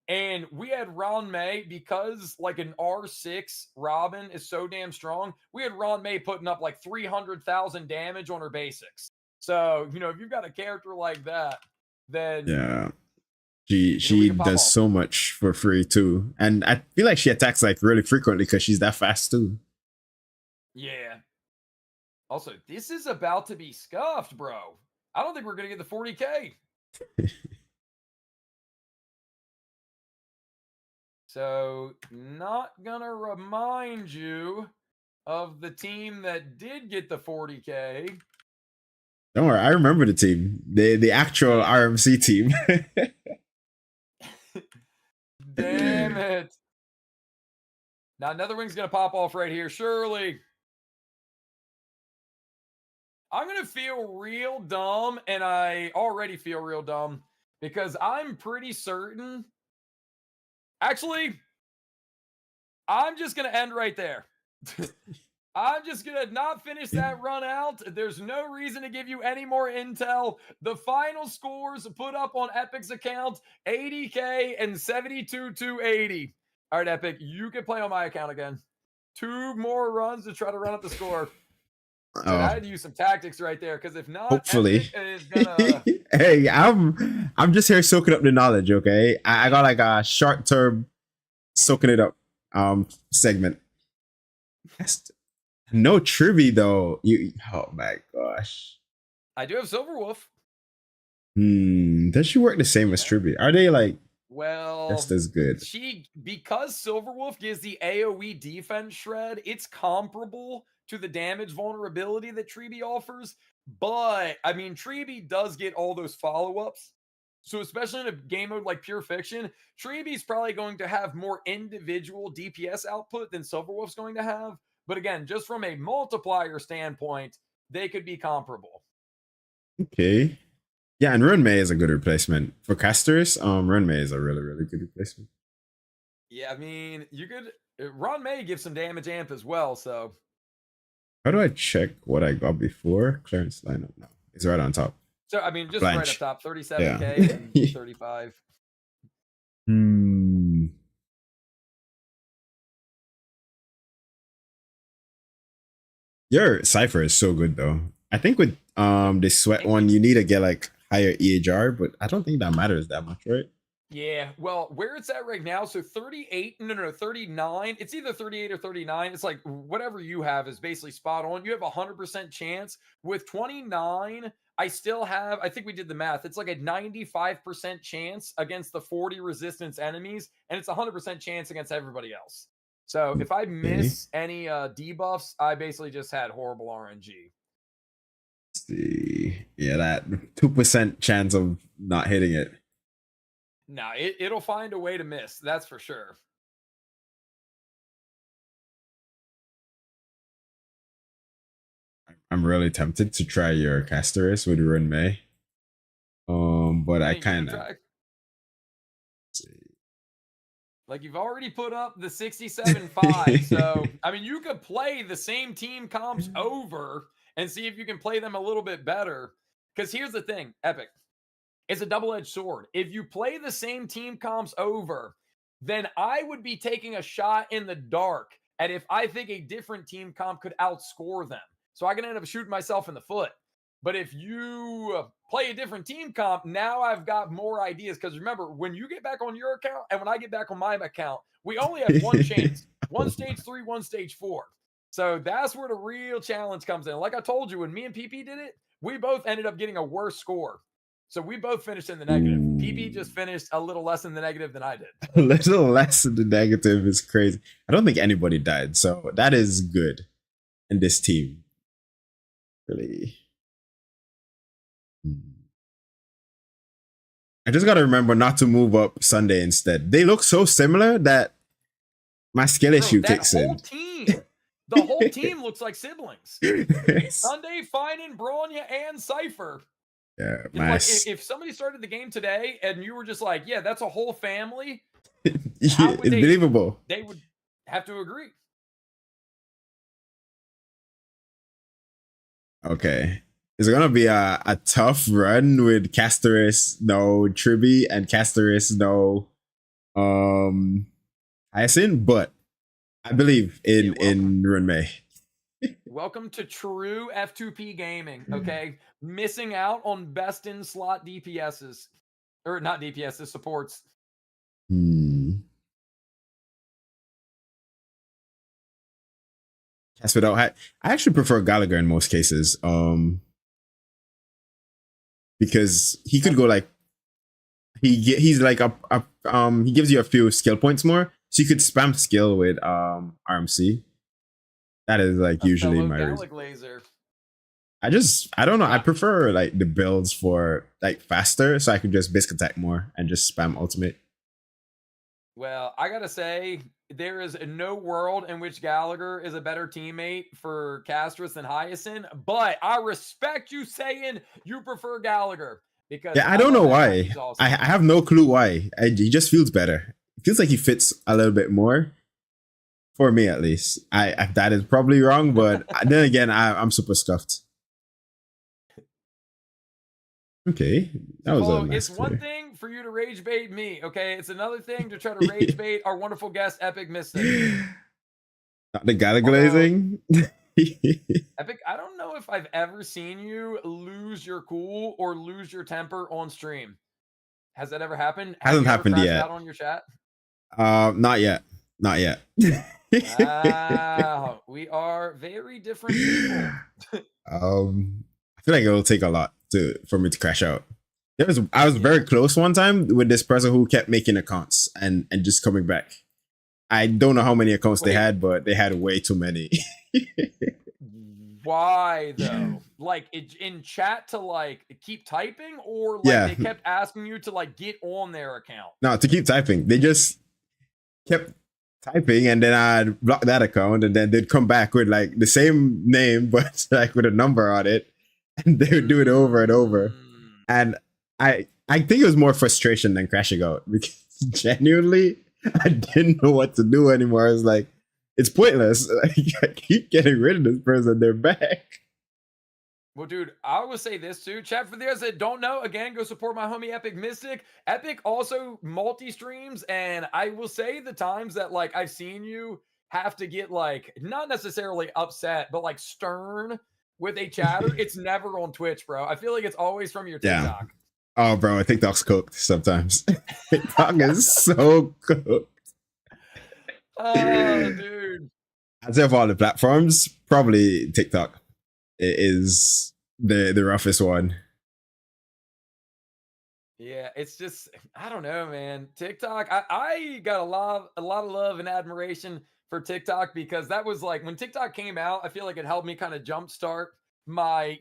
And we had Ron May because like an R6 Robin is so damn strong. We had Ron May putting up like 300,000 damage on her basics. So, if you've got a character like that, then yeah, she does so much for free too. And I feel like she attacks like really frequently because she's that fast too. Yeah. Also, this is about to be scuffed, bro. I don't think we're going to get the 40K. So, not going to remind you of the team that did get the 40K. Don't worry, I remember the team. The actual RMC team. Damn it. Now, Netherwing's going to pop off right here. Surely. I'm going to feel real dumb, and I already feel real dumb, because I'm pretty certain. Actually, I'm just going to end right there. I'm just gonna not finish that run out. There's no reason to give you any more intel. The final scores put up on Epic's account: 80K and 72,280. All right, Epic, you can play on my account again. 2 more runs to try to run up the score. And I had to use some tactics right there, because if not, Hopefully. Epic is gonna. Hey, I'm just here soaking up the knowledge, okay? I got like a short term soaking it up segment. No Trivy though. Oh my gosh. I do have Silverwolf. Does she work the same as Trivy? Are they like Well, just as good? because Silverwolf gives the AoE defense shred, it's comparable to the damage vulnerability that Treby offers. But I mean, Treby does get all those follow-ups. So especially in a game mode like Pure Fiction, Treeby's probably going to have more individual DPS output than Silverwolf's going to have. But again, just from a multiplier standpoint, they could be comparable. Okay. Yeah, and Run May is a good replacement. For casters, Run May is a really, really good replacement. Yeah, I mean, you could Ron May gives some damage amp as well, so how do I check what I got before? Clearance lineup. No. It's right on top. So I mean, just Blanche. right up top, 37K and 35. Your Cypher is so good though. I think with the sweat one, you need to get like higher EHR, but I don't think that matters that much, right? Yeah, well, where it's at right now, so 38, no, 39. It's either 38 or 39. It's like whatever you have is basically spot on. You have a 100% chance. With 29, I still have, I think we did the math. It's like a 95% chance against the 40 resistance enemies, and it's a 100% chance against everybody else. So if I miss any debuffs, I basically just had horrible RNG. Let's see. Yeah, that 2% chance of not hitting it. No, it'll find a way to miss. That's for sure. I'm really tempted to try your Casterus with Run May. But I kind of like you've already put up the 67.5. So I mean, you could play the same team comps over and see if you can play them a little bit better. Because here's the thing, Epic. It's a double-edged sword. If you play the same team comps over, then I would be taking a shot in the dark at if I think a different team comp could outscore them. So I can end up shooting myself in the foot. But if you play a different team comp, now I've got more ideas. Because remember, when you get back on your account and when I get back on my account, we only have one chance. One stage 3, one stage 4. So that's where the real challenge comes in. Like I told you, when me and PP did it, we both ended up getting a worse score. So we both finished in the negative. PP just finished a little less in the negative than I did. A little less in the negative is crazy. I don't think anybody died, so that is good in this team. Really. I just gotta remember not to move up Sunday instead. They look so similar that my skill issue kicks in. The whole team looks like siblings. Sunday, Finan, Bronya, and Cypher. Yeah, like if somebody started the game today and you were just like, yeah, that's a whole family, it's believable. They would have to agree. Okay. It's gonna be a tough run with Casterus no Tribby and Casterus no Hyacinth, but I believe in Run May. Welcome to true F2P gaming, okay? Missing out on best in slot DPSs. Or not DPSs, supports. Cast without hat. I actually prefer Gallagher in most cases. Because he could go like he's like he gives you a few skill points more. So you could spam skill with RMC. That is like usually my laser. I don't know. I prefer like the builds for like faster, so I can just bisque attack more and just spam ultimate. Well, I gotta say, there is no world in which Gallagher is a better teammate for Casterus than Hyacinth, but I respect you saying you prefer Gallagher because I don't know why. Awesome. I have no clue why. He just feels better. It feels like he fits a little bit more For me, at least. I that is probably wrong, but then again, I'm super stuffed. Okay, that was a Oh, nice it's one clear. thing for you to rage bait me, okay? It's another thing to try to rage bait our wonderful guest, Epic Mystic. Not the gala Although, glazing. Epic, I don't know if I've ever seen you lose your cool or lose your temper on stream. Has that ever happened? Have Hasn't you ever happened crashed yet. out on your chat? Not yet. Not yet. Wow, we are very different people. I feel like it'll take a lot for me to crash out. I was Yeah. very close one time with this person who kept making accounts and just coming back. I don't know how many accounts they Wait, had, but they had way too many. why though? Like in chat to like keep typing, or like Yeah, they kept asking you to like get on their account? no, to keep typing. They just kept typing, and then I'd block that account, and then they'd come back with like the same name, but like with a number on it, and they would do it over and over. Mm. And I think it was more frustration than crashing out because genuinely I didn't know what to do anymore. I was like, it's pointless. I keep getting rid of this person. They're back. Well, dude, I will say this too. Chat, for those that don't know, again, go support my homie Epic Mystic. Epic also multi-streams, and I will say the times that like I've seen you have to get like not necessarily upset, but like stern with a chatter, it's never on Twitch, bro. I feel like it's always from your Yeah. TikTok. Oh, bro, TikTok's cooked sometimes. TikTok is so cooked. Oh, dude. I'd say of all the platforms, probably TikTok is the roughest one. Yeah, it's just I don't know, man. TikTok, I got a lot of love and admiration for TikTok because that was like when TikTok came out, I feel like it helped me kind of jumpstart my,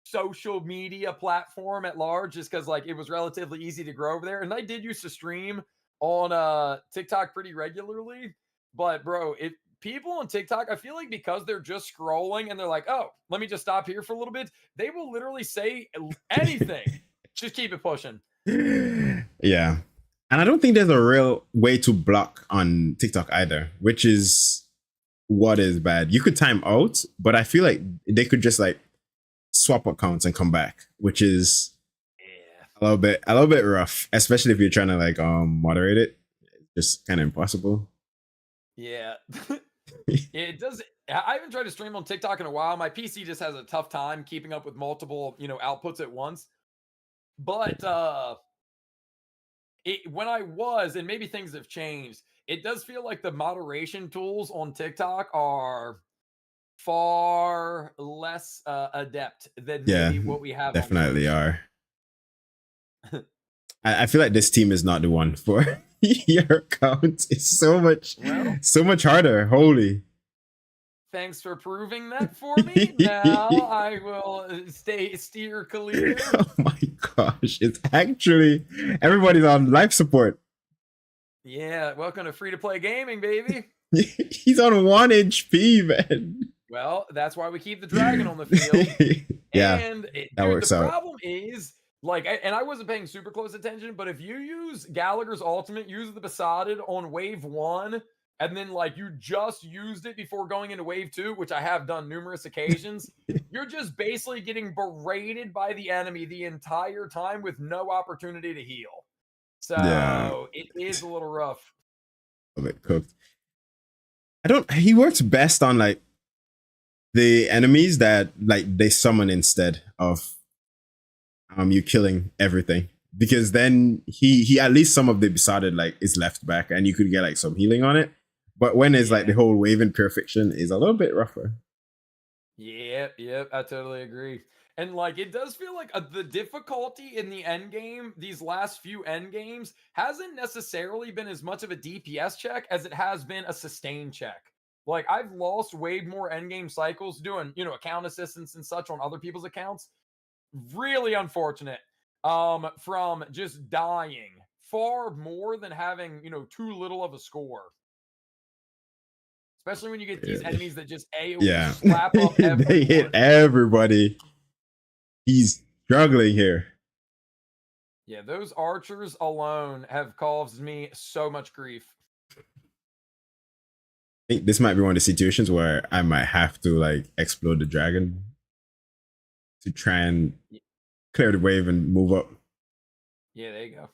social media platform at large, just because like it was relatively easy to grow over there. And I did used to stream on TikTok pretty regularly. But bro, it people on TikTok, I feel like because they're just scrolling and they're like, oh, let me just stop here for a little bit, they will literally say anything. Just keep it pushing. Yeah. And I don't think there's a real way to block on TikTok either, which is what is bad. You could time out, but I feel like they could just like swap accounts and come back, which is Yeah. a little bit rough, especially if you're trying to like moderate it. It's just kind of impossible. Yeah. It does. I haven't tried to stream on TikTok in a while. My PC just has a tough time keeping up with multiple, outputs at once. But when I was, and maybe things have changed, it does feel like the moderation tools on TikTok are far less adept than Yeah, maybe what we have on definitely Twitch. are. I feel like this team is not the one for your account. It's Well, so much harder. Holy. thanks for proving that for me. Now I will steer clear. Oh my gosh. It's actually everybody's on life support. Yeah, welcome to free to play gaming, baby. He's on 1 HP, man. Well, that's why we keep the dragon on the field. Yeah, And that dude, works the out. problem is like, and I wasn't paying super close attention, but if you use Gallagher's ultimate, use the Besotted on wave 1, and then like you just used it before going into wave 2, which I have done numerous occasions, you're just basically getting berated by the enemy the entire time with no opportunity to heal. Yeah, So it is a little rough. a bit cooked. He works best on like the enemies that like they summon instead of you killing everything, because then he at least some of the besotted like is left back and you could get like some healing on it. But when it's like the whole wave in pure fiction is a little bit rougher. Yep, I totally agree. And like it does feel like the difficulty in the end game, these last few end games, hasn't necessarily been as much of a DPS check as it has been a sustain check. Like I've lost way more end game cycles doing, account assistance and such on other people's accounts. Really unfortunate. From just dying far more than having, too little of a score. Especially when you get these enemies that just AoE slap up everyone. They hit everybody. He's struggling here. Yeah, those archers alone have caused me so much grief. think this might be one of the situations where I might have to like explode the dragon to try and clear the wave and move up. Yeah, there you go.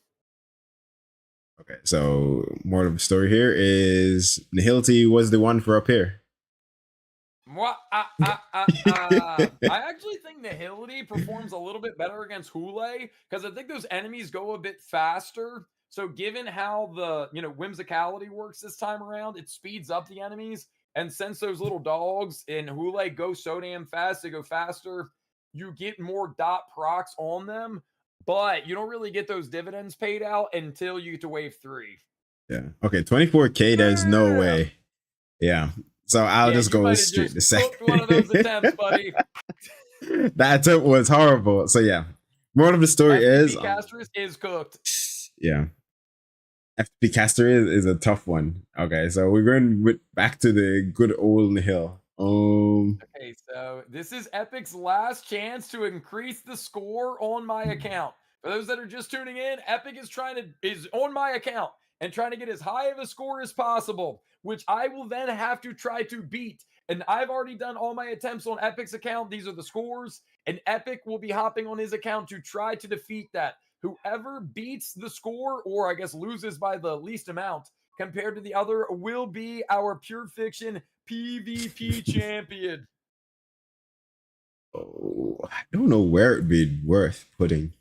Okay, so more of the story here is Nihility was the one for up here. I actually think Nihility performs a little bit better against Hule because I think those enemies go a bit faster. So given how the whimsicality works this time around, it speeds up the enemies. And since those little dogs in Hule go so damn fast, they go faster, you get more dot procs on them, but you don't really get those dividends paid out until you get to wave 3. Yeah. Okay, 24K, there's no Yeah. way. Yeah. So I'll just you go might have straight to just second. cooked one of those attempts, buddy. That attempt was horrible. So yeah. Moral of the story is Castris is cooked. Yeah. FP caster is a tough one. Okay, so we're going back to the good old Nihil. Okay, so this is Epic's last chance to increase the score on my account. For those that are just tuning in, Epic is on my account and trying to get as high of a score as possible, which I will then have to try to beat. And I've already done all my attempts on Epic's account. These are the scores, and Epic will be hopping on his account to try to defeat that. Whoever beats the score, or I guess loses by the least amount compared to the other, will be our Pure Fiction PvP champion. Oh, I don't know where it'd be worth putting.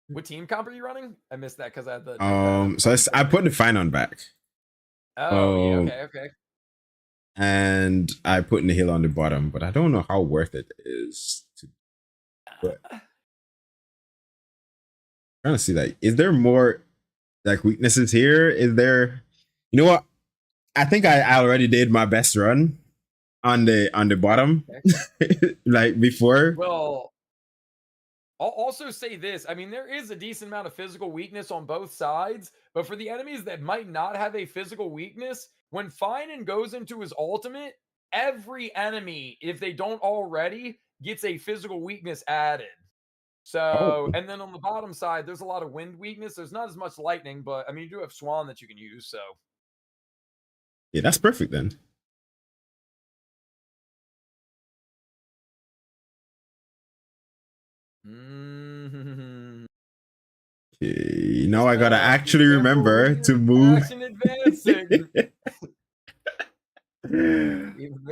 What team comp are you running? I missed that because I had the. So I put the Finon back. Oh, yeah, okay. And I put Nihil on the bottom, but I don't know how worth it is to put. Trying to see, like, is there more like weaknesses here? Is there, you know what? I think I already did my best run on the bottom, okay. Like before. Well, I'll also say this. I mean, there is a decent amount of physical weakness on both sides, but for the enemies that might not have a physical weakness, when Finon goes into his ultimate, every enemy, if they don't already, gets a physical weakness added. So, and then on the bottom side, there's a lot of wind weakness. There's not as much lightning, but I mean, you do have Swan that you can use. So, yeah, that's perfect then. Okay, now I gotta actually remember to move. Action advancing.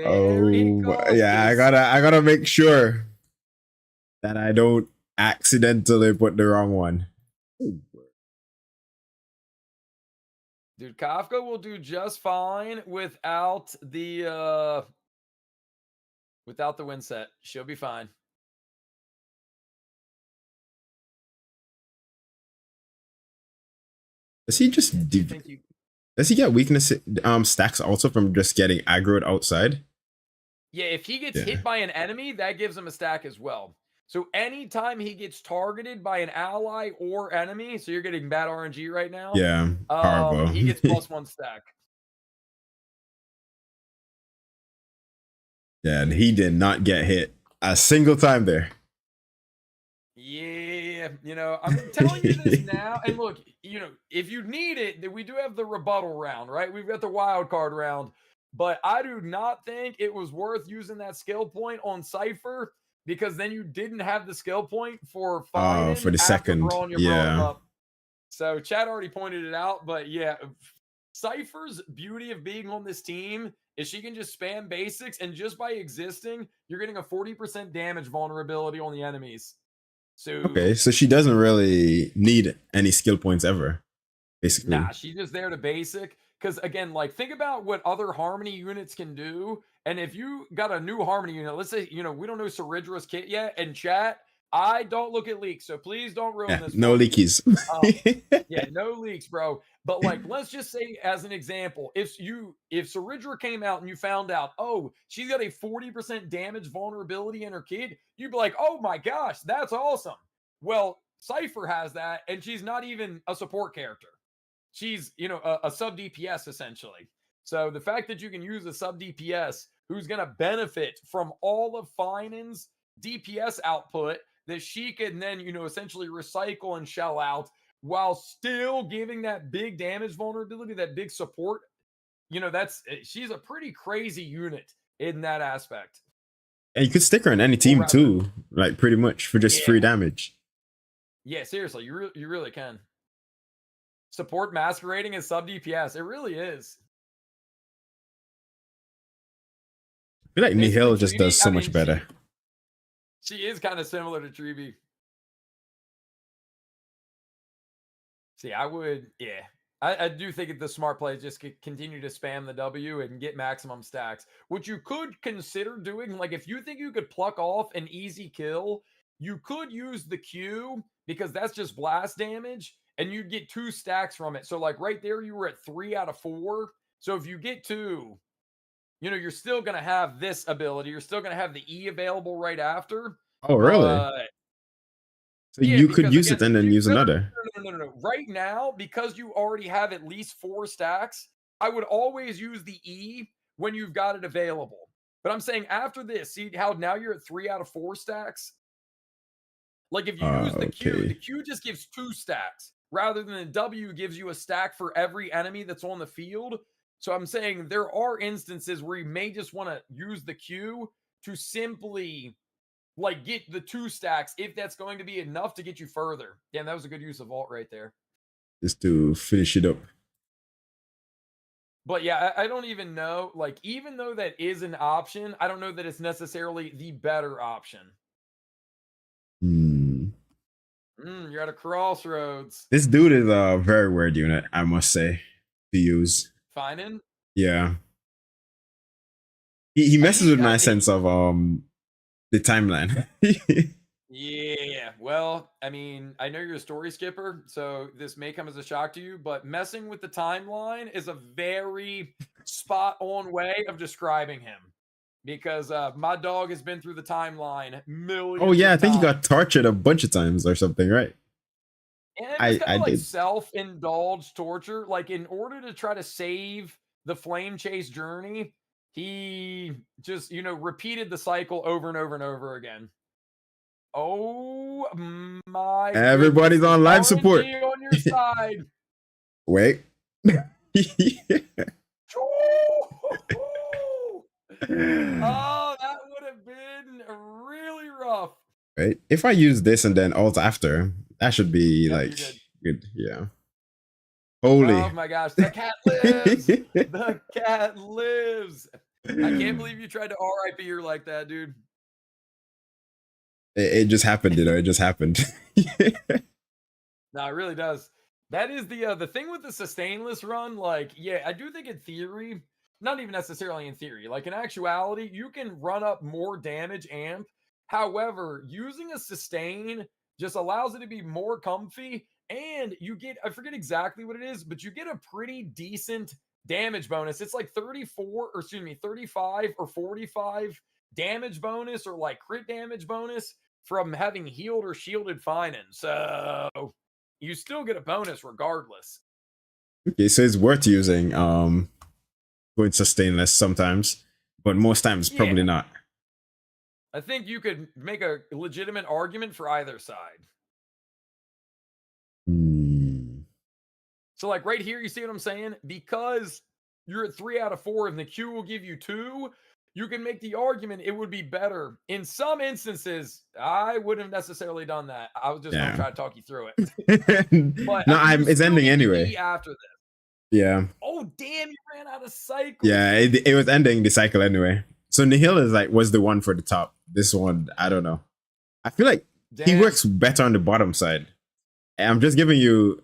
Oh, yeah, I gotta make sure that I don't accidentally put the wrong one. Dude, Kafka will do just fine without the win set. She'll be fine. Does he just does he get weakness stacks also from just getting aggroed outside? Yeah, if he gets hit by an enemy, that gives him a stack as well. So anytime he gets targeted by an ally or enemy, so you're getting bad RNG right now. Yeah, horrible. He gets +1 stack. Yeah, and he did not get hit a single time there. Yeah, I'm telling you this now. And look, if you need it, we do have the rebuttal round, right? We've got the wild card round. But I do not think it was worth using that skill point on Cypher because then you didn't have the skill point for for the second. Yeah. So Chad already pointed it out, but yeah, Cypher's beauty of being on this team is she can just spam basics, and just by existing, you're getting a 40% damage vulnerability on the enemies. So okay, so she doesn't really need any skill points ever, basically. Nah, she's just there to basic. Because again, like think about what other Harmony units can do. And if you got a new Harmony unit, let's say, we don't know Saridra's kit yet, and chat, I don't look at leaks, so please don't ruin this. No leakies. Yeah, no leaks, bro. But like, let's just say as an example, if Saridra came out and you found out, oh, she's got a 40% damage vulnerability in her kit, you'd be like, oh my gosh, that's awesome. Well, Cypher has that, and she's not even a support character. She's, a sub DPS essentially. So the fact that you can use a sub DPS who's going to benefit from all of Finon's DPS output that she can then, essentially recycle and shell out while still giving that big damage vulnerability, that big support. You know, she's a pretty crazy unit in that aspect. And you could stick her in any team too, like pretty much for just free damage. Yeah, seriously, you really can. Support masquerading as sub DPS. It really is. I feel like Nihil just does so much better. She is kind of similar to Treeby. See, I do think the smart play is just continue to spam the W and get maximum stacks. What you could consider doing, like if you think you could pluck off an easy kill, you could use the Q because that's just blast damage and you'd get 2 stacks from it. So like right there, you were at 3 out of 4. So if you get 2, you know, you're still going to have this ability. You're still going to have the E available right after. Oh, really? So yeah, you could use it and then use another. No. Right now, because you already have at least 4 stacks, I would always use the E when you've got it available. But I'm saying after this, see how now you're at 3 out of 4 stacks? Like if you use the Q just gives 2 stacks rather than the W gives you a stack for every enemy that's on the field. So I'm saying there are instances where you may just want to use the Q to simply like get the 2 stacks if that's going to be enough to get you further. Damn, that was a good use of Vault right there. Just to finish it up. But yeah, I don't even know. Like, even though that is an option, I don't know that it's necessarily the better option. You're at a crossroads. This dude is a very weird unit, I must say, to use. Finan? Yeah. He messes with my sense of the timeline. Yeah, well, I mean, I know you're a story skipper, so this may come as a shock to you, but messing with the timeline is a very spot on way of describing him. Because my dog has been through the timeline millions. Oh yeah, I think he got tortured a bunch of times or something, right? And it was kind of like self-indulged torture. Like in order to try to save the flame chase journey, he just, you know, repeated the cycle over and over and over again. Oh my! Everybody's on live support. On your side. Wait. Oh, that would have been really rough. Right. If I use this and then alt after, that should be like good. Yeah. Holy. Oh my gosh, the cat lives. The cat lives. I can't believe you tried to RIP her like that, dude. It just happened, you know. It just happened. No, it really does. That is the thing with the sustainless run. Like, yeah, I do think in theory, not even necessarily in theory, like in actuality, you can run up more damage amp. However, using a sustain just allows it to be more comfy, and you get, I forget exactly what it is, but you get a pretty decent damage bonus. It's like 35 or 45 damage bonus or like crit damage bonus from having healed or shielded Finan. So you still get a bonus regardless. Okay, so it's worth using going sustainless sometimes, but most times probably not. I think you could make a legitimate argument for either side. So like right here, you see what I'm saying? Because you're at 3 out of 4 and the Q will give you 2, you can make the argument it would be better. In some instances, I wouldn't have necessarily done that. I was just going to try to talk you through it. But no, it's ending anyway. After this. Yeah. Oh, damn, you ran out of cycle. Yeah, it was ending the cycle anyway. So Nihil is like, was the one for the top. This one, I don't know. I feel like he works better on the bottom side. I'm just giving you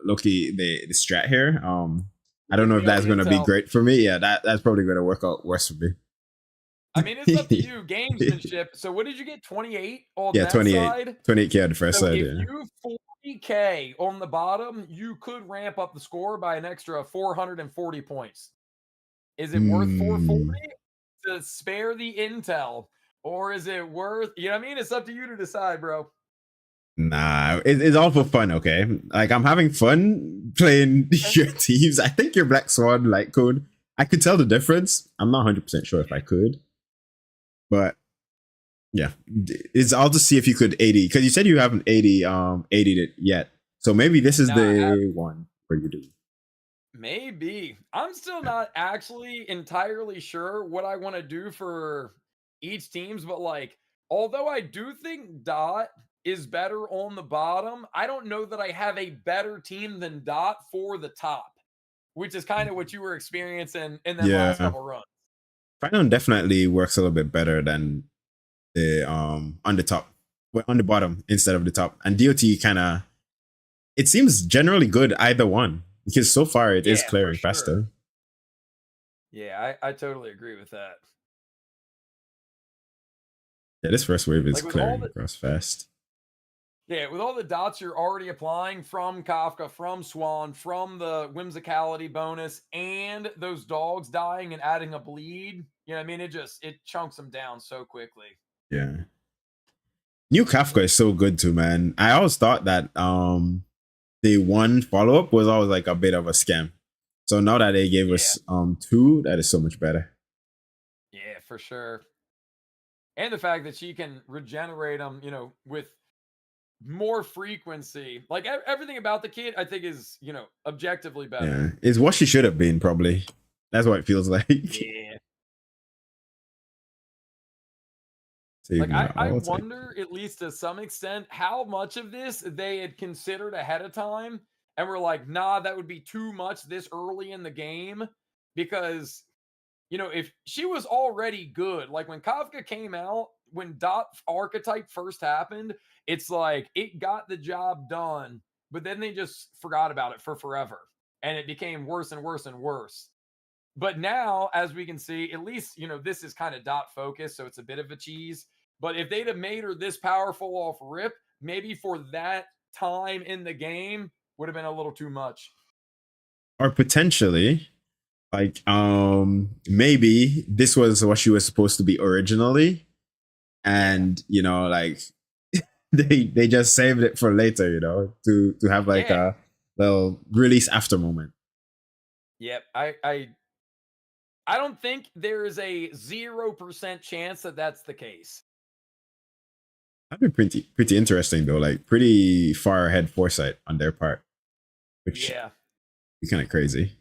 Loki the strat here. I don't know if that's gonna be great for me. Yeah, that's probably gonna work out worse for me. I mean, it's up to you, gamesmanship. So what did you get? 28 on that 28. side? 28K on the first side. If you 40K on the bottom, you could ramp up the score by an extra 440 points. Is it worth 440 to spare the intel? Or is it worth, you know what I mean? It's up to you to decide, bro. Nah, it's all for fun, okay? Like, I'm having fun playing your teams. I think your Black Swan like code, I could tell the difference. I'm not 100% sure if I could. But, yeah. It's all to see if you could 80. Because you said you haven't 80'd it yet. So maybe this is Nah, the one where you do. maybe. I'm still not actually entirely sure what I want to do for each teams, but like, although I do think Dot is better on the bottom, I don't know that I have a better team than Dot for the top, which is kind of what you were experiencing in them last Yeah, couple runs. Phylon definitely works a little bit better than the on the top, well, on the bottom instead of the top. And DOT kind of, it seems generally good either one because so far it is Yeah, for clearing sure. faster. Yeah, I totally agree with that. Yeah, this first wave is Like with all clearing the across fast. Yeah, with all the dots you're already applying from Kafka, from Swan, from the whimsicality bonus, and those dogs dying and adding a bleed, you know what I mean? It chunks them down so quickly. Yeah. New Kafka is so good too, man. I always thought that the one follow up was always like a bit of a scam. So now that they gave Yeah, us two, that is so much better. yeah, for sure. And the fact that she can regenerate them, with more frequency. Like everything about the kid, I think is, objectively better. Yeah, it's what she should have been probably. That's what it feels like. Yeah. Save Like my I all type. wonder, at least to some extent, how much of this they had considered ahead of time and were like, nah, that would be too much this early in the game. Because, if she was already good, like when Kafka came out, when Dot archetype first happened, it's like it got the job done, but then they just forgot about it for forever. And it became worse and worse and worse. But now, as we can see, at least, this is kind of Dot focused, so it's a bit of a cheese. But if they'd have made her this powerful off rip, maybe for that time in the game would have been a little too much. Or potentially, like maybe this was what she was supposed to be originally. Yeah. And like they just saved it for later, to have like Yeah. a little release after moment. Yep. I don't think there is a 0% chance that that's the case. That'd be pretty interesting though, like pretty far ahead foresight on their part, which Yeah. is kind of crazy.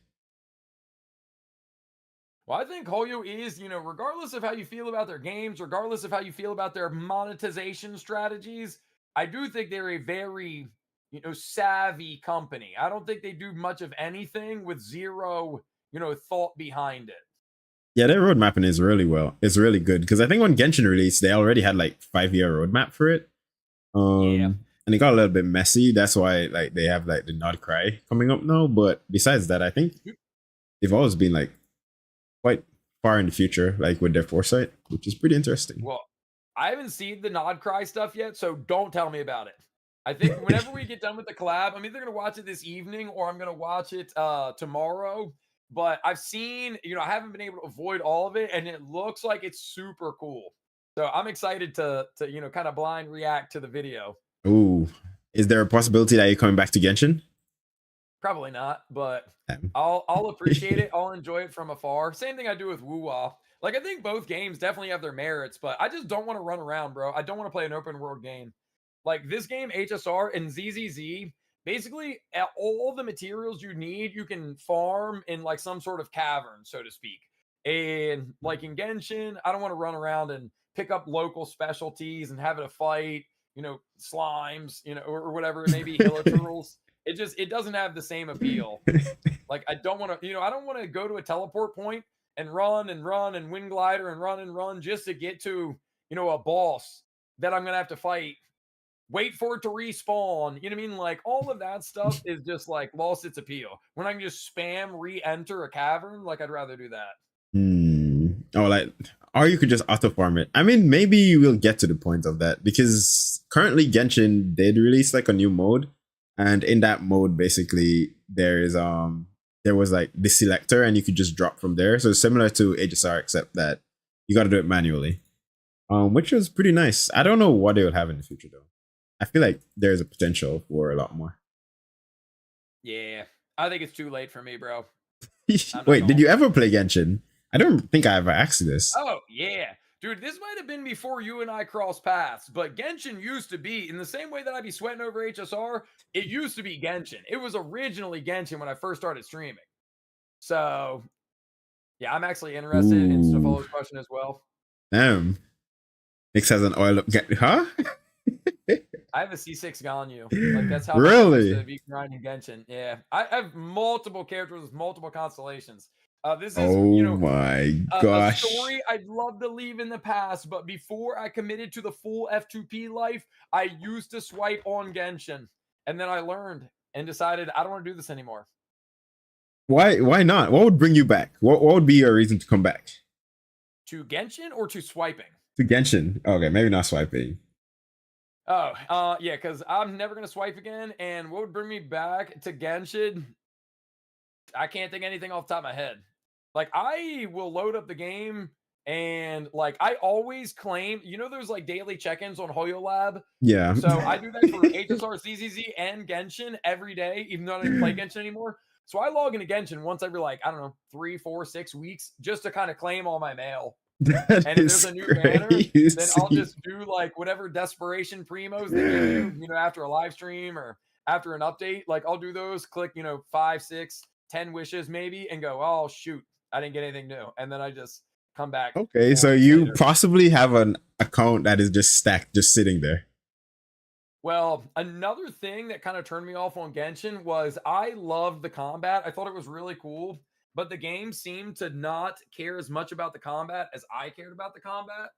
Well, I think Hoyo is, regardless of how you feel about their games, regardless of how you feel about their monetization strategies, I do think they're a very, savvy company. I don't think they do much of anything with zero, thought behind it. Yeah, their road mapping is really good because I think when Genshin released, they already had like 5 year roadmap for it. Yeah. And it got a little bit messy. That's why like they have like the Nod Cry coming up now. But besides that, I think they've always been like quite far in the future, like with their foresight, which is pretty interesting. Well, I haven't seen the Nod Cry stuff yet, so don't tell me about it. I think whenever we get done with the collab, I'm either gonna watch it this evening or I'm gonna watch it tomorrow. But I've seen, I haven't been able to avoid all of it, and it looks like it's super cool. So I'm excited to kind of blind react to the video. Ooh, is there a possibility that you're coming back to Genshin? Probably not, but Um, I'll appreciate it. I'll enjoy it from afar. Same thing I do with Woo-Wah. Like I think both games definitely have their merits, but I just don't want to run around, bro. I don't want to play an open world game. Like this game, HSR and ZZZ, basically all the materials you need, you can farm in like some sort of cavern, so to speak. And like in Genshin, I don't want to run around and pick up local specialties and have it a fight, slimes, or whatever it may be, hilichurls. It doesn't have the same appeal. Like I don't want to, I don't want to go to a teleport point and run and run and wind glider and run just to get to, a boss that I'm gonna have to fight, wait for it to respawn. You know what I mean? Like all of that stuff is just like lost its appeal. When I can just spam re-enter a cavern, like I'd rather do that. Oh, like, or you could just auto farm it. I mean, maybe you will get to the point of that because currently Genshin did release like a new mode, and in that mode, basically there was like the selector, and you could just drop from there. So it's similar to HSR, except that you got to do it manually, which was pretty nice. I don't know what they will have in the future though. I feel like there's a potential for a lot more. Yeah, I think it's too late for me, bro. Wait, did you ever play Genshin? I don't think I ever asked you this. Oh yeah, Dude, this might have been before you and I crossed paths, but Genshin used to be, in the same way that I'd be sweating over HSR, it used to be Genshin. It was originally Genshin when I first started streaming. So, yeah, I'm actually interested in Ooh, Snowfallow's question as well. damn. Nix has an oil up. Huh? I have a C6 Ganyu. Like, that's how much I used to Really? be grinding Genshin. Yeah. I have multiple characters with multiple constellations. This is, Oh my a gosh. story I'd love to leave in the past, but before I committed to the full F2P life, I used to swipe on Genshin. And then I learned and decided I don't want to do this anymore. Why not? What would bring you back? What would be your reason to come back? To Genshin or to swiping? To Genshin. Okay, maybe not swiping. Oh, yeah, because I'm never gonna swipe again. And what would bring me back to Genshin? I can't think anything off the top of my head. Like, I will load up the game and like I always claim, those like daily check-ins on HoYoLab. Yeah. So I do that for HSR, CZZ, and Genshin every day, even though I don't even play Genshin anymore. So I log into Genshin once every, like, I don't know, 3, 4, 6 weeks just to kind of claim all my mail. That And if there's is a new banner, then I'll crazy. just do like whatever desperation primos they give you, after a live stream or after an update. Like, I'll do those, click, 5, 6, 10 wishes maybe, and go, oh, shoot, I didn't get anything new. And then I just come back Okay, 4 so weeks you later. possibly have an account that is just stacked, just sitting there. Well, another thing that kind of turned me off on Genshin was I loved the combat. I thought it was really cool, but the game seemed to not care as much about the combat as I cared about the combat.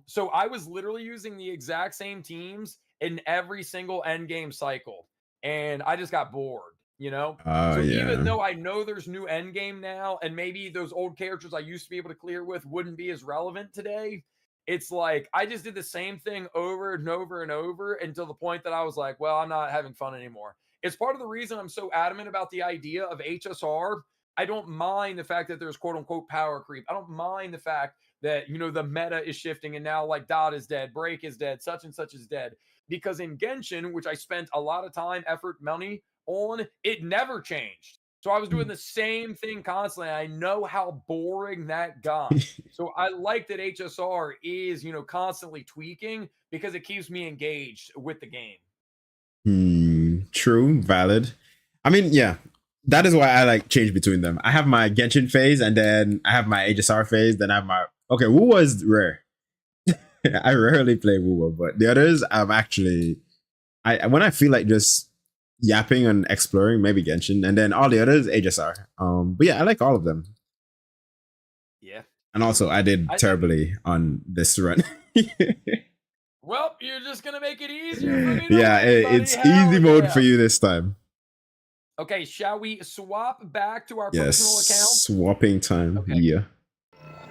So I was literally using the exact same teams in every single end game cycle, and I just got bored. Oh So even yeah. though I know there's new end game now, and maybe those old characters I used to be able to clear with wouldn't be as relevant today, it's like I just did the same thing over and over and over until the point that I was like, well, I'm not having fun anymore. It's part of the reason I'm so adamant about the idea of HSR. I don't mind the fact that there's quote unquote power creep. I don't mind the fact that, the meta is shifting and now like Dot is dead, Break is dead, such and such is dead. Because in Genshin, which I spent a lot of time, effort, money on, it never changed. So I was doing the same thing constantly. I know how boring that got. So I like that HSR is, constantly tweaking because it keeps me engaged with the game. True, valid. I mean, yeah, that is why I like change between them. I have my Genshin phase, and then I have my HSR phase. Then I have my okay. Wu was rare. I rarely play Wu, but the others I'm actually I when I feel like just yapping and exploring, maybe Genshin, and then all the others HSR. But yeah, I like all of them. Yeah. And also, I did I think, terribly on this run. well, you're just going to make it easier for me to Yeah, win, buddy. it's Hell easy mode for yeah. you this time. Okay, shall we swap back to our Yes, personal accounts? swapping time. Okay. Yeah.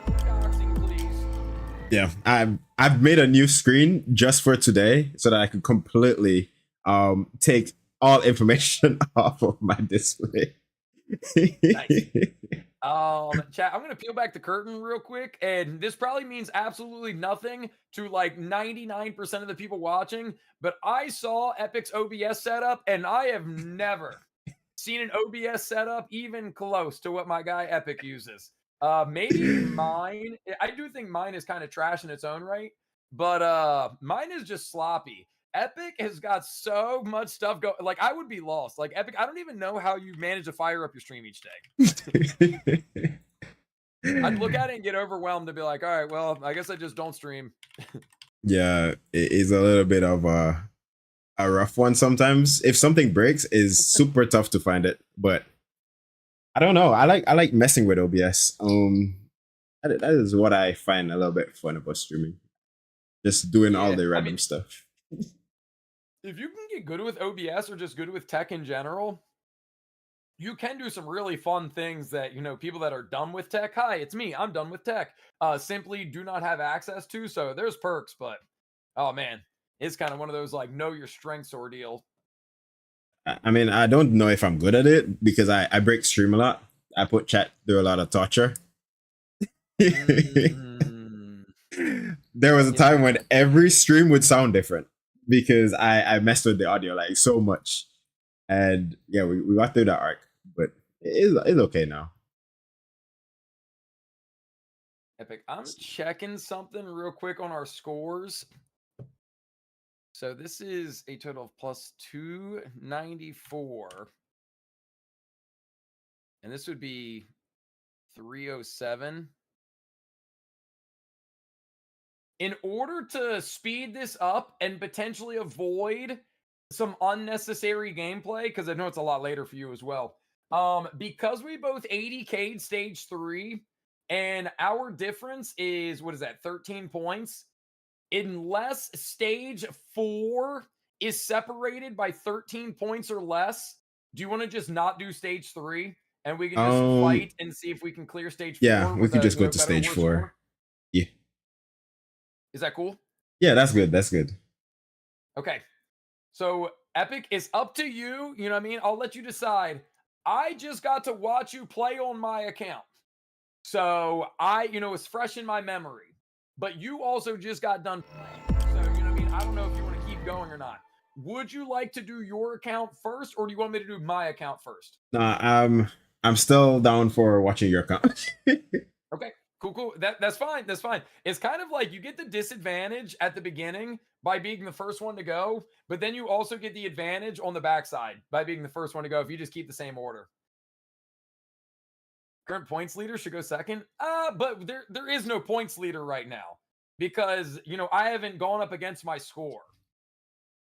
Doxing, please. Yeah, I've made a new screen just for today so that I could completely take all information off of my display. Nice. Chat, I'm gonna peel back the curtain real quick, and this probably means absolutely nothing to like 99% of the people watching, but I saw Epic's OBS setup, and I have never seen an OBS setup even close to what my guy Epic uses. Maybe mine, I do think mine is kind of trash in its own right, but mine is just sloppy. Epic has got so much stuff going. Like, I would be lost. Like, Epic, I don't even know how you manage to fire up your stream each day. I'd look at it and get overwhelmed and be like, all right, well, I guess I just don't stream. Yeah, it is a little bit of a rough one sometimes. If something breaks, is super tough to find it. But I don't know. I like messing with OBS. That is what I find a little bit fun about streaming. Just doing all Yeah, the I random mean, stuff. if you can get good with OBS or just good with tech in general, you can do some really fun things that, people that are done with tech. Hi, it's me. I'm done with tech. Simply do not have access to. So there's perks, but oh man, it's kind of one of those like know your strengths ordeal. I mean, I don't know if I'm good at it because I break stream a lot. I put chat through a lot of torture. Mm, There was a time yeah. when every stream would sound different because I messed with the audio like so much. And yeah, we got through that arc, but it's okay now. Epic. I'm checking something real quick on our scores. So this is a total of plus 294. And this would be 307. In order to speed this up and potentially avoid some unnecessary gameplay, because I know it's a lot later for you as well. Because we both 80K'd stage 3, and our difference is, what is that, 13 points? Unless stage 4 is separated by 13 points or less, do you want to just not do stage 3? And we can just fight and see if we can clear stage 4. Yeah, we could just go to stage 4. Score? Yeah. Is that cool? Yeah, that's good. That's good. Okay. So, Epic, it's up to you. You know what I mean? I'll let you decide. I just got to watch you play on my account. So, it's fresh in my memory. But you also just got done playing. So, you know what I mean? I don't know if you want to keep going or not. Would you like to do your account first, or do you want me to do my account first? Nah, I'm still down for watching your account. Okay. Cool. That's fine. That's fine. It's kind of like you get the disadvantage at the beginning by being the first one to go, but then you also get the advantage on the backside by being the first one to go if you just keep the same order. Current points leader should go second. But there is no points leader right now because, I haven't gone up against my score.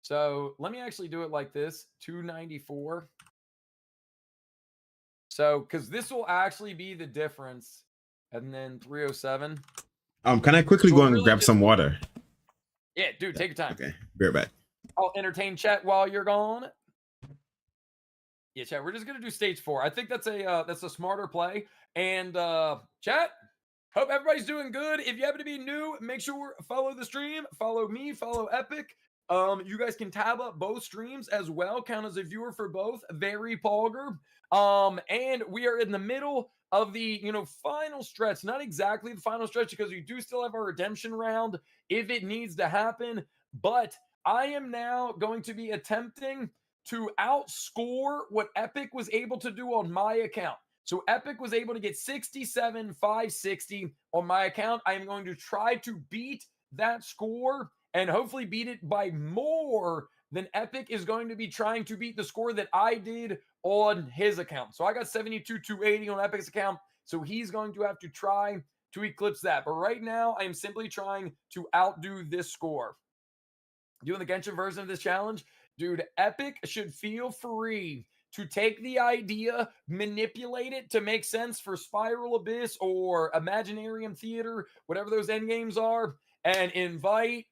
So let me actually do it like this, 294. So, because this will actually be the difference. And then 307. Can I quickly go and grab some water? Yeah, dude, take your time. Okay, be right back. I'll entertain chat while you're gone. Yeah, chat. We're just gonna do stage 4. I think that's a smarter play. And chat, hope everybody's doing good. If you happen to be new, make sure follow the stream, follow me, follow Epic. You guys can tab up both streams as well. Count as a viewer for both. Very Pogger. And we are in the middle of the final stretch. Not exactly the final stretch because we do still have our redemption round if it needs to happen. But I am now going to be attempting to outscore what Epic was able to do on my account. So Epic was able to get 67,560 on my account. I am going to try to beat that score and hopefully beat it by more than Epic is going to be trying to beat the score that I did on his account. So I got 72,280 on Epic's account. So he's going to have to try to eclipse that. But right now, I am simply trying to outdo this score. Doing the Genshin version of this challenge, dude, Epic should feel free to take the idea, manipulate it to make sense for Spiral Abyss or Imaginarium Theater, whatever those end games are, and invite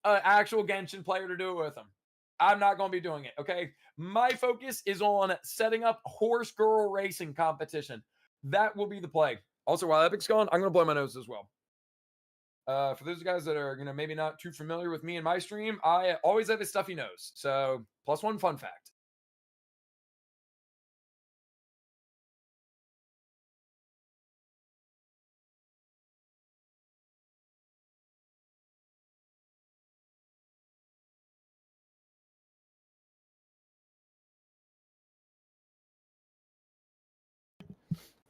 an actual Genshin player to do it with them. I'm not going to be doing it, okay? My focus is on setting up horse girl racing competition. That will be the play. Also, while Epic's gone, I'm going to blow my nose as well. For those guys that are maybe not too familiar with me and my stream, I always have a stuffy nose. So +1 fun fact.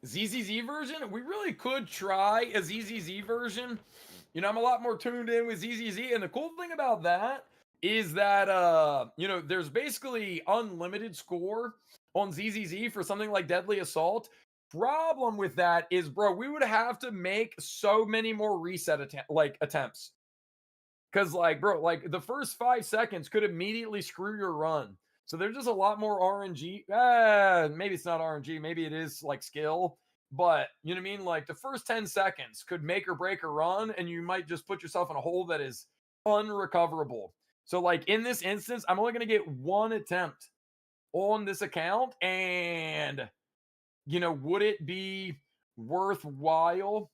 ZZZ version? We really could try a ZZZ version. I'm a lot more tuned in with ZZZ. And the cool thing about that is that, there's basically unlimited score on ZZZ for something like Deadly Assault. Problem with that is, bro, we would have to make so many more reset attempts. Because, bro, the first 5 seconds could immediately screw your run. So there's just a lot more RNG. Maybe it's not RNG. Maybe it is skill. But you know what I mean? The first 10 seconds could make or break a run, and you might just put yourself in a hole that is unrecoverable. So in this instance, I'm only going to get 1 attempt on this account. And, would it be worthwhile?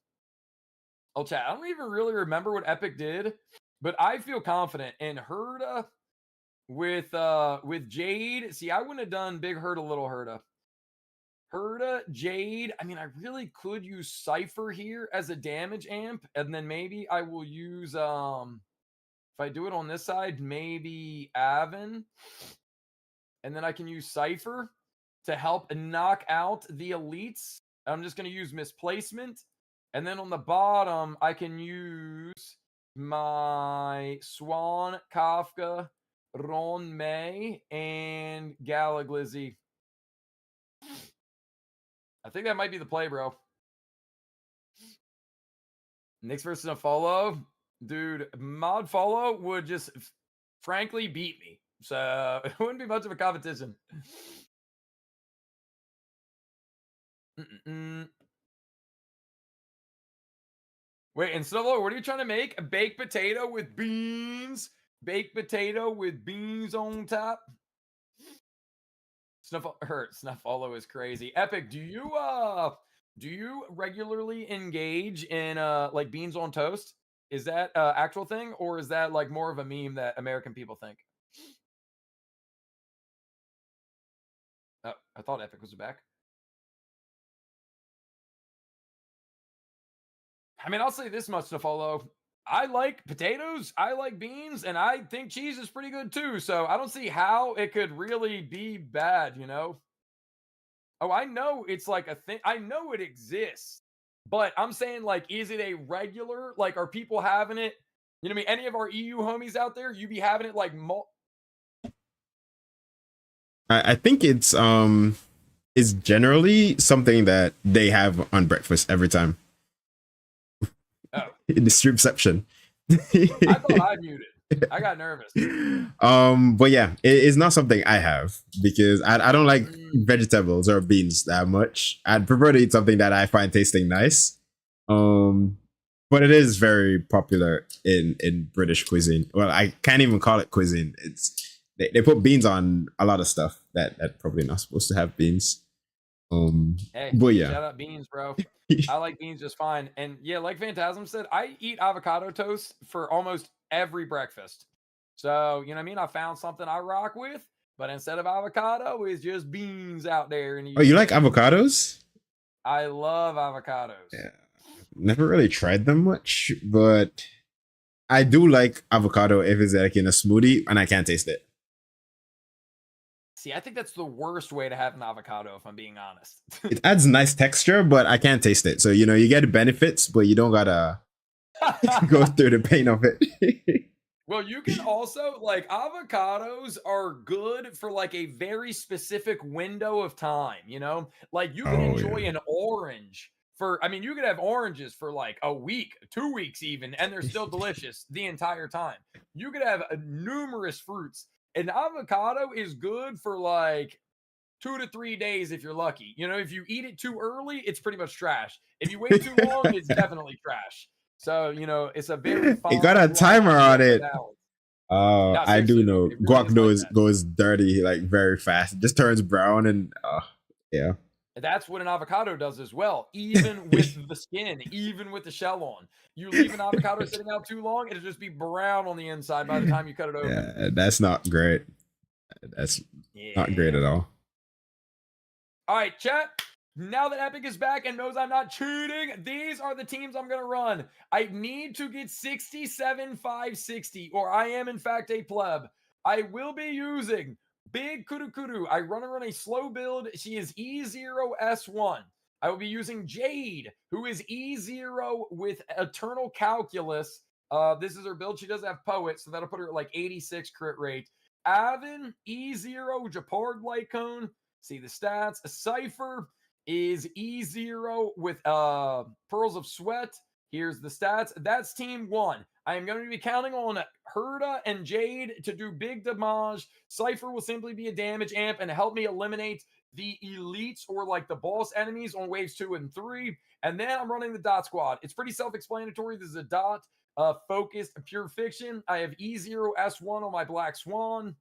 I'll chat. I don't even really remember what Epic did, but I feel confident in Herda with Jade. See, I wouldn't have done big Herda, little Herda. Herda, Jade. I mean, I really could use Cypher here as a damage amp, and then maybe I will use if I do it on this side, maybe Avon, and then I can use Cypher to help knock out the elites. I'm just going to use Misplacement, And then on the bottom, I can use my Swan, Kafka, Ron May, and Galaglizzy. I think that might be the play, bro. Knicks versus a follow. Dude, mod follow would just frankly beat me. So it wouldn't be much of a competition. Wait, and Snowblower, what are you trying to make? A baked potato with beans? Baked potato with beans on top? Snuffalo is crazy. Epic, do you regularly engage in like beans on toast? Is that actual thing, or is that like more of a meme that American people think? Oh, I thought Epic was back. I mean, I'll say this much to follow. I like potatoes, I like beans, and I think cheese is pretty good too. So I don't see how it could really be bad, you know? Oh, I know it's like a thing. I know it exists, but I'm saying, like, is it a regular? Like, are people having it? You know what I mean? Any of our EU homies out there, you be having it like I think it's generally something that they have on breakfast every time. Oh. In the streamception. I thought I muted. I got nervous. But yeah, it's not something I have because I don't like vegetables or beans that much. I'd prefer to eat something that I find tasting nice. But it is very popular in British cuisine. Well, I can't even call it cuisine. It's they put beans on a lot of stuff that probably not supposed to have beans. Hey, but yeah, shout out beans, bro. I like beans just fine. And yeah, like Phantasm said, I eat avocado toast for almost every breakfast. So, you know what I mean? I found something I rock with, but instead of avocado, it's just beans out there. And oh, you like avocados? I love avocados. Yeah, never really tried them much, but I do like avocado if it's like in a smoothie and I can't taste it. See, I think that's the worst way to have an avocado, if I'm being honest. It adds nice texture, but I can't taste it. So, you know, you get the benefits, but you don't gotta go through the pain of it. Well, you can also, like, avocados are good for like a very specific window of time, you know? Like, you can enjoy an orange for, I mean, you could have oranges for like a week, 2 weeks even, and they're still delicious the entire time. You could have numerous fruits. An avocado is good for like 2 to 3 days if you're lucky. You know, if you eat it too early, it's pretty much trash. If you wait too long, it's definitely trash. So, you know, it's a very fine. It got a timer on it. Oh, no, I do know. Really guac goes dirty like very fast. It just turns brown and yeah. That's what an avocado does as well, even with the skin, even with the shell on. You leave an avocado sitting out too long, it'll just be brown on the inside by the time you cut it open. Yeah, that's not great. That's not great at all. All right, chat. Now that Epic is back and knows I'm not cheating, these are the teams I'm going to run. I need to get 67,560, or I am, in fact, a pleb. I will be using Big Kurukuru. I run her on a slow build. She is E0S1. I will be using Jade, who is E0 with Eternal Calculus. This is her build. She does have Poet, so that'll put her at like 86 crit rate. Avon, E0, Japard Lycone. See the stats. Cypher is E0 with Pearls of Sweat. Here's the stats. That's team 1. I am going to be counting on Herda and Jade to do big damage. Cypher will simply be a damage amp and help me eliminate the elites or like the boss enemies on waves 2 and 3. And then I'm running the dot squad. It's pretty self-explanatory. This is a dot focused pure fiction. I have E0S1 on my Black Swan.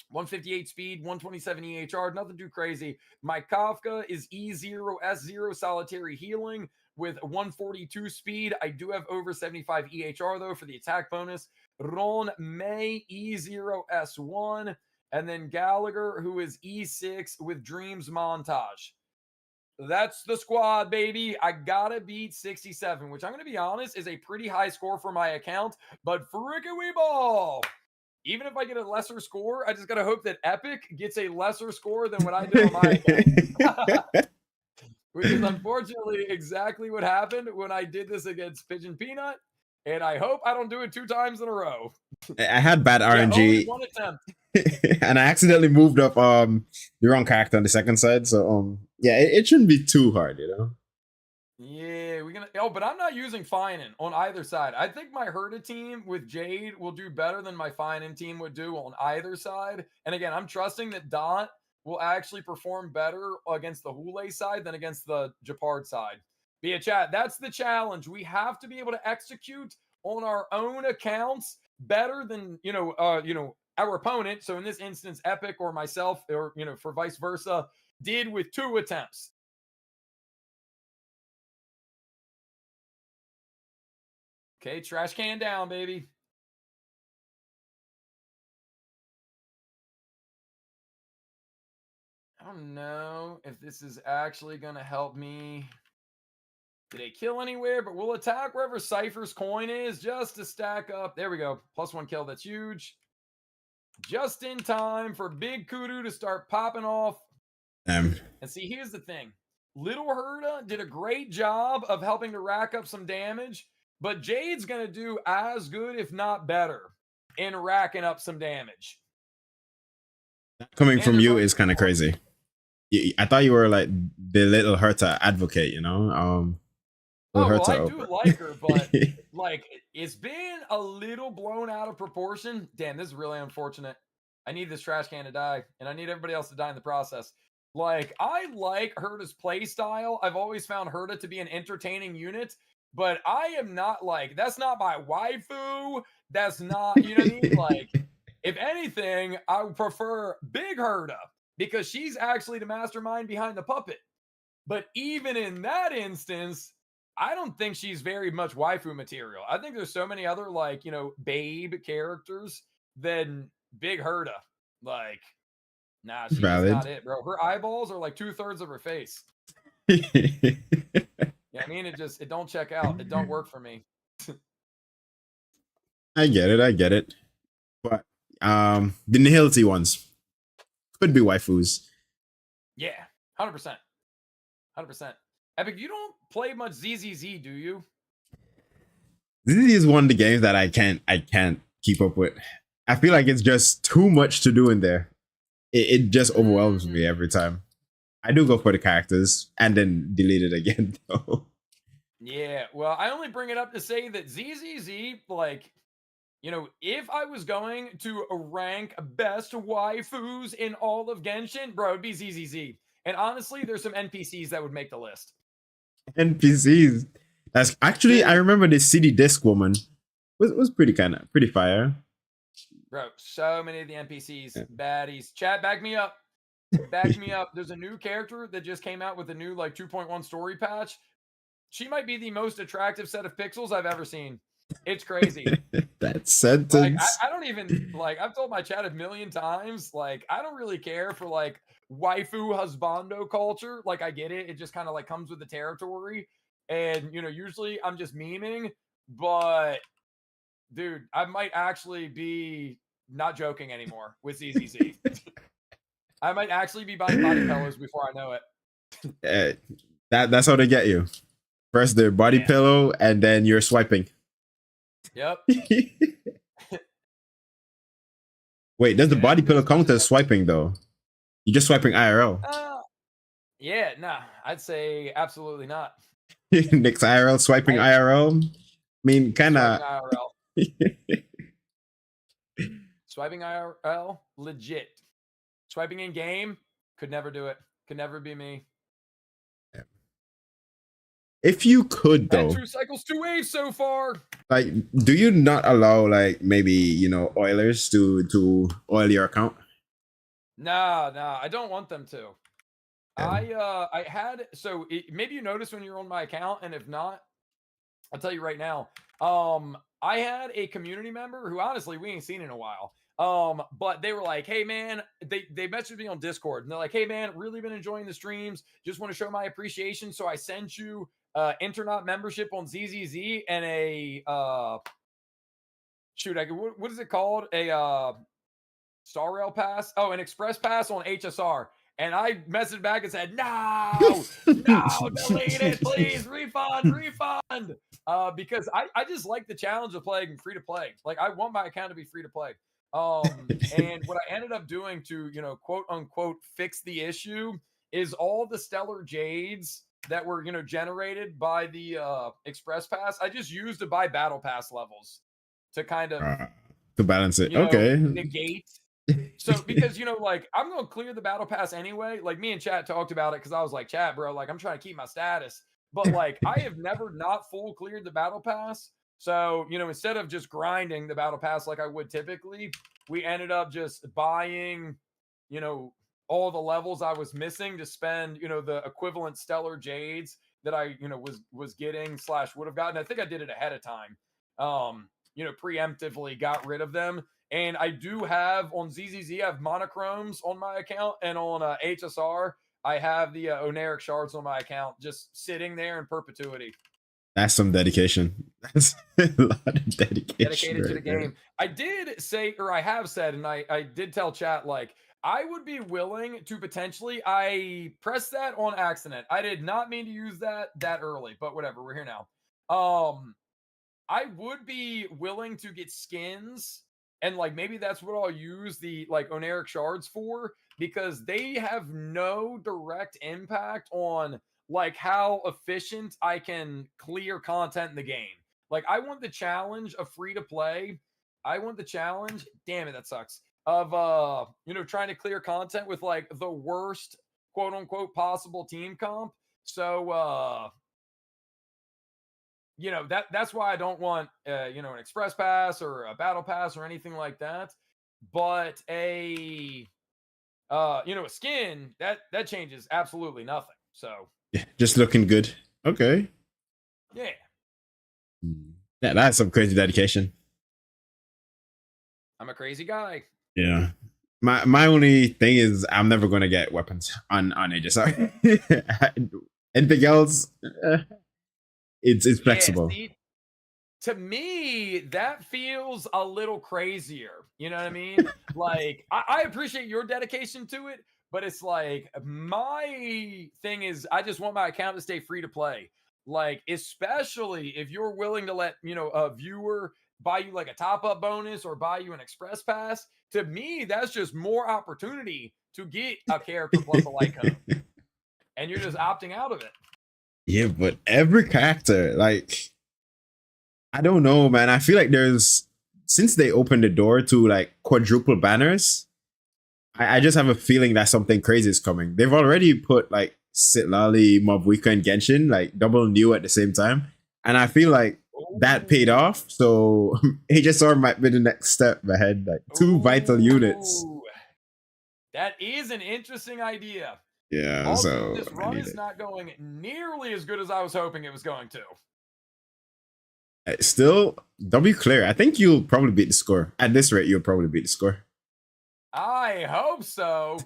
158 speed, 127 EHR, nothing too crazy. My Kafka is E0S0 solitary healing with 142 speed. I do have over 75 EHR though for the attack bonus. Ron May, E0S1. And then Gallagher, who is E6 with Dreams Montage. That's the squad, baby. I gotta beat 67, which I'm going to be honest is a pretty high score for my account, but frickin' we ball. Even if I get a lesser score, I just got to hope that Epic gets a lesser score than what I did on my account. which is unfortunately exactly what happened when I did this against Pigeon Peanut. And I hope I don't do it 2 times in a row. I had bad Yeah, only RNG, one attempt. and I accidentally moved up the wrong character on the second side. So yeah, it shouldn't be too hard, you know. Yeah, we're gonna. Oh, but I'm not using Finan on either side. I think my Herta team with Jade will do better than my Finan team would do on either side. And again, I'm trusting that Dot will actually perform better against the Hule side than against the Japard side. But yeah, chat, that's the challenge. We have to be able to execute on our own accounts better than our opponent. So in this instance, Epic or myself, or for vice versa, did with 2 attempts. Okay, trash can down, baby. I don't know if this is actually going to help me. Did they kill anywhere? But we'll attack wherever Cypher's coin is just to stack up. There we go. +1 kill. That's huge. Just in time for Big Kudu to start popping off. And see, here's the thing. Little Herta did a great job of helping to rack up some damage, but Jade's going to do as good, if not better, in racking up some damage. Coming from you is kind of crazy. I thought you were like the Little Herta advocate, you know. Oh, well, I do like her, but like it's been a little blown out of proportion. Damn, this is really unfortunate. I need this trash can to die, and I need everybody else to die in the process. Like, I like Herta's play style. I've always found Herta to be an entertaining unit, but I am not like, that's not my waifu. That's not, you know what I mean? Like, if anything, I would prefer Big Herta because she's actually the mastermind behind the puppet. But even in that instance, I don't think she's very much waifu material. I think there's so many other like, babe characters than Big Herta. Like, nah, she's not it, bro. Her eyeballs are like 2/3 of her face. Yeah, I mean, it don't check out. It don't work for me. I get it. But the Nihility ones could be waifus. Yeah, 100%. 100%. Epic, you don't play much ZZZ, do you? This is one of the games that I can't keep up with. I feel like it's just too much to do in there. It just overwhelms me every time. I do go for the characters and then delete it again, though. Yeah, well, I only bring it up to say that ZZZ, like, if I was going to rank best waifus in all of Genshin, bro, it'd be ZZZ. And honestly, there's some NPCs that would make the list. NPCs. That's actually, I remember this CD Disc woman was pretty fire. Bro, so many of the NPCs, baddies. Chat, back me up. Back me up. There's a new character that just came out with a new like 2.1 story patch. She might be the most attractive set of pixels I've ever seen. It's crazy. That sentence. Like, I don't even like. I've told my chat a million times. Like, I don't really care for like waifu husbando culture. Like, I get it. It just kind of like comes with the territory. And usually I'm just memeing. But dude, I might actually be not joking anymore with ZZZ. I might actually be buying body pillows before I know it. That's how they get you. First the body pillow, and then you're swiping. Yep. Wait, does the body pillow count as swiping though? You're just swiping IRL. Yeah, nah, I'd say absolutely not. Nick's IRL swiping IRL. I mean, kind of. Swiping IRL, legit. Swiping in game, could never do it. Could never be me. If you could though, 2 cycles, 2 waves so far. Like, do you not allow like maybe oilers to oil your account? Nah, I don't want them to. I had maybe you noticed when you're on my account, and if not, I'll tell you right now. I had a community member who honestly we ain't seen in a while. But they were like, hey man, they messaged me on Discord and they're like, hey man, really been enjoying the streams. Just want to show my appreciation. So I sent you Internaut membership on ZZZ and a what is it called? A Star Rail pass. Oh, an Express pass on HSR. And I messaged back and said, no, delete it, please, refund. Because I just like the challenge of playing free to play. Like, I want my account to be free to play. And what I ended up doing to, quote unquote, fix the issue is all the Stellar Jades that were, generated by the Express Pass. I just used to buy Battle Pass levels to kind of to balance it. Okay. Negate. So because like I'm gonna clear the Battle Pass anyway. Like me and Chat talked about it because I was like, Chat, bro, like I'm trying to keep my status. But like I have never not full cleared the Battle Pass. So, instead of just grinding the Battle Pass like I would typically, we ended up just buying, all the levels I was missing to spend, the equivalent Stellar Jades that I, was getting / would have gotten. I think I did it ahead of time. Preemptively got rid of them. And I do have on ZZZ, I have monochromes on my account, and on HSR, I have the Oneric shards on my account just sitting there in perpetuity. That's some dedication. That's a lot of dedication. Dedicated to the game. I did say, or I have said, and I did tell Chat, like, I would be willing to potentially, I pressed that on accident. I did not mean to use that early, but whatever, we're here now. I would be willing to get skins, and like maybe that's what I'll use the like Oneric shards for, because they have no direct impact on like how efficient I can clear content in the game. Like I want the challenge of free to play. I want the challenge, damn it, that sucks, of trying to clear content with like the worst quote unquote possible team comp. So that's why I don't want an Express Pass or a Battle Pass or anything like that. But a skin that changes absolutely nothing. So yeah, just looking good. Okay. Yeah. Yeah, that's some crazy dedication. I'm a crazy guy. Yeah. My only thing is I'm never gonna get weapons on HSR. Anything else? It's flexible. Yeah, see, to me, that feels a little crazier. You know what I mean? Like, I appreciate your dedication to it, but it's like my thing is I just want my account to stay free to play. Like, especially if you're willing to let, a viewer buy you like a top-up bonus or buy you an Express Pass. To me, that's just more opportunity to get a character plus a light cone. And you're just opting out of it. Yeah, but every character, like, I don't know, man. I feel like since they opened the door to like quadruple banners, I just have a feeling that something crazy is coming. They've already put like Citlali, Mobweeka, and Genshin like double new at the same time. And I feel like that paid off. So HSR might be the next step ahead, like 2 vital units. That is an interesting idea. Yeah, also, this run is not going nearly as good as I was hoping it was going to. Still, W clear. I think you'll probably beat the score. At this rate, you'll probably beat the score. I hope so.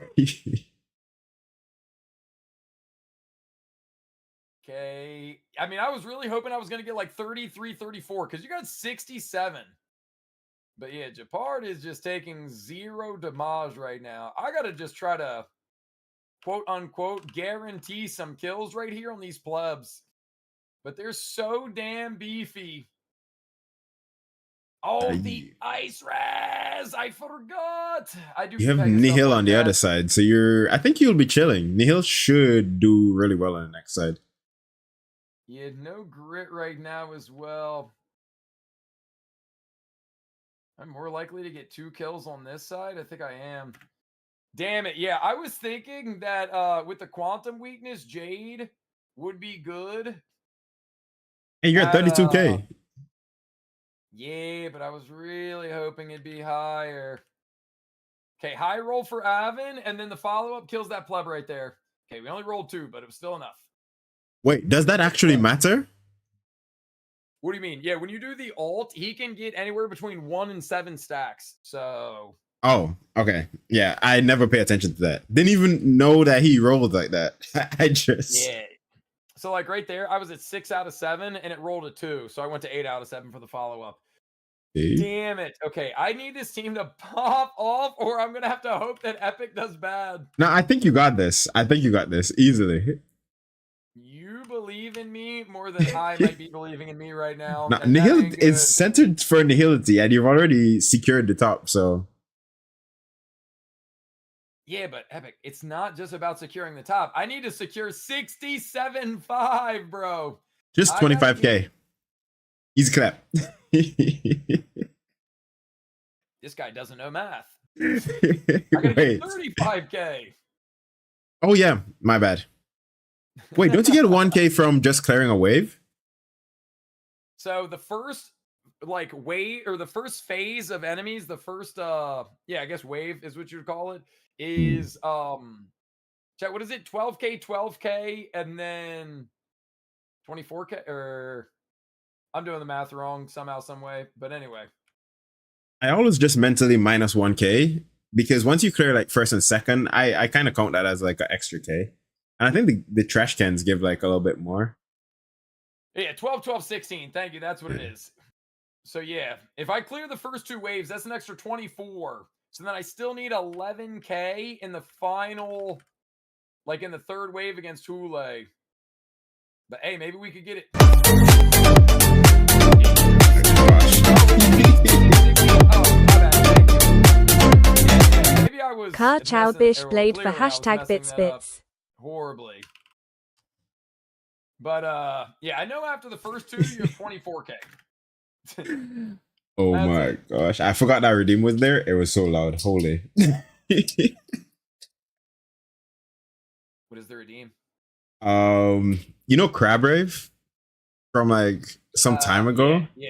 Okay. I mean, I was really hoping I was going to get like 33, 34, because you got 67. But yeah, Japard is just taking 0 damage right now. I got to just try to quote unquote guarantee some kills right here on these plebs, but they're so damn beefy. Oh, the ice raz! I forgot. I do. You have Nihil on the other side, so I think you'll be chilling. Nihil should do really well on the next side. Yeah, no grit right now as well. I'm more likely to get 2 kills on this side. I think I am. Damn it. Yeah, I was thinking that with the quantum weakness, Jade would be good. And you're at 32k. Yeah, but I was really hoping it'd be higher. Okay, high roll for Avon, and then the follow-up kills that pleb right there. Okay, we only rolled 2, but it was still enough. Wait, does that actually matter? What do you mean? Yeah, when you do the ult, he can get anywhere between 1 and 7 stacks. So... Oh, okay. Yeah, I never pay attention to that. Didn't even know that he rolled like that. I just... Yeah. So, like, right there, I was at 6 out of 7, and it rolled a 2. So I went to 8 out of 7 for the follow-up. Okay. Damn it. Okay, I need this team to pop off, or I'm gonna have to hope that Epic does bad. No, I think you got this. I think you got this easily. You believe in me more than I might be believing in me right now, Now, and that Nihil ain't is good. centered for Nihility, and you've already secured the top, so. Yeah, but Epic, it's not just about securing the top. I need to secure 67.5, bro. Just I gotta 25K. Easy clap. This guy doesn't know math. I gotta get Wait. 35K. Oh, yeah. My bad. Wait, don't you get 1K from just clearing a wave? So the first wave, or the first phase of enemies, the first I guess wave is what you would call it, is chat, what is it? 12K, and then 24K, or I'm doing the math wrong somehow, some way. But anyway. I always just mentally minus 1K because once you clear like first and second, I kind of count that as like an extra K. And I think the trash cans give like a little bit more. Yeah, 12, 12, 16. Thank you. That's what it is. So yeah, if I clear the first two waves, that's an extra 24. So then I still need 11K in the final, like in the third wave against Hule. But hey, maybe we could get it. Maybe I was Car Chow Bish Blade for hashtag BitsBits. Horribly. But yeah, I know after the first two, you have 24K. Oh my gosh. I forgot that redeem was there. It was so loud. Holy. What is the redeem? You know Crabrave from like some time ago? Yeah.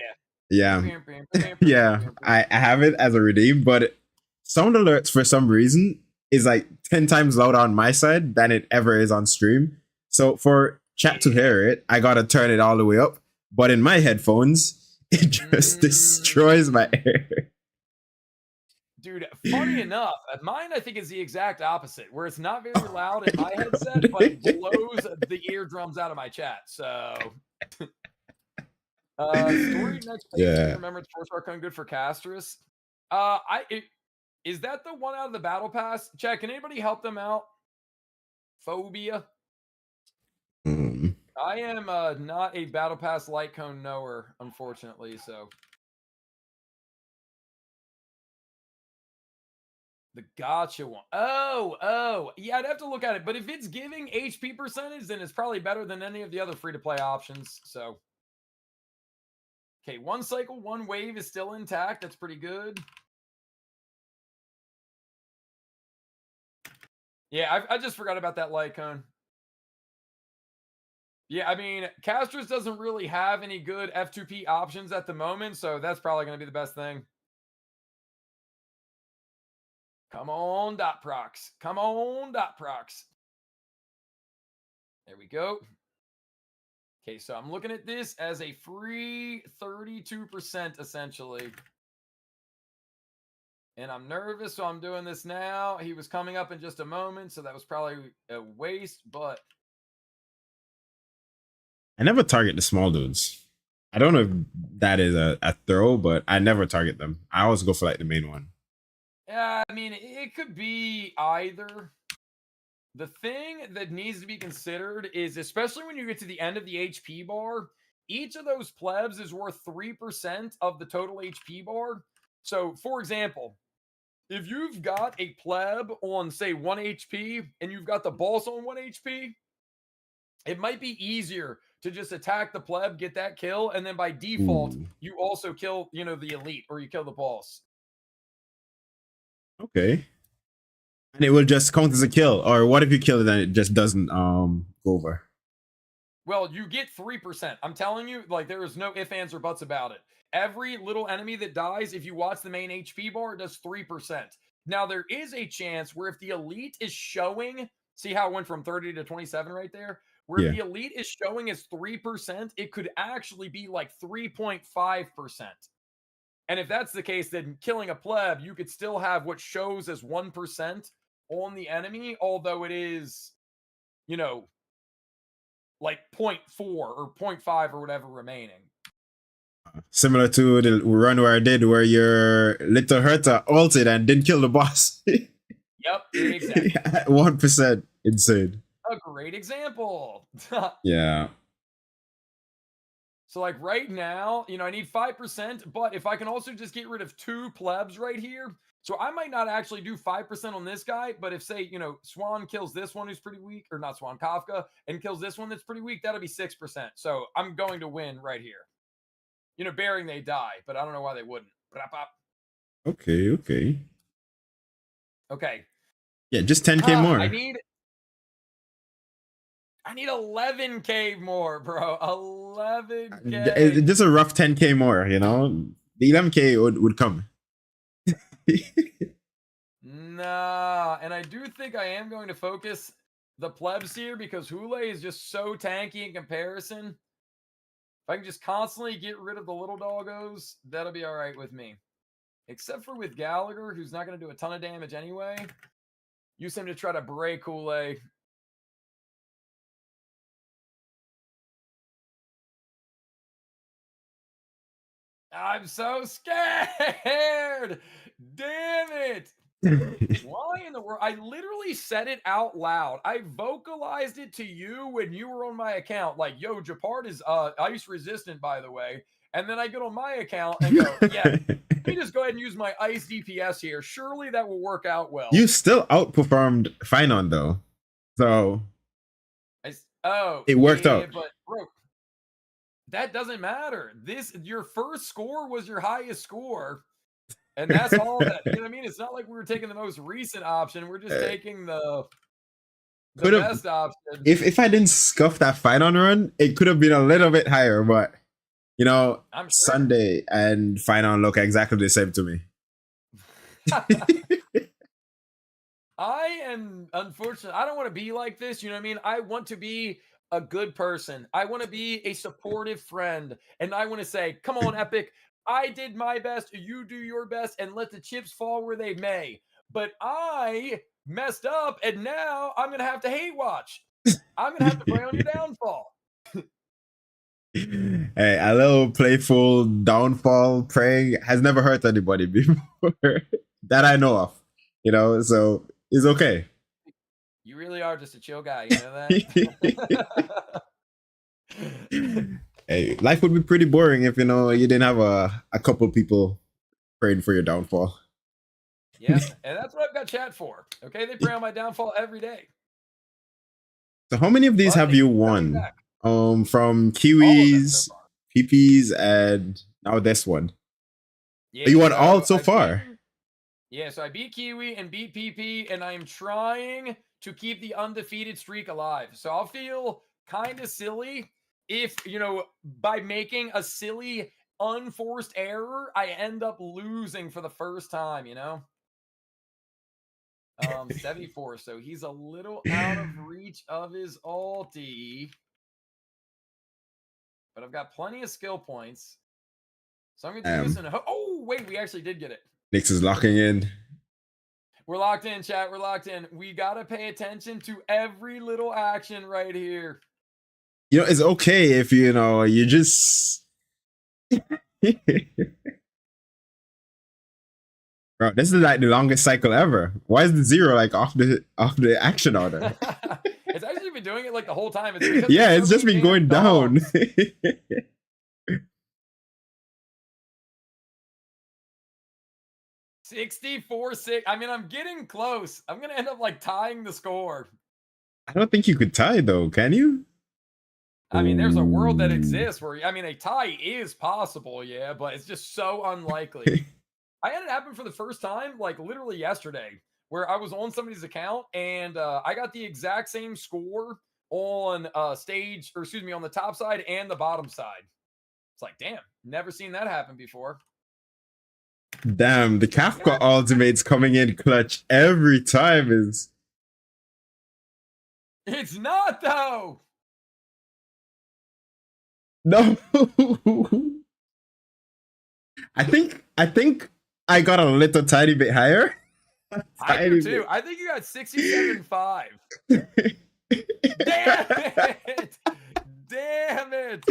Yeah. I have it as a redeem, but sound alerts for some reason is like 10 times louder on my side than it ever is on stream. So for chat to hear it, I gotta turn it all the way up. But in my headphones, it just destroys my ear. Dude, funny enough, mine I think is the exact opposite, where it's not very loud in my headset, but it blows the eardrums out of my chat. So, story next. Yeah. Remember, Force Archon good for Castris. Is that the one out of the battle pass? Chat, can anybody help them out? Phobia. I am not a battle pass light cone knower, unfortunately. So. The gotcha one. Oh. Yeah, I'd have to look at it. But if it's giving HP percentage, then it's probably better than any of the other free-to-play options. So, okay, one cycle, one wave is still intact. That's pretty good. Yeah, I just forgot about that light cone. Yeah, I mean, Castris doesn't really have any good F2P options at the moment, so that's probably going to be the best thing. Come on, dot procs. Come on, dot procs. There we go. Okay, so I'm looking at this as a free 32% essentially. And I'm nervous, so I'm doing this now. He was coming up in just a moment, so that was probably a waste, but... I never target the small dudes. I don't know if that is a throw, but I never target them. I always go for like the main one. Yeah, I mean, it could be either. The thing that needs to be considered is, especially when you get to the end of the HP bar, each of those plebs is worth 3% of the total HP bar. So, for example, if you've got a pleb on, say, 1 HP and you've got the boss on 1 HP, it might be easier to just attack the pleb, get that kill, and then by default, you also kill, the elite, or you kill the boss. Okay. And it will just count as a kill. Or what if you kill it and it just doesn't go over? Well, you get 3%. I'm telling you, like, there is no ifs, ands, or buts about it. Every little enemy that dies, if you watch the main HP bar, it does 3%. Now, there is a chance where if the elite is showing, see how it went from 30 to 27 right there? Where if the elite is showing as 3%, it could actually be like 3.5%. And if that's the case, then killing a pleb, you could still have what shows as 1% on the enemy, although it is, like 0.4 or 0.5 or whatever remaining. Similar to the run where I did, where your little Herta ulted and didn't kill the boss. Yep, exactly. 1%. Insane. A great example. Yeah. So like right now, I need 5%, but if I can also just get rid of 2 plebs right here, so I might not actually do 5% on this guy, but if say, Swan kills this one who's pretty weak, or not Swan, Kafka, and kills this one that's pretty weak, that'll be 6%. So I'm going to win right here. Bearing they die, but I don't know why they wouldn't. Okay. Okay. Yeah, just 10k more. I need 11k more, bro. 11k. Just a rough 10k more, The 11k would come. Nah, and I do think I am going to focus the plebs here because Hule is just so tanky in comparison. If I can just constantly get rid of the little doggos, that'll be all right with me. Except for with Gallagher, who's not going to do a ton of damage anyway. Use him to try to break Hule. I'm so scared. Damn it. Why in the world? I literally said it out loud. I vocalized it to you when you were on my account. Like, yo, Japard is ice resistant, by the way. And then I get on my account and go, yeah, let me just go ahead and use my ice DPS here. Surely that will work out well. You still outperformed Finon, though. So it worked out. But bro, that doesn't matter. Your first score was your highest score. And that's all that, you know what I mean? It's not like we were taking the most recent option. We're just taking the best option. If I didn't scuff that Finon run, it could have been a little bit higher, but I'm sure. Sunday and Finon look exactly the same to me. I am unfortunate. I don't want to be like this. You know what I mean? I want to be a good person. I want to be a supportive friend. And I want to say, come on, Epic. I did my best. You do your best and let the chips fall where they may. But I messed up and now I'm going to have to hate watch. I'm going to have to pray on your downfall. Hey, a little playful downfall praying has never hurt anybody before that I know of, so it's okay. You really are just a chill guy, you know that? Hey, life would be pretty boring if, you didn't have a couple people praying for your downfall. Yeah, and that's what I've got chat for. Okay, they pray on my downfall every day. So how many of these have you won? From Kiwis, so PPs, and now this one. Yeah, you won all so far. So I beat Kiwi and beat PP, and I am trying to keep the undefeated streak alive. So I'll feel kind of silly if, by making a silly, unforced error, I end up losing for the first time, 74, so he's a little out of reach of his ulti. But I've got plenty of skill points. So I'm going to do this in a... Oh, wait, we actually did get it. Nyx is locking in. We're locked in, chat. We're locked in. We got to pay attention to every little action right here. It's okay if, you just... Bro, this is like the longest cycle ever. Why is the 0 like off the action order? It's actually been doing it like the whole time. It's just been going down. 64-6. I mean, I'm getting close. I'm gonna end up like tying the score. I don't think you could tie though, can you? I mean, there's a world that exists where a tie is possible, yeah, but it's just so unlikely. I had it happen for the first time, like literally yesterday, where I was on somebody's account and I got the exact same score on on the top side and the bottom side. It's like, damn, never seen that happen before. Damn, the Kafka ultimate's coming in clutch every time is... It's not, though! No! I think I got a little tiny bit higher. I do too. I think you got 67.5. Damn it! damn it.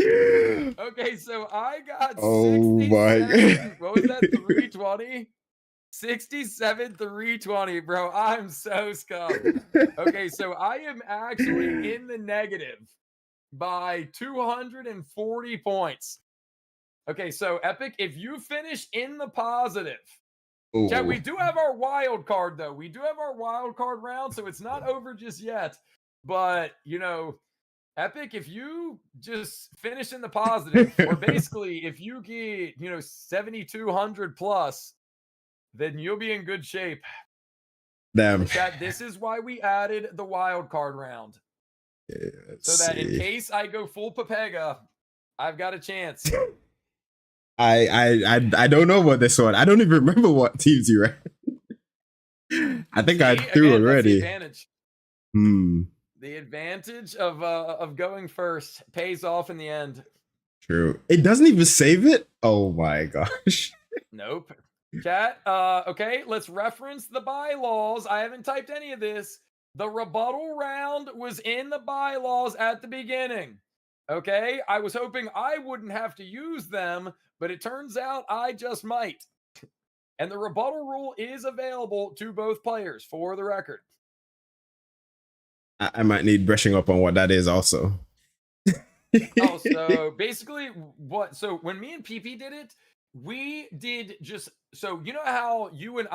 Okay, so I got Oh 67. my. What was that? 320? 67, 320, bro. I'm so scuffed. Okay, so I am actually in the negative by 240 points. Okay, so Epic, if you finish in the positive, chat, we do have our wild card though. We do have our wild card round, so it's not over just yet. But you know, Epic, if you just finish in the positive, or basically if you get 7,200 plus, then you'll be in good shape. Damn. Chat, this is why we added the wild card round. Yeah, so that in case I go full Pepega, I've got a chance. I don't know about this one. I don't even remember what teams you ran. I think I threw again, already. That's the advantage. The advantage of going first pays off in the end. True. It doesn't even save it. Oh my gosh. Nope. Chat. Okay, let's reference the bylaws. I haven't typed any of this. The rebuttal round was in the bylaws at the beginning. Okay, I was hoping I wouldn't have to use them, but it turns out I just might. And the rebuttal rule is available to both players, for the record. I might need brushing up on what that is also. Oh, so basically so when me and PP did it, we did just, so you know how you and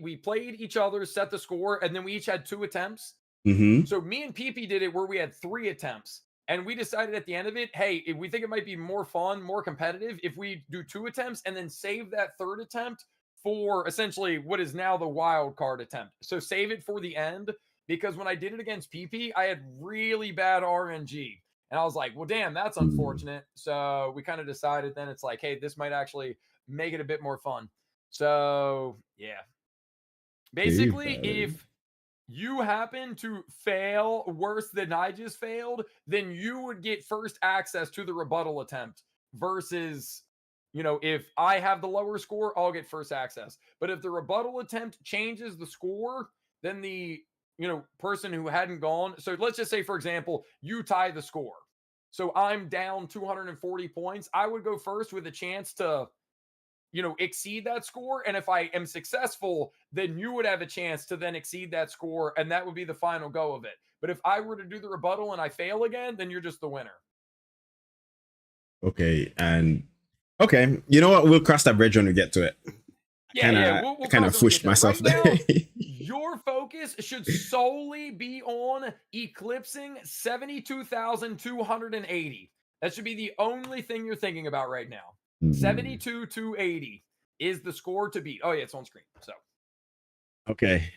we played each other, set the score, and then we each had 2 attempts? Mm-hmm. So me and PP did it where we had 3 attempts. And we decided at the end of it, hey, if we think it might be more fun, more competitive, if we do 2 attempts and then save that 3rd attempt for essentially what is now the wild card attempt. So save it for the end, because when I did it against PP, I had really bad RNG. And I was like, well, damn, that's unfortunate. So we kind of decided then it's like, hey, this might actually make it a bit more fun. So yeah. Basically, if you happen to fail worse than I just failed, then you would get first access to the rebuttal attempt versus, if I have the lower score, I'll get first access. But if the rebuttal attempt changes the score, then the, person who hadn't gone. So let's just say, for example, you tie the score. So I'm down 240 points. I would go first with a chance to, exceed that score. And if I am successful, then you would have a chance to then exceed that score. And that would be the final go of it. But if I were to do the rebuttal and I fail again, then you're just the winner. Okay. And okay. You know what? We'll cross that bridge when we get to it. We'll kind of pushed myself right there. Now, your focus should solely be on eclipsing 72,280. That should be the only thing you're thinking about right now. 72,280 is the score to beat. Oh yeah, it's on screen. So okay.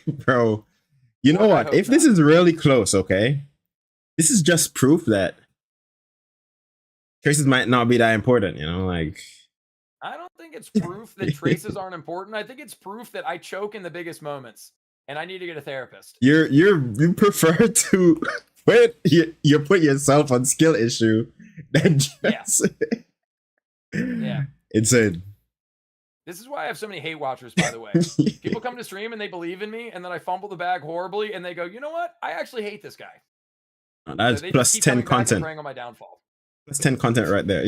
Bro, you know what? If this is really close, okay, this is just proof that traces might not be that important, like. I don't think it's proof that traces aren't important. I think it's proof that I choke in the biggest moments and I need to get a therapist. You prefer to put you put yourself on skill issue than just yeah. Insane. This is why I have so many hate watchers, by the way. People come to stream and they believe in me, and then I fumble the bag horribly, and they go, you know what? I actually hate this guy. That's so plus 10 content. Preying on my downfall. Plus 10 content right there,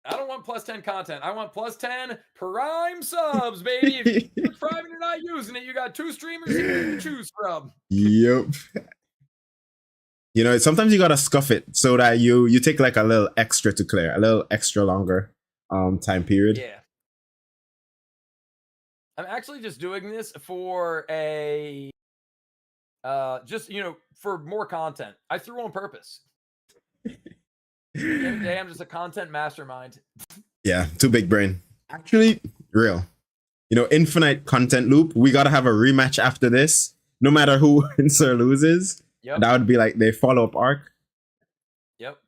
I don't want plus 10 content. I want plus 10 Prime subs, baby. If you're Prime and you're not using it, you got 2 streamers here to choose from. Yep. Sometimes you gotta scuff it so that you take like a little extra to clear, a little extra longer time period. Yeah. I'm actually just doing this for a for more content. I threw on purpose. At the end of the day, I'm just a content mastermind. Yeah, too big brain. Actually, real. Infinite content loop. We gotta have a rematch after this, no matter who wins or loses. Yep. That would be like the follow-up arc. Yep.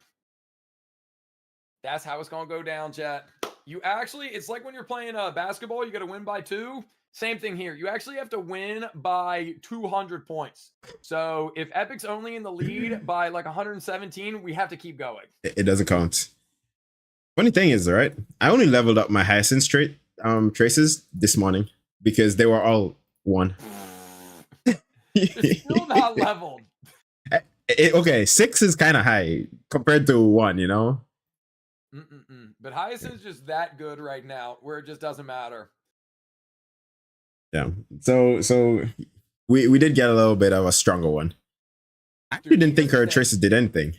That's how it's gonna go down, chat. It's like when you're playing basketball, you gotta win by 2. Same thing here. You actually have to win by 200 points. So if Epic's only in the lead by like 117, we have to keep going. It doesn't count. Funny thing is, right? I only leveled up my Hyacinth traces this morning because they were all 1. It's still not leveled. Okay, 6 is kind of high compared to 1, you know? But Hyacinth's just that good right now where it just doesn't matter. Yeah. So we did get a little bit of a stronger one. I actually didn't think her traces did anything.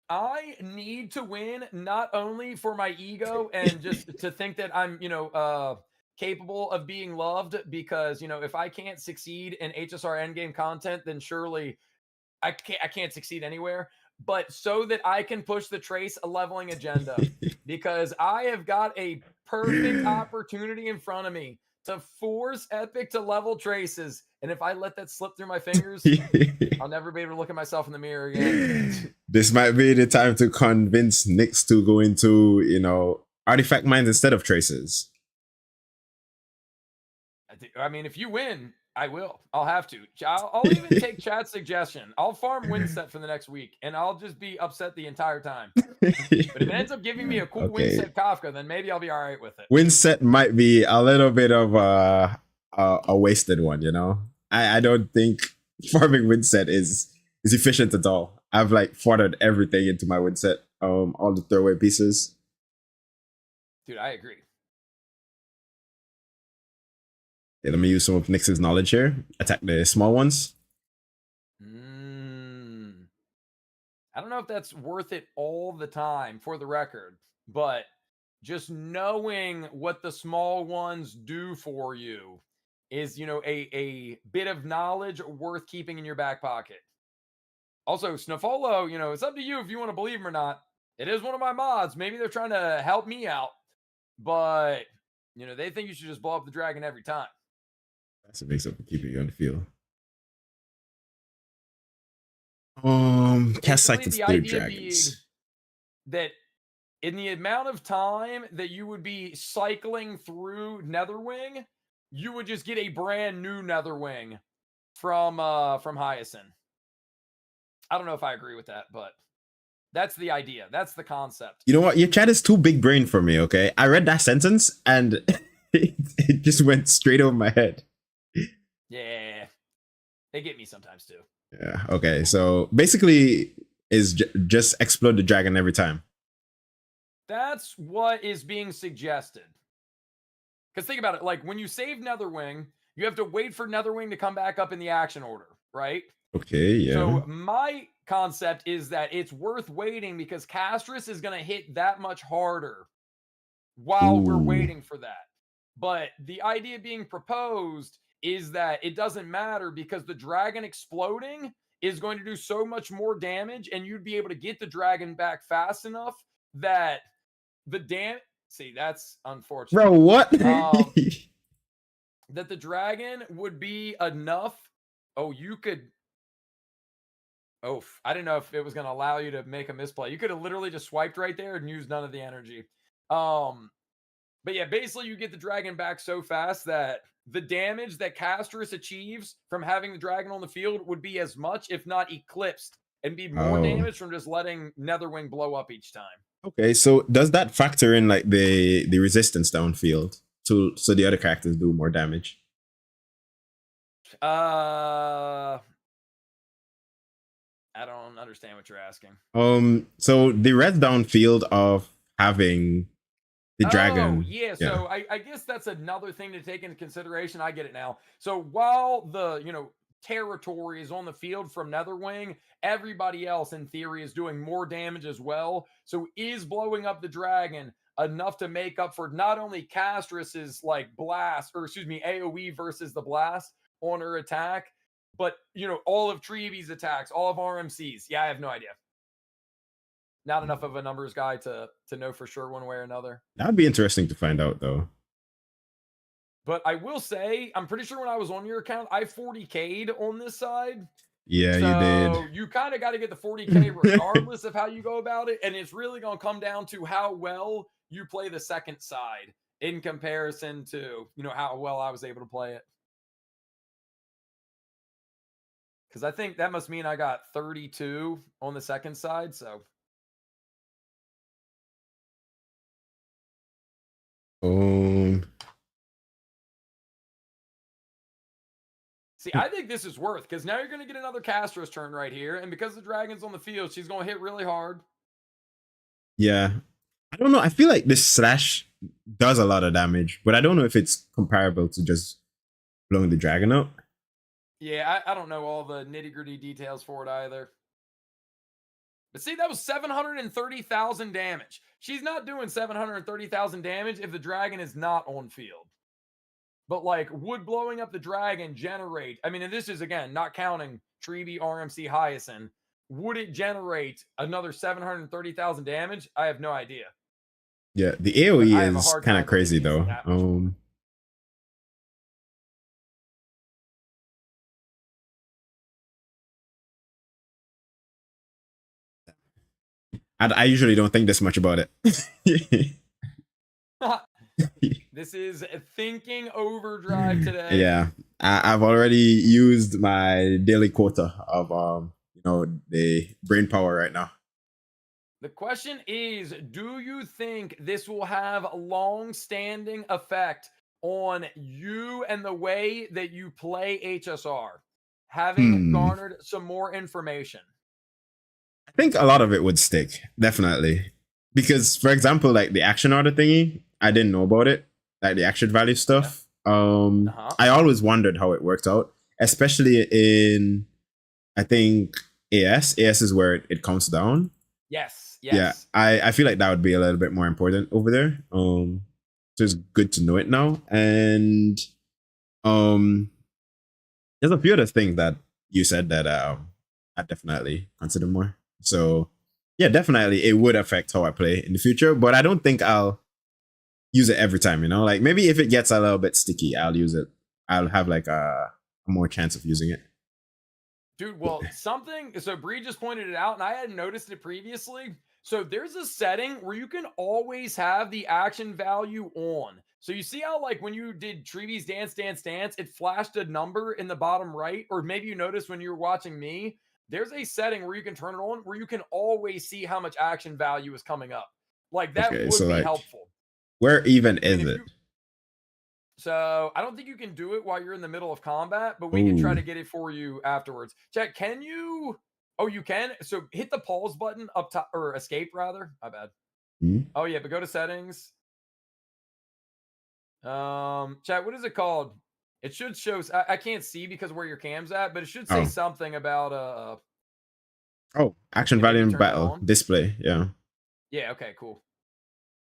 I need to win not only for my ego and just to think that I'm, capable of being loved, because, if I can't succeed in HSR endgame content, then surely I can't succeed anywhere. But so that I can push the trace leveling agenda, because I have got a perfect opportunity in front of me to force Epic to level traces. And if I let that slip through my fingers, I'll never be able to look at myself in the mirror again. This might be the time to convince Nyx to go into, artifact mines instead of traces. I mean, if you win, I will. I'll have to. I'll even take chat's suggestion. I'll farm Windset for the next week, and I'll just be upset the entire time. But if it ends up giving me a cool Windset Kafka, then maybe I'll be all right with it. Windset might be a little bit of a wasted one, you know? I don't think farming Windset is efficient at all. I've foddered everything into my Windset, all the throwaway pieces. Dude, I agree. Yeah, let me use some of Nyx's knowledge here. Attack the small ones. I don't know if that's worth it all the time, for the record, but just knowing what the small ones do for you is, a bit of knowledge worth keeping in your back pocket. Also, Snafolo, it's up to you if you want to believe him or not. It is one of my mods. Maybe they're trying to help me out, but they think you should just blow up the dragon every time. That's what makes up for keeping you on the field. Cast Cycles through dragons. That in the amount of time that you would be cycling through Netherwing, you would just get a brand new Netherwing from Hyacinth. I don't know if I agree with that, but that's the idea. That's the concept. You know what? Your chat is too big brain for me, okay? I read that sentence and it just went straight over my head. Yeah. They get me sometimes too. Yeah, okay. So basically is just explode the dragon every time. That's what is being suggested. Because think about it, when you save Netherwing, you have to wait for Netherwing to come back up in the action order, right? Okay, yeah. So my concept is that it's worth waiting because Castris is going to hit that much harder while we're waiting for that. But the idea being proposed is that it doesn't matter because the dragon exploding is going to do so much more damage, and you'd be able to get the dragon back fast enough that the see, that's unfortunate. Bro, what? That the dragon would be enough. Oh, you could. Oh, I didn't know if it was going to allow you to make a misplay. You could have literally just swiped right there and used none of the energy. But yeah, basically you get the dragon back so fast that the damage that Castris achieves from having the dragon on the field would be as much, if not eclipsed, and be more damage from just letting Netherwing blow up each time. Okay, so does that factor in the resistance downfield, so the other characters do more damage? I don't understand what you're asking. So the red downfield of having the dragon. Yeah. So I guess that's another thing to take into consideration. I get it now. So while the territory is on the field from Netherwing, everybody else in theory is doing more damage as well. So is blowing up the dragon enough to make up for not only Castris's blast, or excuse me, AoE versus the blast on her attack, but all of Treevy's attacks, all of RMC's. Yeah, I have no idea. Not enough of a numbers guy to know for sure one way or another. That'd be interesting to find out, though. But I will say, I'm pretty sure when I was on your account, I 40K'd on this side. Yeah, so you did. You kind of got to get the 40K regardless of how you go about it. And it's really going to come down to how well you play the second side in comparison to, how well I was able to play it. Because I think that must mean I got 32 on the second side, so... See, I think this is worth, because now you're going to get another Castro's turn right here. And because the dragon's on the field, she's going to hit really hard. Yeah. I don't know. I feel like this slash does a lot of damage, but I don't know if it's comparable to just blowing the dragon up. Yeah, I don't know all the nitty-gritty details for it either. But see, that was 730,000 damage. She's not doing 730,000 damage if the dragon is not on field. But like, would blowing up the dragon generate, I mean, and this is, again, not counting Treבי, RMC, Hyacinth, would it generate another 730,000 damage? I have no idea. Yeah, the AoE is kind of crazy though. I usually don't think this much about it. This is thinking overdrive today. Yeah, I've already used my daily quota of the brain power right now. The question is, do you think this will have a long-standing effect on you and the way that you play HSR, having garnered some more information? I think a lot of it would stick, definitely. Because, for example, like the action order thingy, I didn't know about it, like the action value stuff. Yeah. I always wondered how it worked out, especially in, I think, AS. AS is where it counts down. Yes. Yeah, I feel like that would be a little bit more important over there. So it's good to know it now. And there's a few other things that you said that I definitely consider more. So yeah, definitely it would affect how I play in the future, but I don't think I'll use it every time, you know? Like maybe if it gets a little bit sticky, I'll use it. I'll have like a more chance of using it. Dude, well, so Bree just pointed it out and I hadn't noticed it previously. So there's a setting where you can always have the action value on. So you see how like when you did Trevi's Dance, it flashed a number in the bottom right, or maybe you noticed when you were watching me, there's a setting where you can turn it on where you can always see how much action value is coming up. Like that would be helpful. Where even is it? So I don't think you can do it while you're in the middle of combat, but we can try to get it for you afterwards. Chat, can you? Oh, you can. So hit the pause button up top, or escape rather. My bad. Oh yeah, but go to settings. Chat, what is it called? It should show. I can't see because where your cam's at, but it should say something about action value in battle display. Yeah. Yeah. Okay. Cool.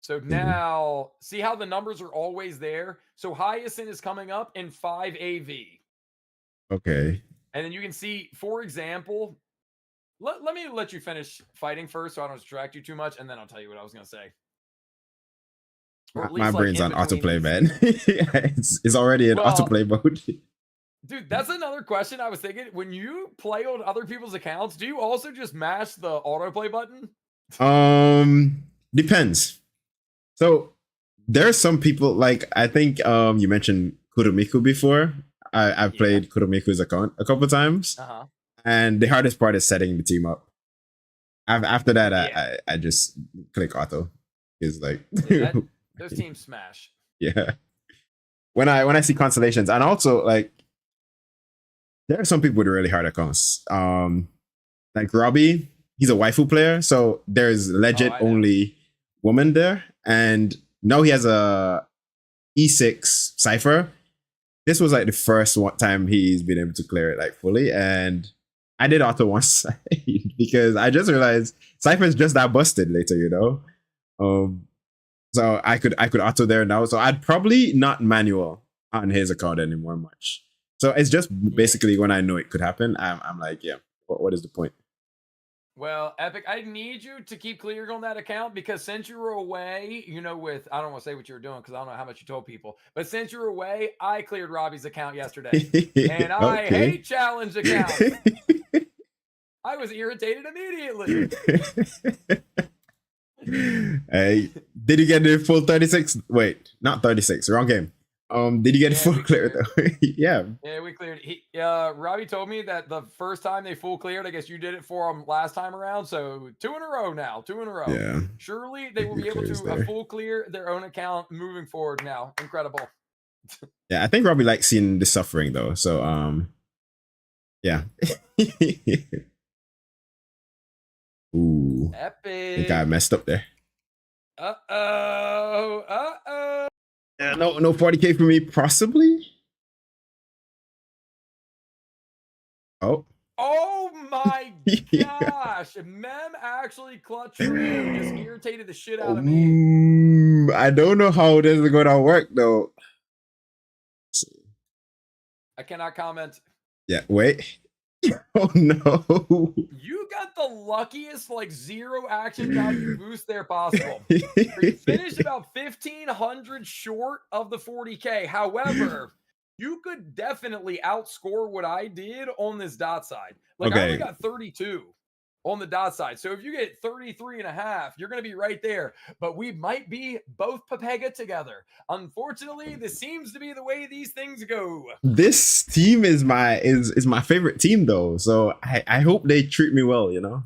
So now, see how the numbers are always there? So Hyacinth is coming up in 5 AV. Okay. And then you can see, for example, let me let you finish fighting first so I don't distract you too much, and then I'll tell you what I was going to say. My brain's on autoplay, man. it's already in autoplay mode. Dude, that's another question I was thinking. When you play on other people's accounts, do you also just mash the autoplay button? Depends. So there are some people, like I think you mentioned Kuromiku before. I've played Kuromiku's account a couple times. And the hardest part is setting the team up. After that, I just click auto. It's like those teams smash. Yeah. When I see constellations, and also like there are some people with really hard accounts. Like Robbie, he's a waifu player, so there's legit only woman there, and now he has a E6 Cypher. This was like the first time he's been able to clear it like fully, and I did auto one side because I just realized Cypher's just that busted later, you know. So I could auto there now. So I'd probably not manual on his account anymore much. So it's just basically when I know it could happen, I'm like, yeah, what is the point? Well, Epic, I need you to keep clear on that account because since you were away, you know, I don't want to say what you were doing because I don't know how much you told people, but since you were away, I cleared Robbie's account yesterday. And I hate challenge accounts. I was irritated immediately. Hey, did you get the full 36? Wait, not 36, wrong game. Did you get full clear though? Yeah, we cleared. Robbie told me that the first time they full cleared, I guess you did it for them last time around. So 2 in a row now, 2 in a row. Yeah. Surely they will be able to full clear their own account moving forward now. Incredible. Yeah, I think Robbie likes seeing the suffering though. So Yeah. Ooh. I think I Epic. messed up there. Uh-oh. Uh-oh. Yeah, no 40K for me, possibly. Oh. Oh my gosh. Mem actually clutched for you. Just irritated the shit out of me. I don't know how this is gonna work though. I cannot comment. Yeah, wait. Oh no. You got the luckiest like 0 action value boost there possible. You finished about 1,500 short of the 40K. However, you could definitely outscore what I did on this dot side. Like I only got 32 on the dot side. So if you get 33 and a half, you're going to be right there. But we might be both Pepega together. Unfortunately, this seems to be the way these things go. This team is my favorite team though. So I hope they treat me well, you know?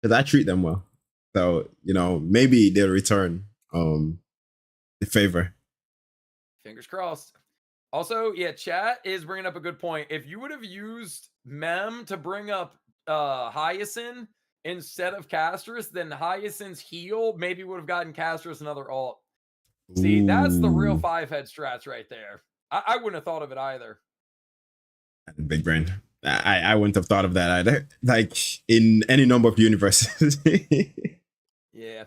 Because I treat them well. So, you know, maybe they'll return the favor. Fingers crossed. Also, yeah, chat is bringing up a good point. If you would have used Mem to bring up Hyacinth instead of Castris, then Hyacinth's heal maybe would have gotten Castris another ult. See, that's the real 5-head strats right there. I wouldn't have thought of it either. Big brain. I wouldn't have thought of that either. Like in any number of universes. Yeah.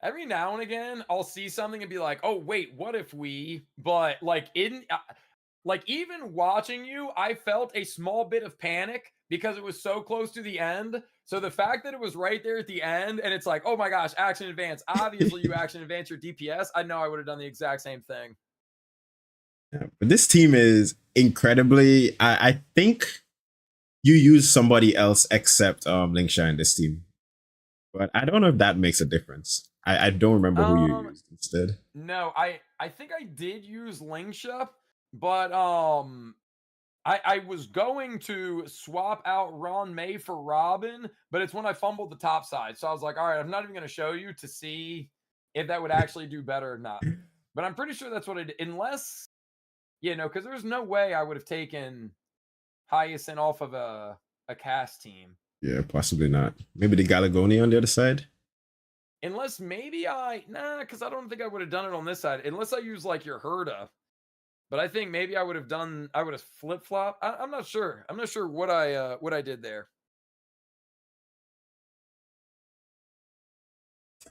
Every now and again, I'll see something and be like, "Oh, wait, what if we?" But like even watching you, I felt a small bit of panic because it was so close to the end. So the fact that it was right there at the end and it's like, "Oh my gosh, action advance." Obviously, you action advance your DPS. I know I would have done the exact same thing. Yeah, but this team is incredibly. I think you use somebody else except Lingsha in this team, but I don't know if that makes a difference. I don't remember who you used instead. No, I think I did use Lingsha, but I was going to swap out Ron May for Robin, but it's when I fumbled the top side. So I was like, all right, I'm not even going to show you to see if that would actually do better or not. But I'm pretty sure that's what I did. Unless, you know, because there's no way I would have taken Hyacinth off of a cast team. Yeah, possibly not. Maybe the Galagoni on the other side. Unless maybe because I don't think I would have done it on this side. Unless I use like your Herda. But I think maybe I would have flip-flop. I'm not sure. I'm not sure what I did there.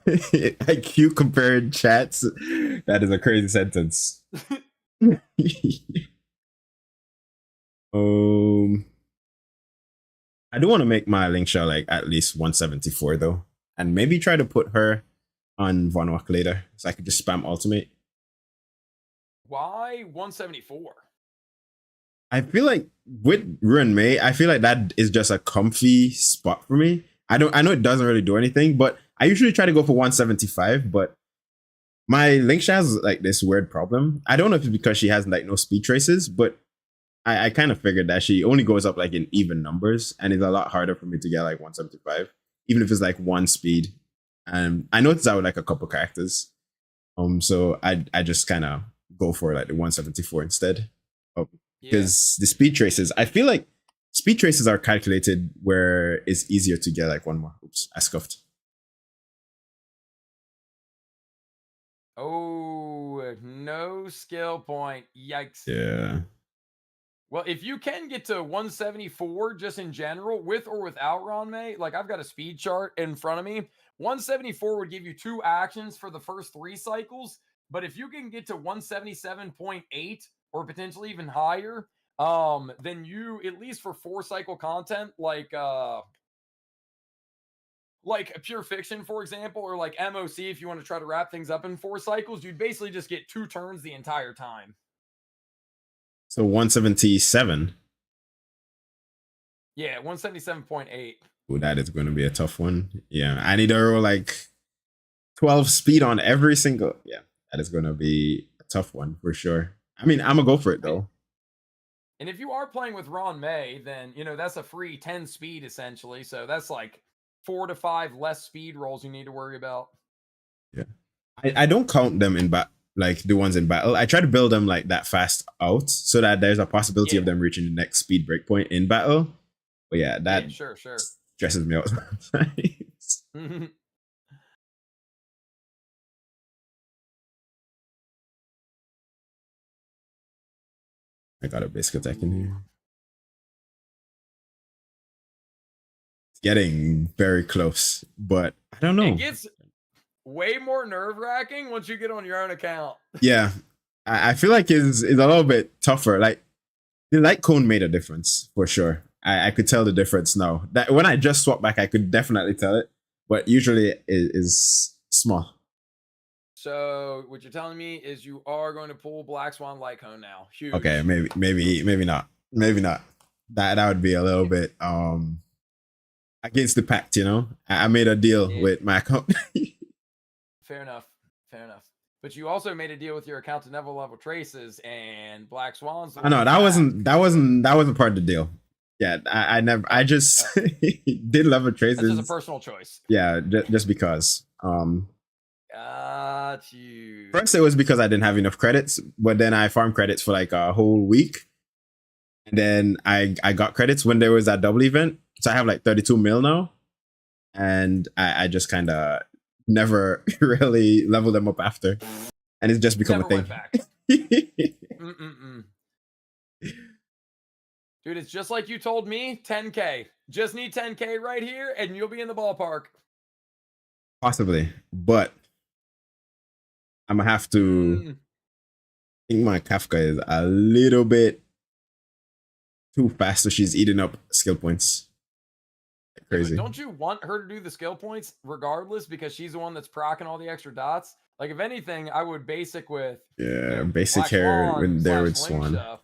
IQ compared chats. That is a crazy sentence. I do want to make my Lingsha like at least 174 though. And maybe try to put her on Von Wach later. So I could just spam ultimate. Why 174? I feel like with Ruin May, I feel like that is just a comfy spot for me. I know it doesn't really do anything, but I usually try to go for 175, but my Lingsha has like this weird problem. I don't know if it's because she has like no speed traces, but I kind of figured that she only goes up like in even numbers, and it's a lot harder for me to get like 175, even if it's like one speed. And I noticed that with like a couple characters. So I just kind of go for like the 174 instead. Because the speed traces, I feel like speed traces are calculated where it's easier to get like one more. Oops, I scuffed. Oh, no skill point. Yikes. Yeah. Well, if you can get to 174 just in general, with or without Ron May, like I've got a speed chart in front of me. 174 would give you 2 actions for the first 3 cycles. But if you can get to 177.8 or potentially even higher, then you, at least for 4 cycle content, like a Pure Fiction, for example, or like MOC, if you want to try to wrap things up in 4 cycles, you'd basically just get 2 turns the entire time. So 177. Yeah, 177.8. Oh, that is going to be a tough one. Yeah, I need to roll like 12 speed on every single. Yeah, that is going to be a tough one for sure. I mean, I'm going to go for it though. And if you are playing with Ron May, then, you know, that's a free 10 speed essentially. So that's like 4 to 5 less speed rolls you need to worry about. Yeah. I don't count them in like the ones in battle. I try to build them like that fast out so that there's a possibility of them reaching the next speed breakpoint in battle. But yeah, that Yeah, sure. stresses me out sometimes. I got a basic attack in here. It's getting very close, but I don't know. It gets way more nerve-wracking once you get on your own account. Yeah, I feel like it's a little bit tougher. Like the light cone made a difference for sure. I could tell the difference now. That when I just swapped back, I could definitely tell it, but usually it is small. So what you're telling me is you are going to pull Black Swan Light Cone now. Huge. Okay, maybe not. Maybe not. That would be a little bit against the pact, you know. I made a deal with my account. Fair enough. But you also made a deal with your account to never level traces and Black Swans. No, that wasn't part of the deal. Yeah, I never. I just did level traces. That's just a personal choice. Yeah, just because. Got you. First, it was because I didn't have enough credits, but then I farmed credits for like a whole week, and then I got credits when there was that double event. So I have like 32 mil now, and I just kind of never really leveled them up after, and it's just become never a thing. Dude, it's just like you told me, 10K. Just need 10K right here, and you'll be in the ballpark. Possibly, but I'm gonna have to. I think my Kafka is a little bit too fast, so she's eating up skill points. Like crazy. Yeah, don't you want her to do the skill points regardless because she's the one that's proccing all the extra dots? Like, if anything, I would basic with basic hair when there with Swan. Stuff.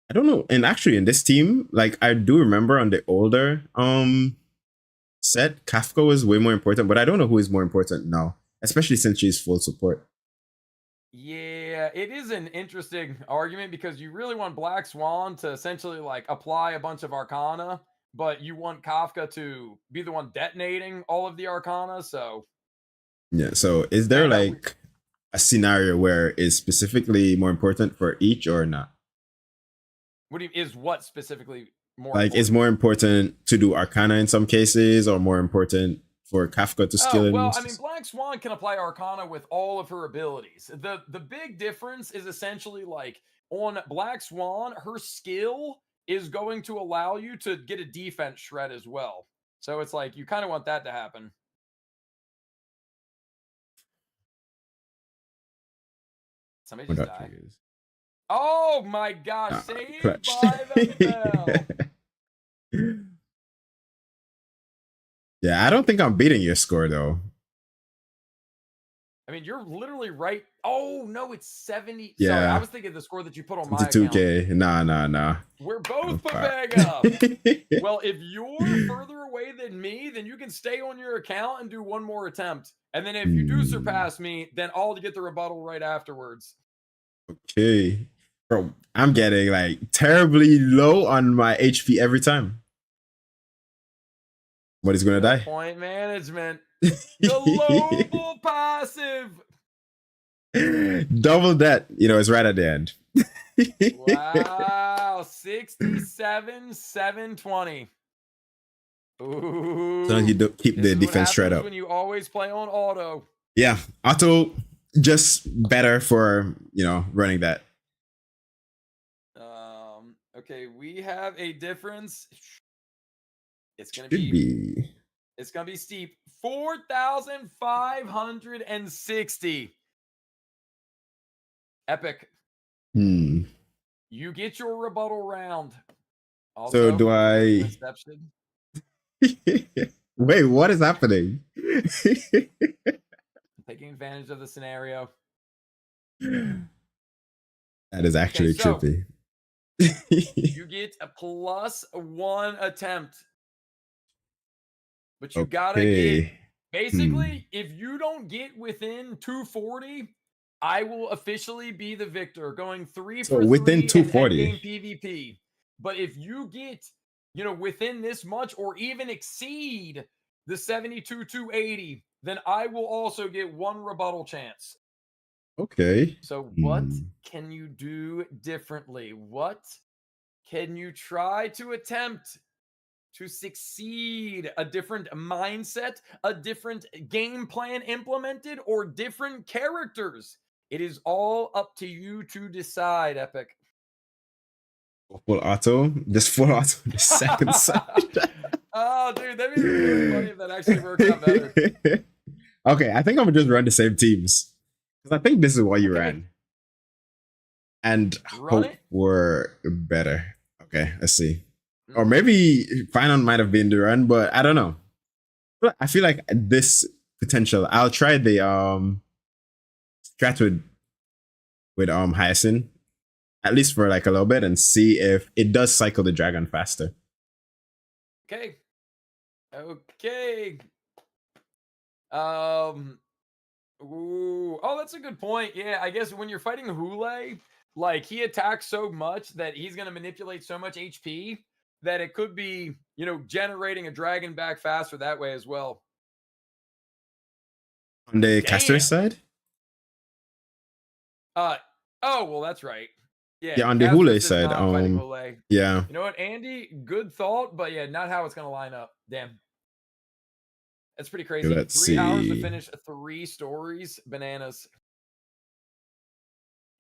I don't know, and actually in this team, like I do remember on the older set, Kafka was way more important, but I don't know who is more important now, especially since she's full support. Yeah, it is an interesting argument because you really want Black Swan to essentially like apply a bunch of Arcana, but you want Kafka to be the one detonating all of the Arcana. So yeah, so is there like a scenario where it's specifically more important for each or not? What do you, is what specifically more like important? Is more important to do Arcana in some cases or more important for Kafka to skill in? Well, I mean, Black Swan can apply Arcana with all of her abilities. The big difference is essentially like on Black Swan, her skill is going to allow you to get a defense shred as well. So it's like you kind of want that to happen. Somebody just died. Oh my gosh, saved by the bell. Yeah, I don't think I'm beating your score though. I mean, you're literally right. Oh no, it's 70. Yeah. Sorry, I was thinking the score that you put on my 2K. Nah. We're both bag up. Well, if you're further away than me, then you can stay on your account and do one more attempt. And then if you do surpass me, then I'll get the rebuttal right afterwards. Okay. Bro, I'm getting like terribly low on my HP every time. What is gonna die? Point management. Global passive. Double that. You know, it's right at the end. Wow. 67,720. Ooh. So you don't keep the defense straight up. When you always play on auto. Yeah. Auto just better for, you know, running that. Okay, we have a difference. It's gonna be it's gonna be steep. 4,560. Epic. You get your rebuttal round. Also, so do I wait, what is happening? Taking advantage of the scenario. That is actually trippy. You get a +1 attempt. But you gotta get, basically, if you don't get within 240, I will officially be the victor, going 3 for 3 within 240 PvP. But if you get, you know, within this much or even exceed the 72,280, then I will also get 1 rebuttal chance. Okay. So what can you do differently? What Can you try to attempt to succeed? A different mindset, a different game plan implemented, or different characters? It is all up to you to decide, Epic. Full auto, just full auto the second side. Oh, dude, that'd be really funny if that actually worked out better. Okay, I think I'm gonna just run the same teams because I think this is what you ran, and Run hope it. we're better. Okay, let's see. Or Mhm. maybe final might have been the run, but I don't know. But I feel like this potential. I'll try the strat with Hyacinth at least for like a little bit and see if it does cycle the dragon faster. Okay. Okay. Ooh. Oh, that's a good point. Yeah, I guess when you're fighting Hule, like he attacks so much that he's going to manipulate so much HP that it could be, you know, generating a dragon back faster that way as well. On the Damn. caster side? Oh, well, that's right. Yeah, on the Casper's Hule is side. not fighting Hule. Yeah. You know what, Andy? Good thought, but yeah, not how it's going to line up. Damn. That's pretty crazy. Let's 3 hours to see. finish 3 stories. Bananas.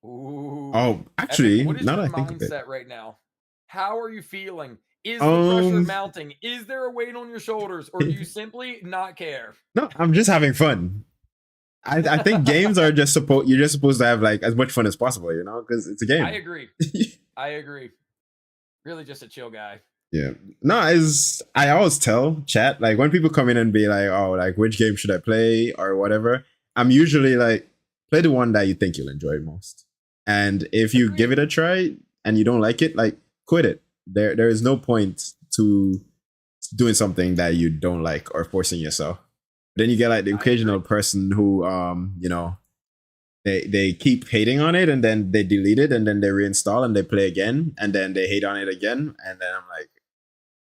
Ooh. Oh, actually, Epic, what is now your that I think of it. mindset right now? How are you feeling? Is the pressure mounting? Is there a weight on your shoulders, or do you simply not care? No, I'm just having fun. I think games are just you're just supposed to have like as much fun as possible, you know, because it's a game. I agree. I agree. Really just a chill guy. Yeah. No, I always tell chat, like when people come in and be like, oh, like which game should I play or whatever, I'm usually like, play the one that you think you'll enjoy most. And if you give it a try and you don't like it, like quit it. There is no point to doing something that you don't like or forcing yourself. Then you get like the occasional person who you know, they keep hating on it and then they delete it and then they reinstall and they play again and then they hate on it again and then I'm like,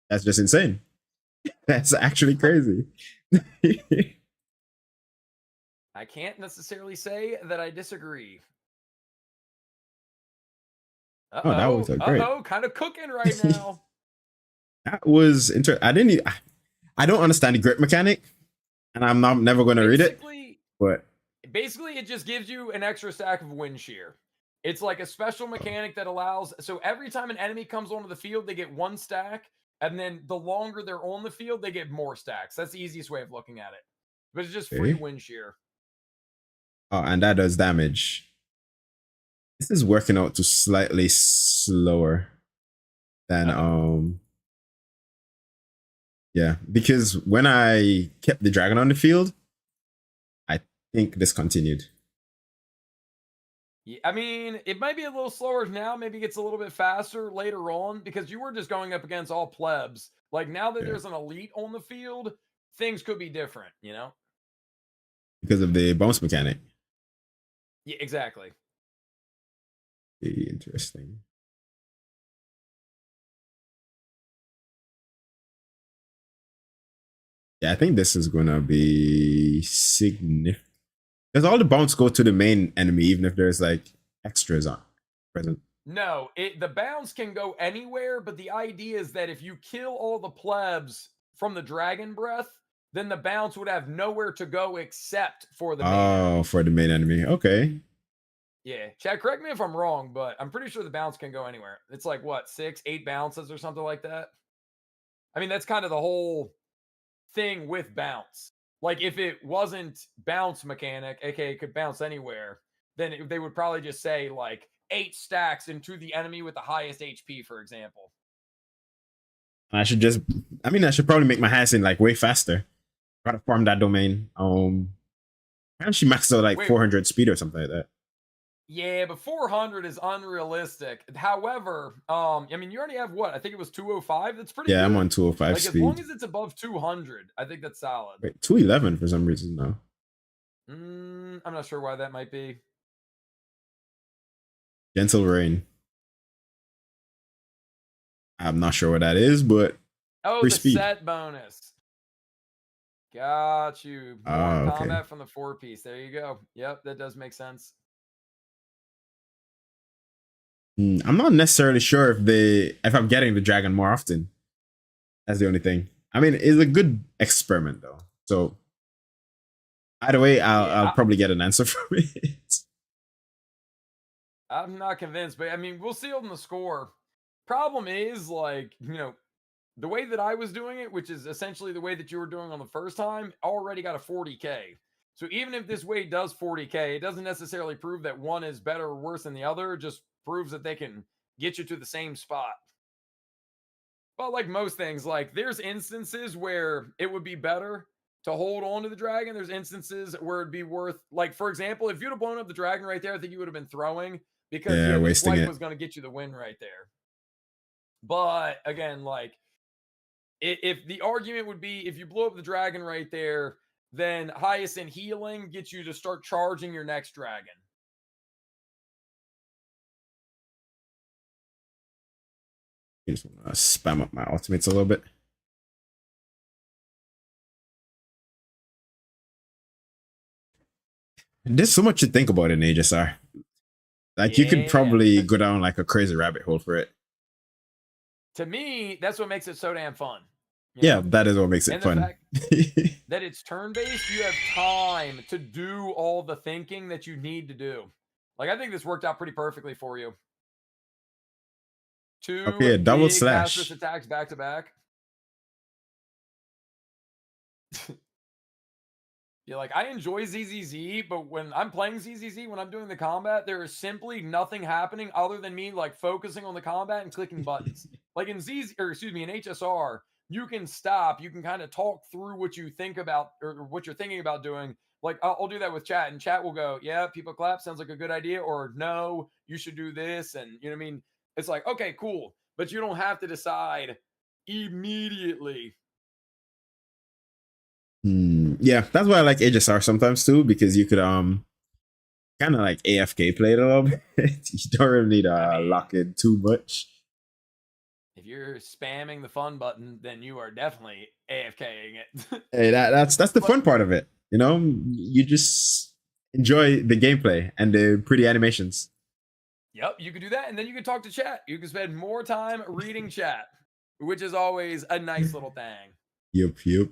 that's just insane. That's actually crazy. I can't necessarily say that I disagree. Oh, that was great. Kind of cooking right now. That was interesting. I don't understand the grip mechanic, and I'm never going to read it. But basically, it just gives you an extra stack of wind shear. It's like a special mechanic that allows. So every time an enemy comes onto the field, they get 1 stack, and then the longer they're on the field, they get more stacks. That's the easiest way of looking at it. But it's just free wind shear. Oh, and that does damage. This is working out to slightly slower than yeah, because when I kept the dragon on the field, I think this continued. Yeah, I mean, it might be a little slower now. Maybe it gets a little bit faster later on because you were just going up against all plebs. Like now that there's an elite on the field, things could be different, you know? Because of the bounce mechanic. Yeah, exactly. Interesting. Yeah, I think this is gonna be significant because all the bounce go to the main enemy, even if there's like extras on present. No, the bounce can go anywhere, but the idea is that if you kill all the plebs from the dragon breath, then the bounce would have nowhere to go except for the main enemy. For the main enemy. Okay. Yeah, Chad, correct me if I'm wrong, but I'm pretty sure the bounce can go anywhere. It's like what, 6, 8 bounces or something like that. I mean, that's kind of the whole thing with bounce. Like if it wasn't bounce mechanic, aka it could bounce anywhere, then they would probably just say like 8 stacks into the enemy with the highest HP, for example. I should probably make my Hyacinth like way faster. Gotta farm that domain. She maxed out like 400 speed or something like that. Yeah, but 400 is unrealistic. However, I mean, you already have what? I think it was 205. That's pretty good. I'm on 205 like, speed. As long as it's above 200, I think that's solid. Wait, 211 for some reason now. I'm not sure why that might be. Gentle Rain. I'm not sure what that is, but the speed. Set bonus. Got you. More combat from the 4-piece. There you go. Yep, that does make sense. I'm not necessarily sure if I'm getting the dragon more often. That's the only thing. I mean, it's a good experiment though. So either way, I'll probably get an answer from it. I'm not convinced, but I mean, we'll see on the score. Problem is, like, the way that I was doing it, which is essentially the way that you were doing on the first time, already got a 40K. So even if this way does 40K, it doesn't necessarily prove that one is better or worse than the other. It just proves that they can get you to the same spot. But like most things, like there's instances where it would be better to hold on to the dragon. There's instances where it'd be worth, like, for example, if you'd have blown up the dragon right there, I think you would have been throwing because this wipe was going to get you the win right there. But again, like, if the argument would be if you blow up the dragon right there, then Hyacinth healing gets you to start charging your next dragon. I just want to spam up my ultimates a little bit. There's so much to think about in HSR. Like, you could probably go down like a crazy rabbit hole for it. To me, that's what makes it so damn fun. Yeah, that is what makes it fun. That it's turn-based, you have time to do all the thinking that you need to do. Like, I think this worked out pretty perfectly for you. Two double slash Castorous attacks back to back. Yeah, like, I enjoy ZZZ, but when I'm playing ZZZ, when I'm doing the combat, there is simply nothing happening other than me, like, focusing on the combat and clicking buttons. Like in in HSR, you can stop, you can kind of talk through what you think about or what you're thinking about doing. Like, I'll do that with chat, and chat will go, yeah, people clap, sounds like a good idea, or no, you should do this. And you know what I mean? It's like, okay, cool. But you don't have to decide immediately. Yeah, that's why I like HSR sometimes too, because you could kind of like AFK play it a little bit. You don't really need to lock in too much. If you're spamming the fun button, then you are definitely AFKing it. Hey, that's the fun part of it. You know, you just enjoy the gameplay and the pretty animations. Yep, you can do that, and then you can talk to chat. You can spend more time reading chat, which is always a nice little thing. Yep.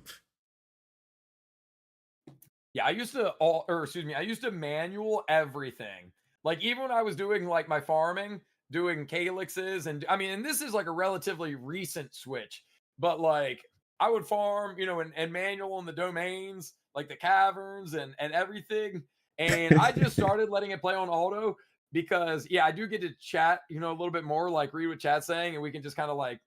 Yeah, I used to manual everything. Like, even when I was doing like my farming, doing calyxes, and I mean, and this is like a relatively recent switch, but like I would farm, and manual in the domains, like the caverns and everything. And I just started letting it play on auto because I do get to chat, a little bit more, like read what chat's saying, and we can just kind of like,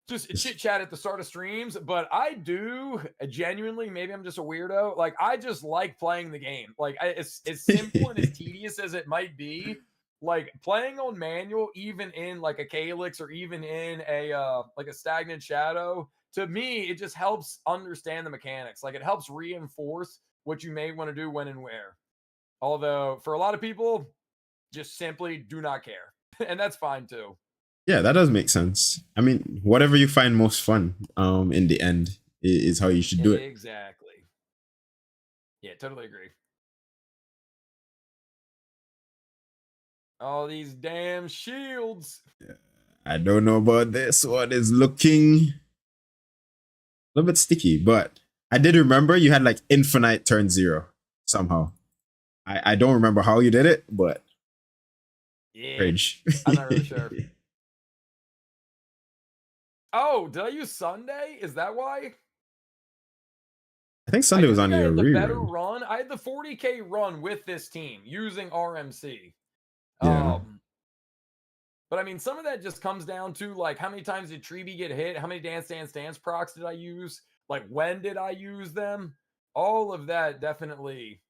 just chit chat at the start of streams. But I do genuinely, maybe I'm just a weirdo, like I just like playing the game. Like, it's as simple and as tedious as it might be, like playing on manual, even in like a calyx or even in a like a stagnant shadow, to me it just helps understand the mechanics. Like, it helps reinforce what you may want to do when and where. Although for a lot of people, just simply do not care. And that's fine too. Yeah, that does make sense. I mean, whatever you find most fun, in the end, is how you should do it. Exactly. Yeah, totally agree. All these damn shields. Yeah, I don't know about this one. Is looking a little bit sticky, but I did remember you had like infinite turn 0 somehow. I don't remember how you did it, but rage. I'm not really sure. Oh, did I use Sunday? Is that why? I think Sunday was on your rerun. Better run. I had the 40K run with this team using RMC. Yeah. But I mean, some of that just comes down to like, how many times did Treeby get hit? How many dance procs did I use? Like, when did I use them? All of that definitely,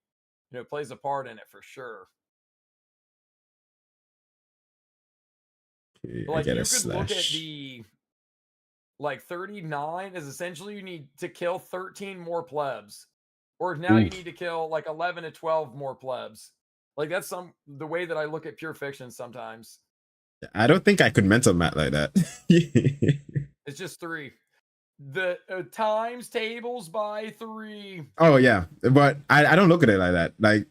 plays a part in it for sure. Okay, like, you could look at the like 39 is essentially you need to kill 13 more plebs, or now you need to kill like 11 to 12 more plebs. Like, that's the way that I look at Pure Fiction sometimes. I don't think I could mental math like that. It's just 3. The times tables by 3. Oh yeah, but I don't look at it like that. Like,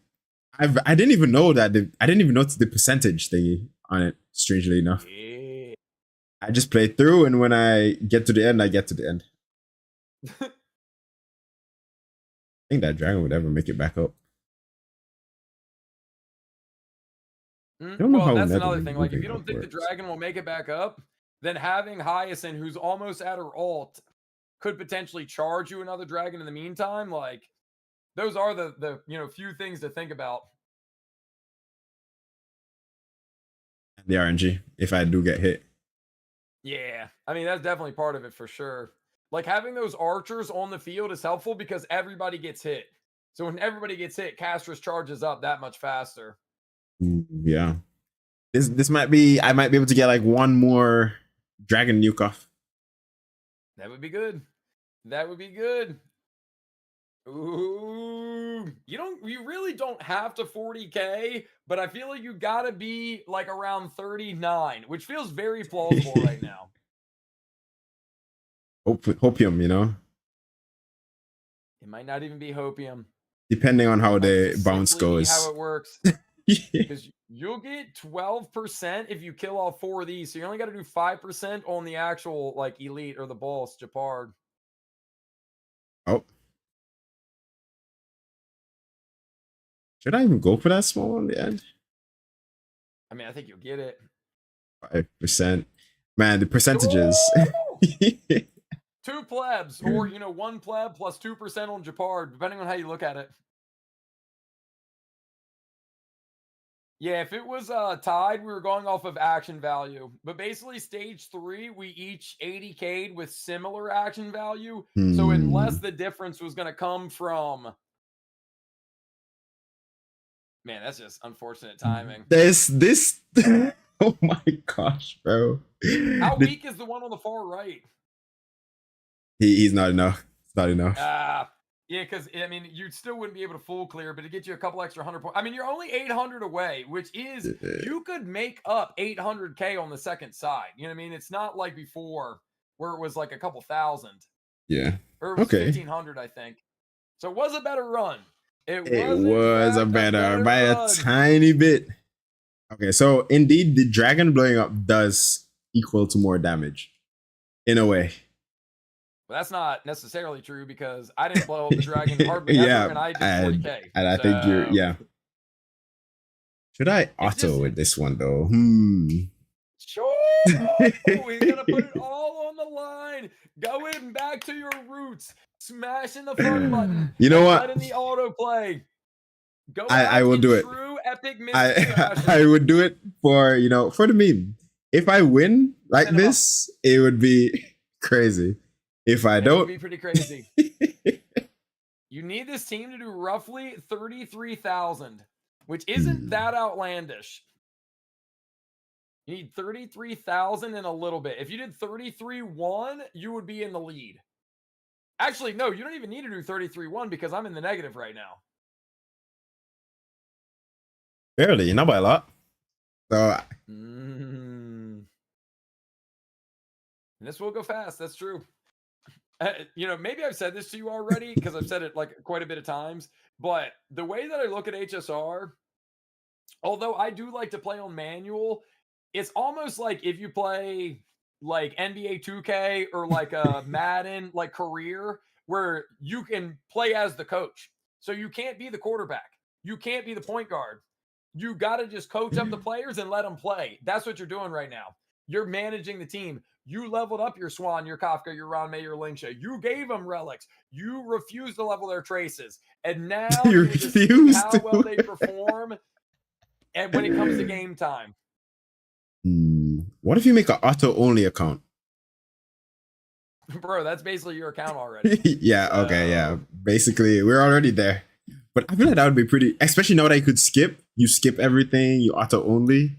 I didn't even know that I didn't even notice the percentage thingy on it, strangely enough. Yeah. I just play through, and when I get to the end, I get to the end. I think that dragon would ever make it back up. Well, that's another thing. Like, if you don't think the dragon will make it back up, then having Hyacinth, who's almost at her ult, could potentially charge you another dragon in the meantime. Like, those are the few things to think about. The RNG, if I do get hit. Yeah, I mean, that's definitely part of it for sure. Like, having those archers on the field is helpful because everybody gets hit. So when everybody gets hit, Castris charges up that much faster. Yeah. This might be, I might be able to get like one more dragon nuke off. That would be good. That would be good. Ooh, you really don't have to 40k, but I feel like you gotta be like around 39, which feels very plausible right now. Hopium, you know? It might not even be Hopium. Depending on how the bounce goes. How it works. Because you'll get 12% if you kill all 4 of these. So you only got to do 5% on the actual like elite or the boss, Japard. Oh. Should I even go for that small one in the end? I mean, I think you'll get it. 5%. Man, the percentages. 2 plebs, or 1 pleb plus 2% on Japard, depending on how you look at it. Yeah, if it was tied, we were going off of action value. But basically, stage 3, we each 80k'd with similar action value. So unless the difference was going to come from... Man, that's just unfortunate timing. This... Oh my gosh, bro. How weak is the one on the far right? He's not enough. It's not enough. Yeah, because, I mean, you still wouldn't be able to full clear, but to get you a couple extra 100 points. I mean, you're only 800 away, which is, you could make up 800k on the second side. You know what I mean? It's not like before where it was like a couple thousand. Yeah. Or it was 1,500, I think. So it was a better run. It was a better by a tiny bit. Okay, so indeed, the dragon blowing up does equal to more damage. In a way. Well, that's not necessarily true because I didn't blow up the dragon hardly ever, and I did 40k. And I think you're, yeah. Should I auto with this one though? Sure. We're gonna put it all on the line. Going back to your roots, smashing the fun button. You know what? Letting the auto play. Go. I will do it. True epic I would do it for for the meme. If I win like this, it would be crazy. If I don't, it would be pretty crazy. You need this team to do roughly 33,000, which isn't that outlandish. You need 33,000 and a little bit. If you did 33-1, you would be in the lead. Actually, no, you don't even need to do 33-1 because I'm in the negative right now. Barely, not by a lot. So. And this will go fast. That's true. Maybe I've said this to you already because I've said it like quite a bit of times, but the way that I look at HSR, although I do like to play on manual, it's almost like if you play like NBA 2K or like a Madden, like career, where you can play as the coach. So you can't be the quarterback. You can't be the point guard. You got to just coach up the players and let them play. That's what you're doing right now. You're managing the team. You leveled up your Swan, your Kafka, your Ron May, your Lingsha. You gave them relics. You refused to level their traces. And now you refuse how well they perform and when it comes to game time. What if you make an auto-only account? Bro, that's basically your account already. Yeah, okay, yeah. Basically, we're already there. But I feel like that would be pretty, especially now that you could skip. You skip everything, you auto-only.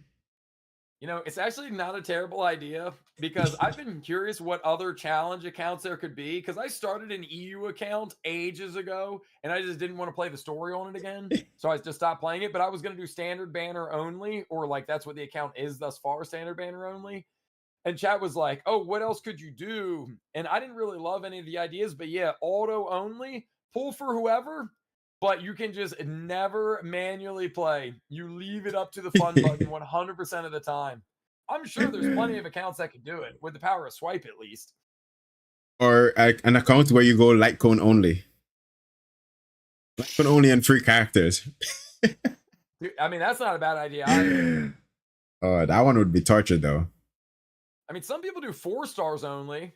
It's actually not a terrible idea because I've been curious what other challenge accounts there could be because I started an EU account ages ago and I just didn't want to play the story on it again. So I just stopped playing it, but I was going to do standard banner only, or like that's what the account is thus far, standard banner only. And chat was like, oh, what else could you do? And I didn't really love any of the ideas, but yeah, auto only, pull for whoever, but you can just never manually play. You leave it up to the fun button 100% of the time. I'm sure there's plenty of accounts that can do it with the power of swipe at least. Or an account where you go Litecoin only. Litecoin only and 3 characters. Dude, I mean, that's not a bad idea either. Oh, that one would be torture though. I mean, some people do 4 stars only.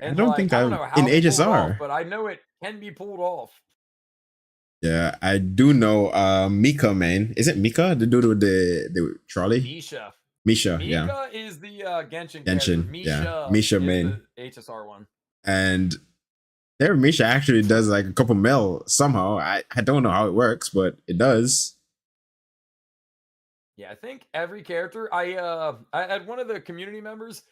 I don't think I know how in HSR, off, but I know it can be pulled off. Yeah, I do know Mika, man. Is it Mika, the dude with the trolley? Misha. Misha, Mika yeah. is the Genshin. Misha, Misha main. The HSR one. And there, Misha actually does like a couple mil somehow. I don't know how it works, but it does. Yeah, I think every character. I had one of the community members.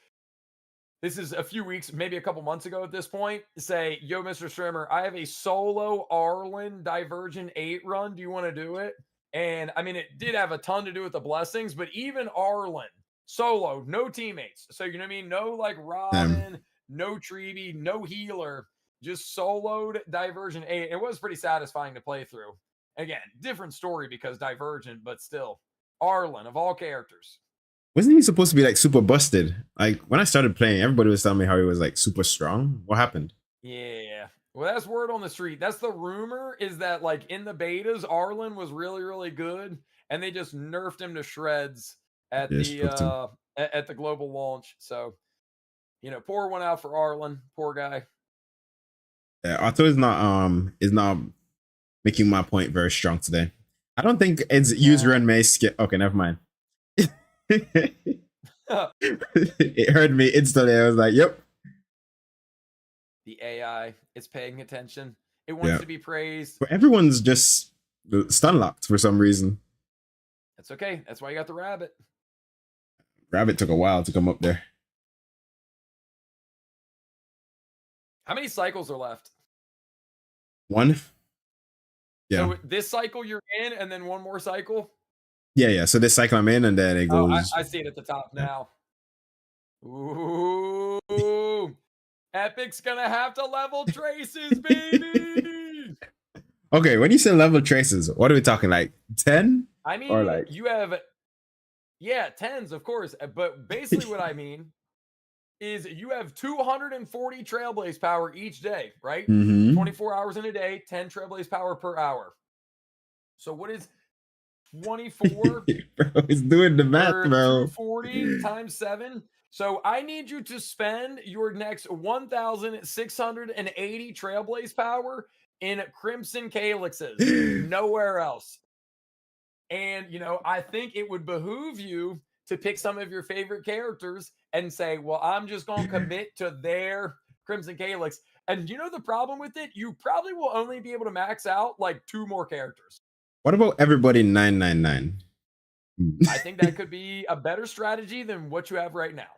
This is a few weeks, maybe a couple months ago at this point, say, yo, Mr. Streamer, I have a solo Arlen Divergent 8 run. Do you want to do it? And I mean, it did have a ton to do with the blessings, but even Arlen, solo, no teammates. So, you know what I mean? No like Robin, no Treeby, no healer, just soloed Divergent 8. It was pretty satisfying to play through. Again, different story because Divergent, but still, Arlen of all characters. Wasn't he supposed to be like super busted? Like when I started playing, everybody was telling me how he was like super strong. What happened? Yeah. Well, that's word on the street. That's the rumor, is that like in the betas, Arlen was really, really good, and they just nerfed him to shreds at the global launch. So, you know, pour one out for Arlen. Poor guy. Yeah, Otto is not making my point very strong today. I don't think it's user and may skip. Okay, never mind. It heard me instantly. I was like, yep. The AI, it's paying attention. It wants to be praised. But everyone's just stun locked for some reason. That's okay. That's why you got the rabbit. Rabbit took a while to come up there. How many cycles are left? 1. Yeah. So this cycle you're in, and then one more cycle? Yeah. So this cycle I'm in, and then it goes. Oh, I see it at the top now. Ooh. Epic's gonna have to level traces, baby. Okay, when you say level traces, what are we talking? Like 10? I mean, or like you have 10s, of course. But basically what I mean is you have 240 Trailblaze power each day, right? 24 hours in a day, 10 Trailblaze power per hour. So what is 24? Bro, he's doing the math, bro. 240 times 7. So I need you to spend your next 1,680 Trailblaze power in Crimson Calyxes. Nowhere else. And, you know, I think it would behoove you to pick some of your favorite characters and say, well, I'm just going to commit to their Crimson Calyx. And you know the problem with it? You probably will only be able to max out like 2 more characters. What about everybody 999? I think that could be a better strategy than what you have right now.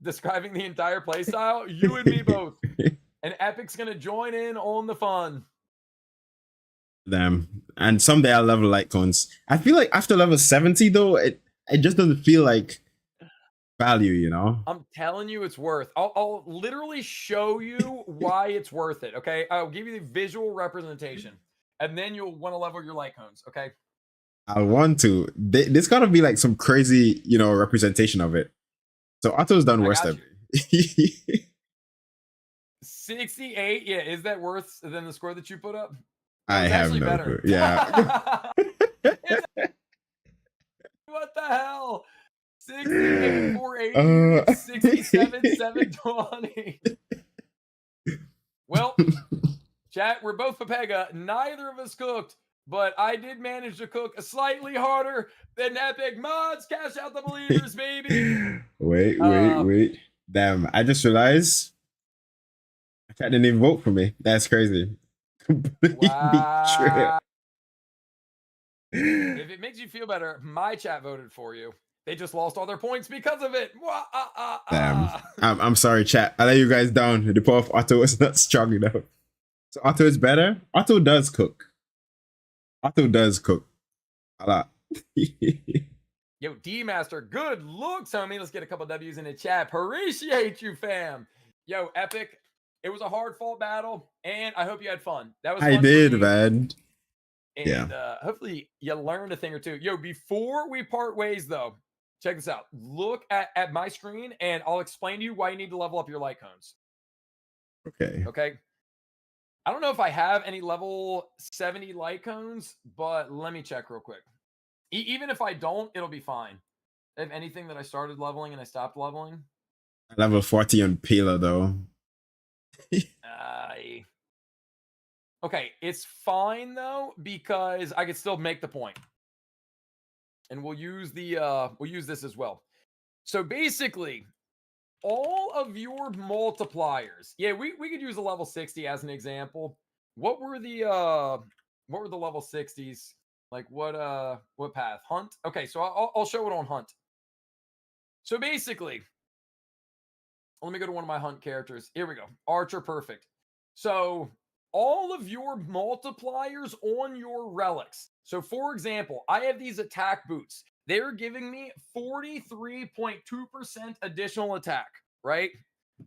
Describing the entire playstyle, you and me both. And Epic's going to join in on the fun. Damn. And someday I'll level Litecoins. I feel like after level 70, though, it just doesn't feel like value, you know? I'm telling you it's worth. I'll literally show you why it's worth it, okay? I'll give you the visual representation. And then you'll want to level your Litecoins, okay? I want to. There's got to be like some crazy, you know, representation of it. So Otto's done worse than 68. Yeah, is that worse than the score that you put up? I have no clue. Yeah. What the hell? 68, 480, 67, 720. Well, chat, we're both Pepega. Neither of us cooked, but I did manage to cook slightly harder than Epic Mods. Cash out the believers, baby. Wait. Damn, I just realized I didn't even vote for me. That's crazy. Wow. If it makes you feel better, my chat voted for you. They just lost all their points because of it. Damn. I'm sorry, chat. I let you guys down. The power of Otto is not strong enough. So Otto is better. Otto does cook. A lot. Yo, D-Master, good looks, homie. Let's get a couple W's in the chat. Appreciate you, fam. Yo, Epic, It was a hard fought battle, and I hope you had fun. That was I fun did, for me. man. And hopefully you learned a thing or two. Yo, before we part ways, though, check this out. Look at my screen, and I'll explain to you why you need to level up your light cones. Okay. Okay. I don't know if I have any level 70 light cones, but let me check real quick. Even if I don't, it'll be fine. If anything that I started leveling and I stopped leveling. Level 40 on Pila, though. Okay, it's fine though, because I could still make the point. And we'll use this as well. So basically, all of your multipliers. Yeah, we could use a level 60 as an example. What were the level 60s? Like what path? Hunt? Okay, so I'll show it on Hunt. So basically, let me go to one of my Hunt characters. Here we go. Archer Perfect. So all of your multipliers on your relics. So for example, I have these attack boots. They're giving me 43.2% additional attack, right?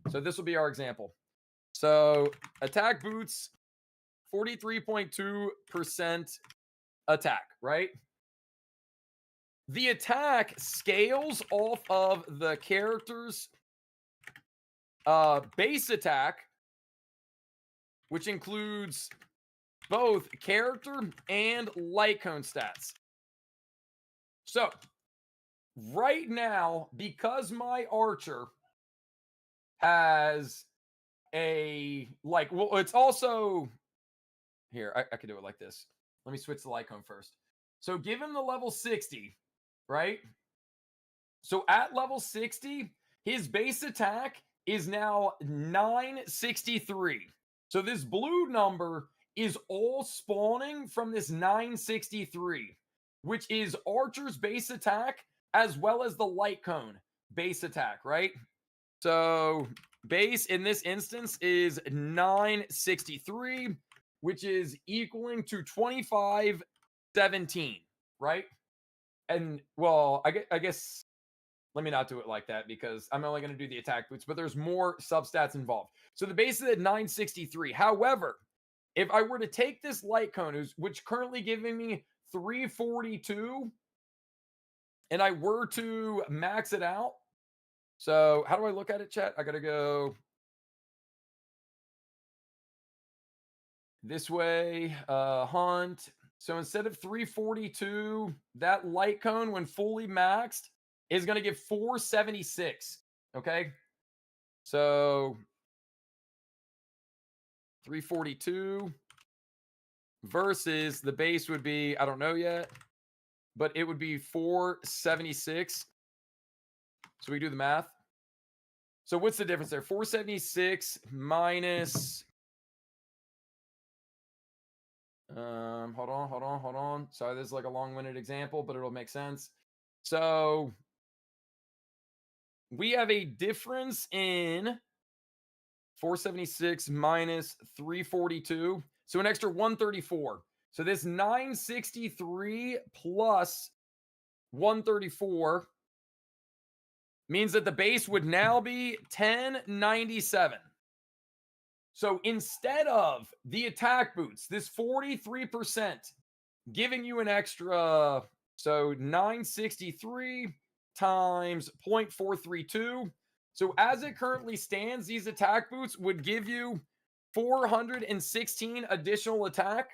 So this will be our example. So attack boots, 43.2% attack, right? The attack scales off of the character's base attack, which includes both character and light cone stats. So right now, because my archer has it's also here. I can do it like this. Let me switch the light cone first. So give him the level 60, right? So at level 60, his base attack is now 963. So this blue number is all spawning from this 963, which is Archer's base attack as well as the light cone base attack, right? So base in this instance is 963, which is equaling to 2517, right? And well, I guess let me not do it like that because I'm only going to do the attack boots, but there's more substats involved. So the base is at 963. However, if I were to take this light cone, which currently giving me 342, and I were to max it out. So how do I look at it, chat? I got to go this way, Hunt. So instead of 342, that light cone, when fully maxed, is going to give 476. Okay. So 342 versus the base would be, I don't know yet, but it would be 476. So we do the math. So what's the difference there? 476 minus, hold on. Sorry, this is like a long-winded example, but it'll make sense. So we have a difference in 476 minus 342. So an extra 134. So this 963 plus 134 means that the base would now be 1097. So instead of the attack boots, this 43% giving you an extra, so 963 times 0.432. So as it currently stands, these attack boots would give you 416 additional attack.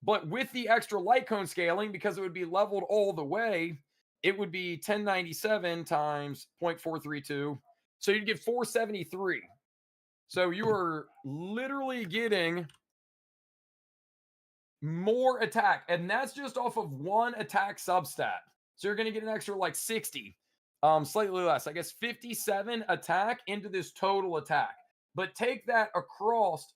But with the extra light cone scaling, because it would be leveled all the way, it would be 1097 times 0.432. So you'd get 473. So you are literally getting more attack. And that's just off of one attack substat. So you're going to get an extra like 60, slightly less, I guess 57 attack into this total attack. But take that across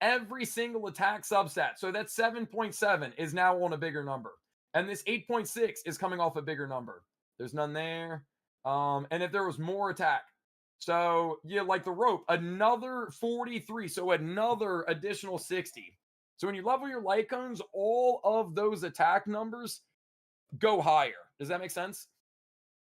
every single attack substat. So that 7.7 is now on a bigger number. And this 8.6 is coming off a bigger number. There's none there. And if there was more attack. So yeah, like the rope, another 43. So another additional 60. So when you level your light cones, all of those attack numbers go higher. Does that make sense?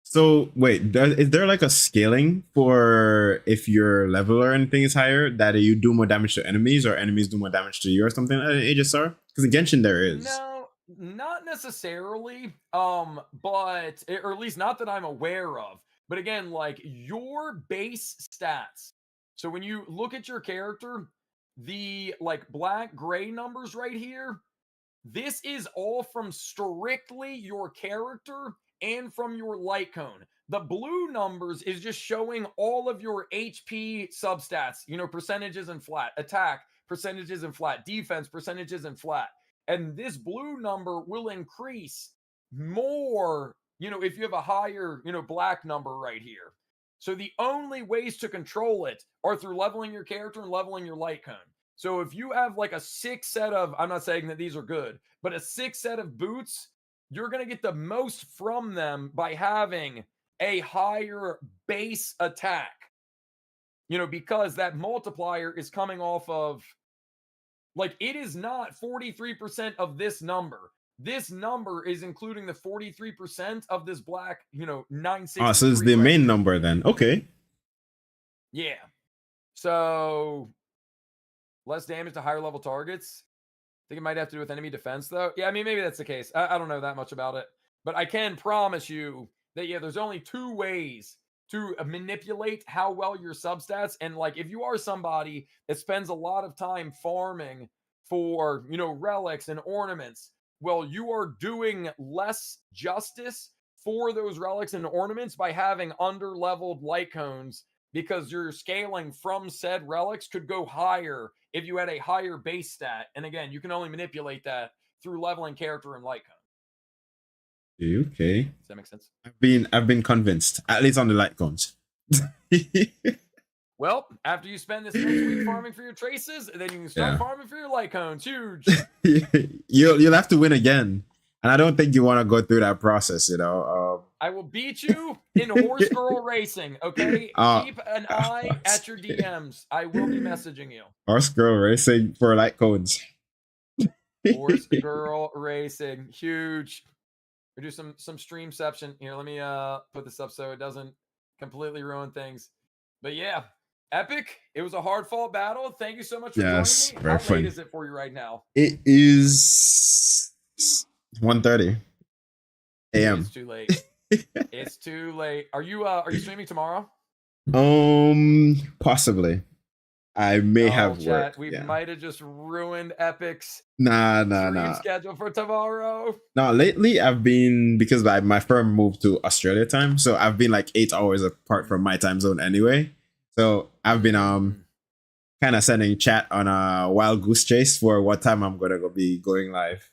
So wait, is there like a scaling for if your level or anything is higher that you do more damage to enemies or enemies do more damage to you or something like HSR? Because in Genshin there is. No, not necessarily. But or at least not that I'm aware of. But again, like your base stats. So when you look at your character, the like black gray numbers right here, this is all from strictly your character and from your light cone. The blue numbers is just showing all of your HP substats, you know, percentages and flat, attack percentages and flat, defense percentages and flat. And this blue number will increase more, you know, if you have a higher, you know, black number right here. So the only ways to control it are through leveling your character and leveling your light cone. So if you have like a 6 set of, I'm not saying that these are good, but a 6 set of boots, you're going to get the most from them by having a higher base attack. You know, because that multiplier is coming off of, like, it is not 43% of this number. This number is including the 43% of this black, you know, 960. Oh, so it's the main number then. Okay. Yeah. So less damage to higher level targets. I think it might have to do with enemy defense, though. Yeah, I mean, maybe that's the case. I don't know that much about it. But I can promise you that, yeah, there's only 2 ways to manipulate how well your substats. And, like, if you are somebody that spends a lot of time farming for, you know, relics and ornaments, well, you are doing less justice for those relics and ornaments by having under-leveled light cones, because your scaling from said relics could go higher if you had a higher base stat. And again, you can only manipulate that through leveling character and light cone. Okay. Does that make sense? I've been convinced, at least on the light cones. Well, after you spend this next week farming for your traces, then you can start farming for your light cones. Huge. You'll have to win again, and I don't think you want to go through that process. You know. I will beat you in Horse Girl Racing. Okay, keep an eye at your DMs. I will be messaging you. Horse Girl Racing for light cones. Horse Girl Racing, huge. We do some streamception here. Let me put this up so it doesn't completely ruin things. But yeah, epic. It was a hard fought battle. Thank you so much for joining me. How late is it for you right now? It is 1:30 a.m. It's too late. It's too late. Are you streaming tomorrow? Possibly. I may have work. We might have just ruined Epic's nah schedule for tomorrow. No, lately I've been, because my firm moved to Australia time, so I've been like 8 hours apart from my time zone anyway. So I've been kind of sending chat on a wild goose chase for what time I'm gonna be going live.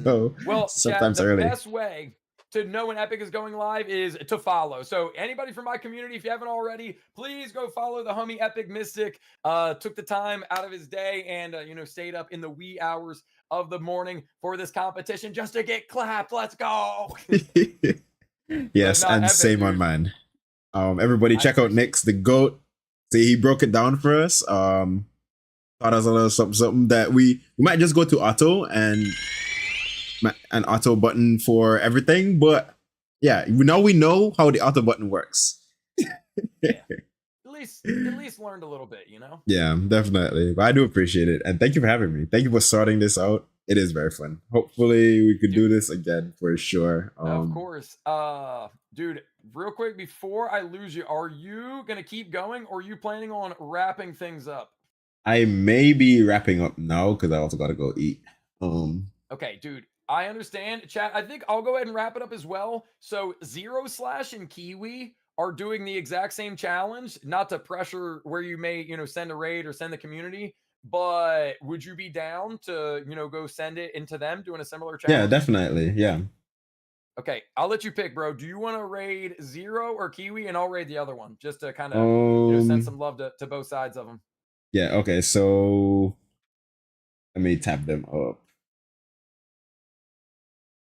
So well, sometimes the early. best way to know when Epic is going live is to follow. So anybody from my community, if you haven't already, please go follow the homie Epic Mystic. Took the time out of his day and stayed up in the wee hours of the morning for this competition just to get clapped. Let's go. Yes, and Epic, same on mine. Everybody check out Nyx the Goat. See, he broke it down for us. Thought us a little something that we might just go to auto and an auto button for everything, but yeah, now we know how the auto button works. Yeah. At least learned a little bit, you know. Yeah, definitely. But I do appreciate it, and thank you for having me. Thank you for sorting this out. It is very fun. Hopefully, we could do this again for sure. Of course, dude. Real quick before I lose you, are you gonna keep going, or are you planning on wrapping things up? I may be wrapping up now because I also got to go eat. Okay, dude. I understand. Chat, I think I'll go ahead and wrap it up as well. So Zero Slash and Kiwi are doing the exact same challenge, not to pressure where you may, send a raid or send the community, but would you be down to, go send it into them doing a similar challenge? Yeah, definitely. Yeah. Okay, I'll let you pick, bro. Do you want to raid Zero or Kiwi? And I'll raid the other one just to kind of send some love to both sides of them. Yeah, okay. So let me tap them up.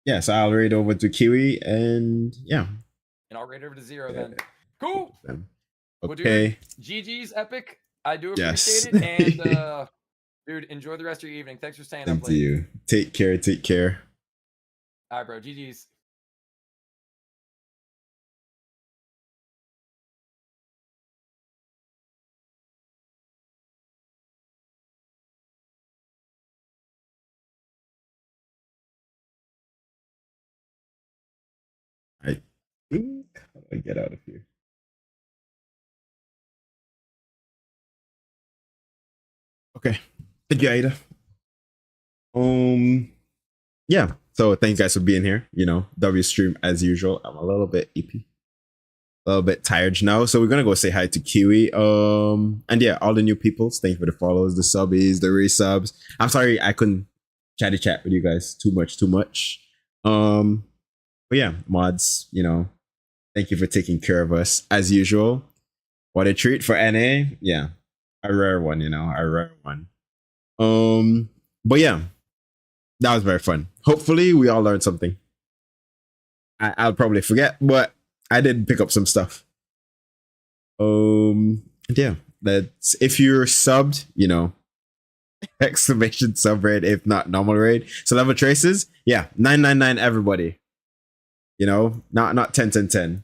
Yeah, so I'll raid over to Kiwi and yeah. And I'll raid over to Zero then. Cool. Okay. Well, dude, GG's Epic. I do appreciate it. And dude, enjoy the rest of your evening. Thanks for staying up late. Thank you. Take care. All right, bro. GG's. How do I get out of here? Okay. Thank you, Aida. Yeah. So thank you guys for being here. You know, W stream as usual. I'm a little bit EP. A little bit tired now. So we're gonna go say hi to Kiwi. And yeah, all the new peoples. Thank you for the follows, the subbies, the resubs. I'm sorry I couldn't chat with you guys too much. But yeah, mods, you know, thank you for taking care of us as usual. What a treat for NA. Yeah. A rare one, you know, a rare one. But yeah, that was very fun. Hopefully we all learned something. I'll probably forget, but I did pick up some stuff. Yeah, that's if you're subbed, you know, exclamation sub raid, if not normal raid. So level traces, yeah, 999 everybody. You know, not 10.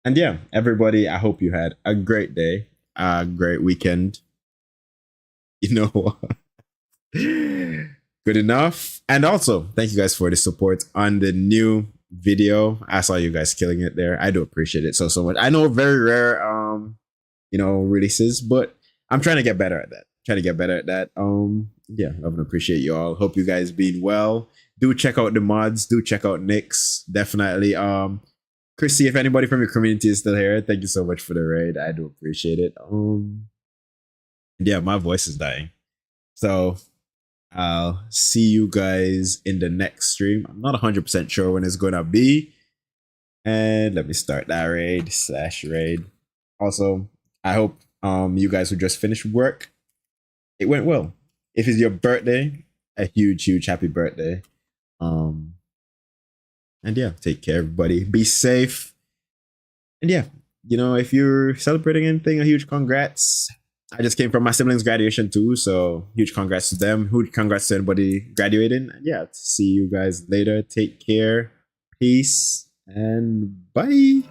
And yeah, everybody, I hope you had a great day, a great weekend. You know, good enough. And also, thank you guys for the support on the new video. I saw you guys killing it there. I do appreciate it so much. I know very rare you know, releases, but I'm trying to get better at that. Yeah, I would appreciate you all. Hope you guys been well. Do check out the mods, do check out Nyx. Definitely. Chrissy, if anybody from your community is still here, thank you so much for the raid. I do appreciate it. Yeah, my voice is dying. So I'll see you guys in the next stream. I'm not 100% sure when it's gonna be. And let me start that raid. Also, I hope you guys who just finished work, it went well. If it's your birthday, a huge happy birthday. And yeah, take care, everybody. Be safe. And yeah, you know, if you're celebrating anything, a huge congrats. I just came from my siblings' graduation too, so huge congrats to them. Huge congrats to anybody graduating. And yeah, see you guys later. Take care. Peace and bye.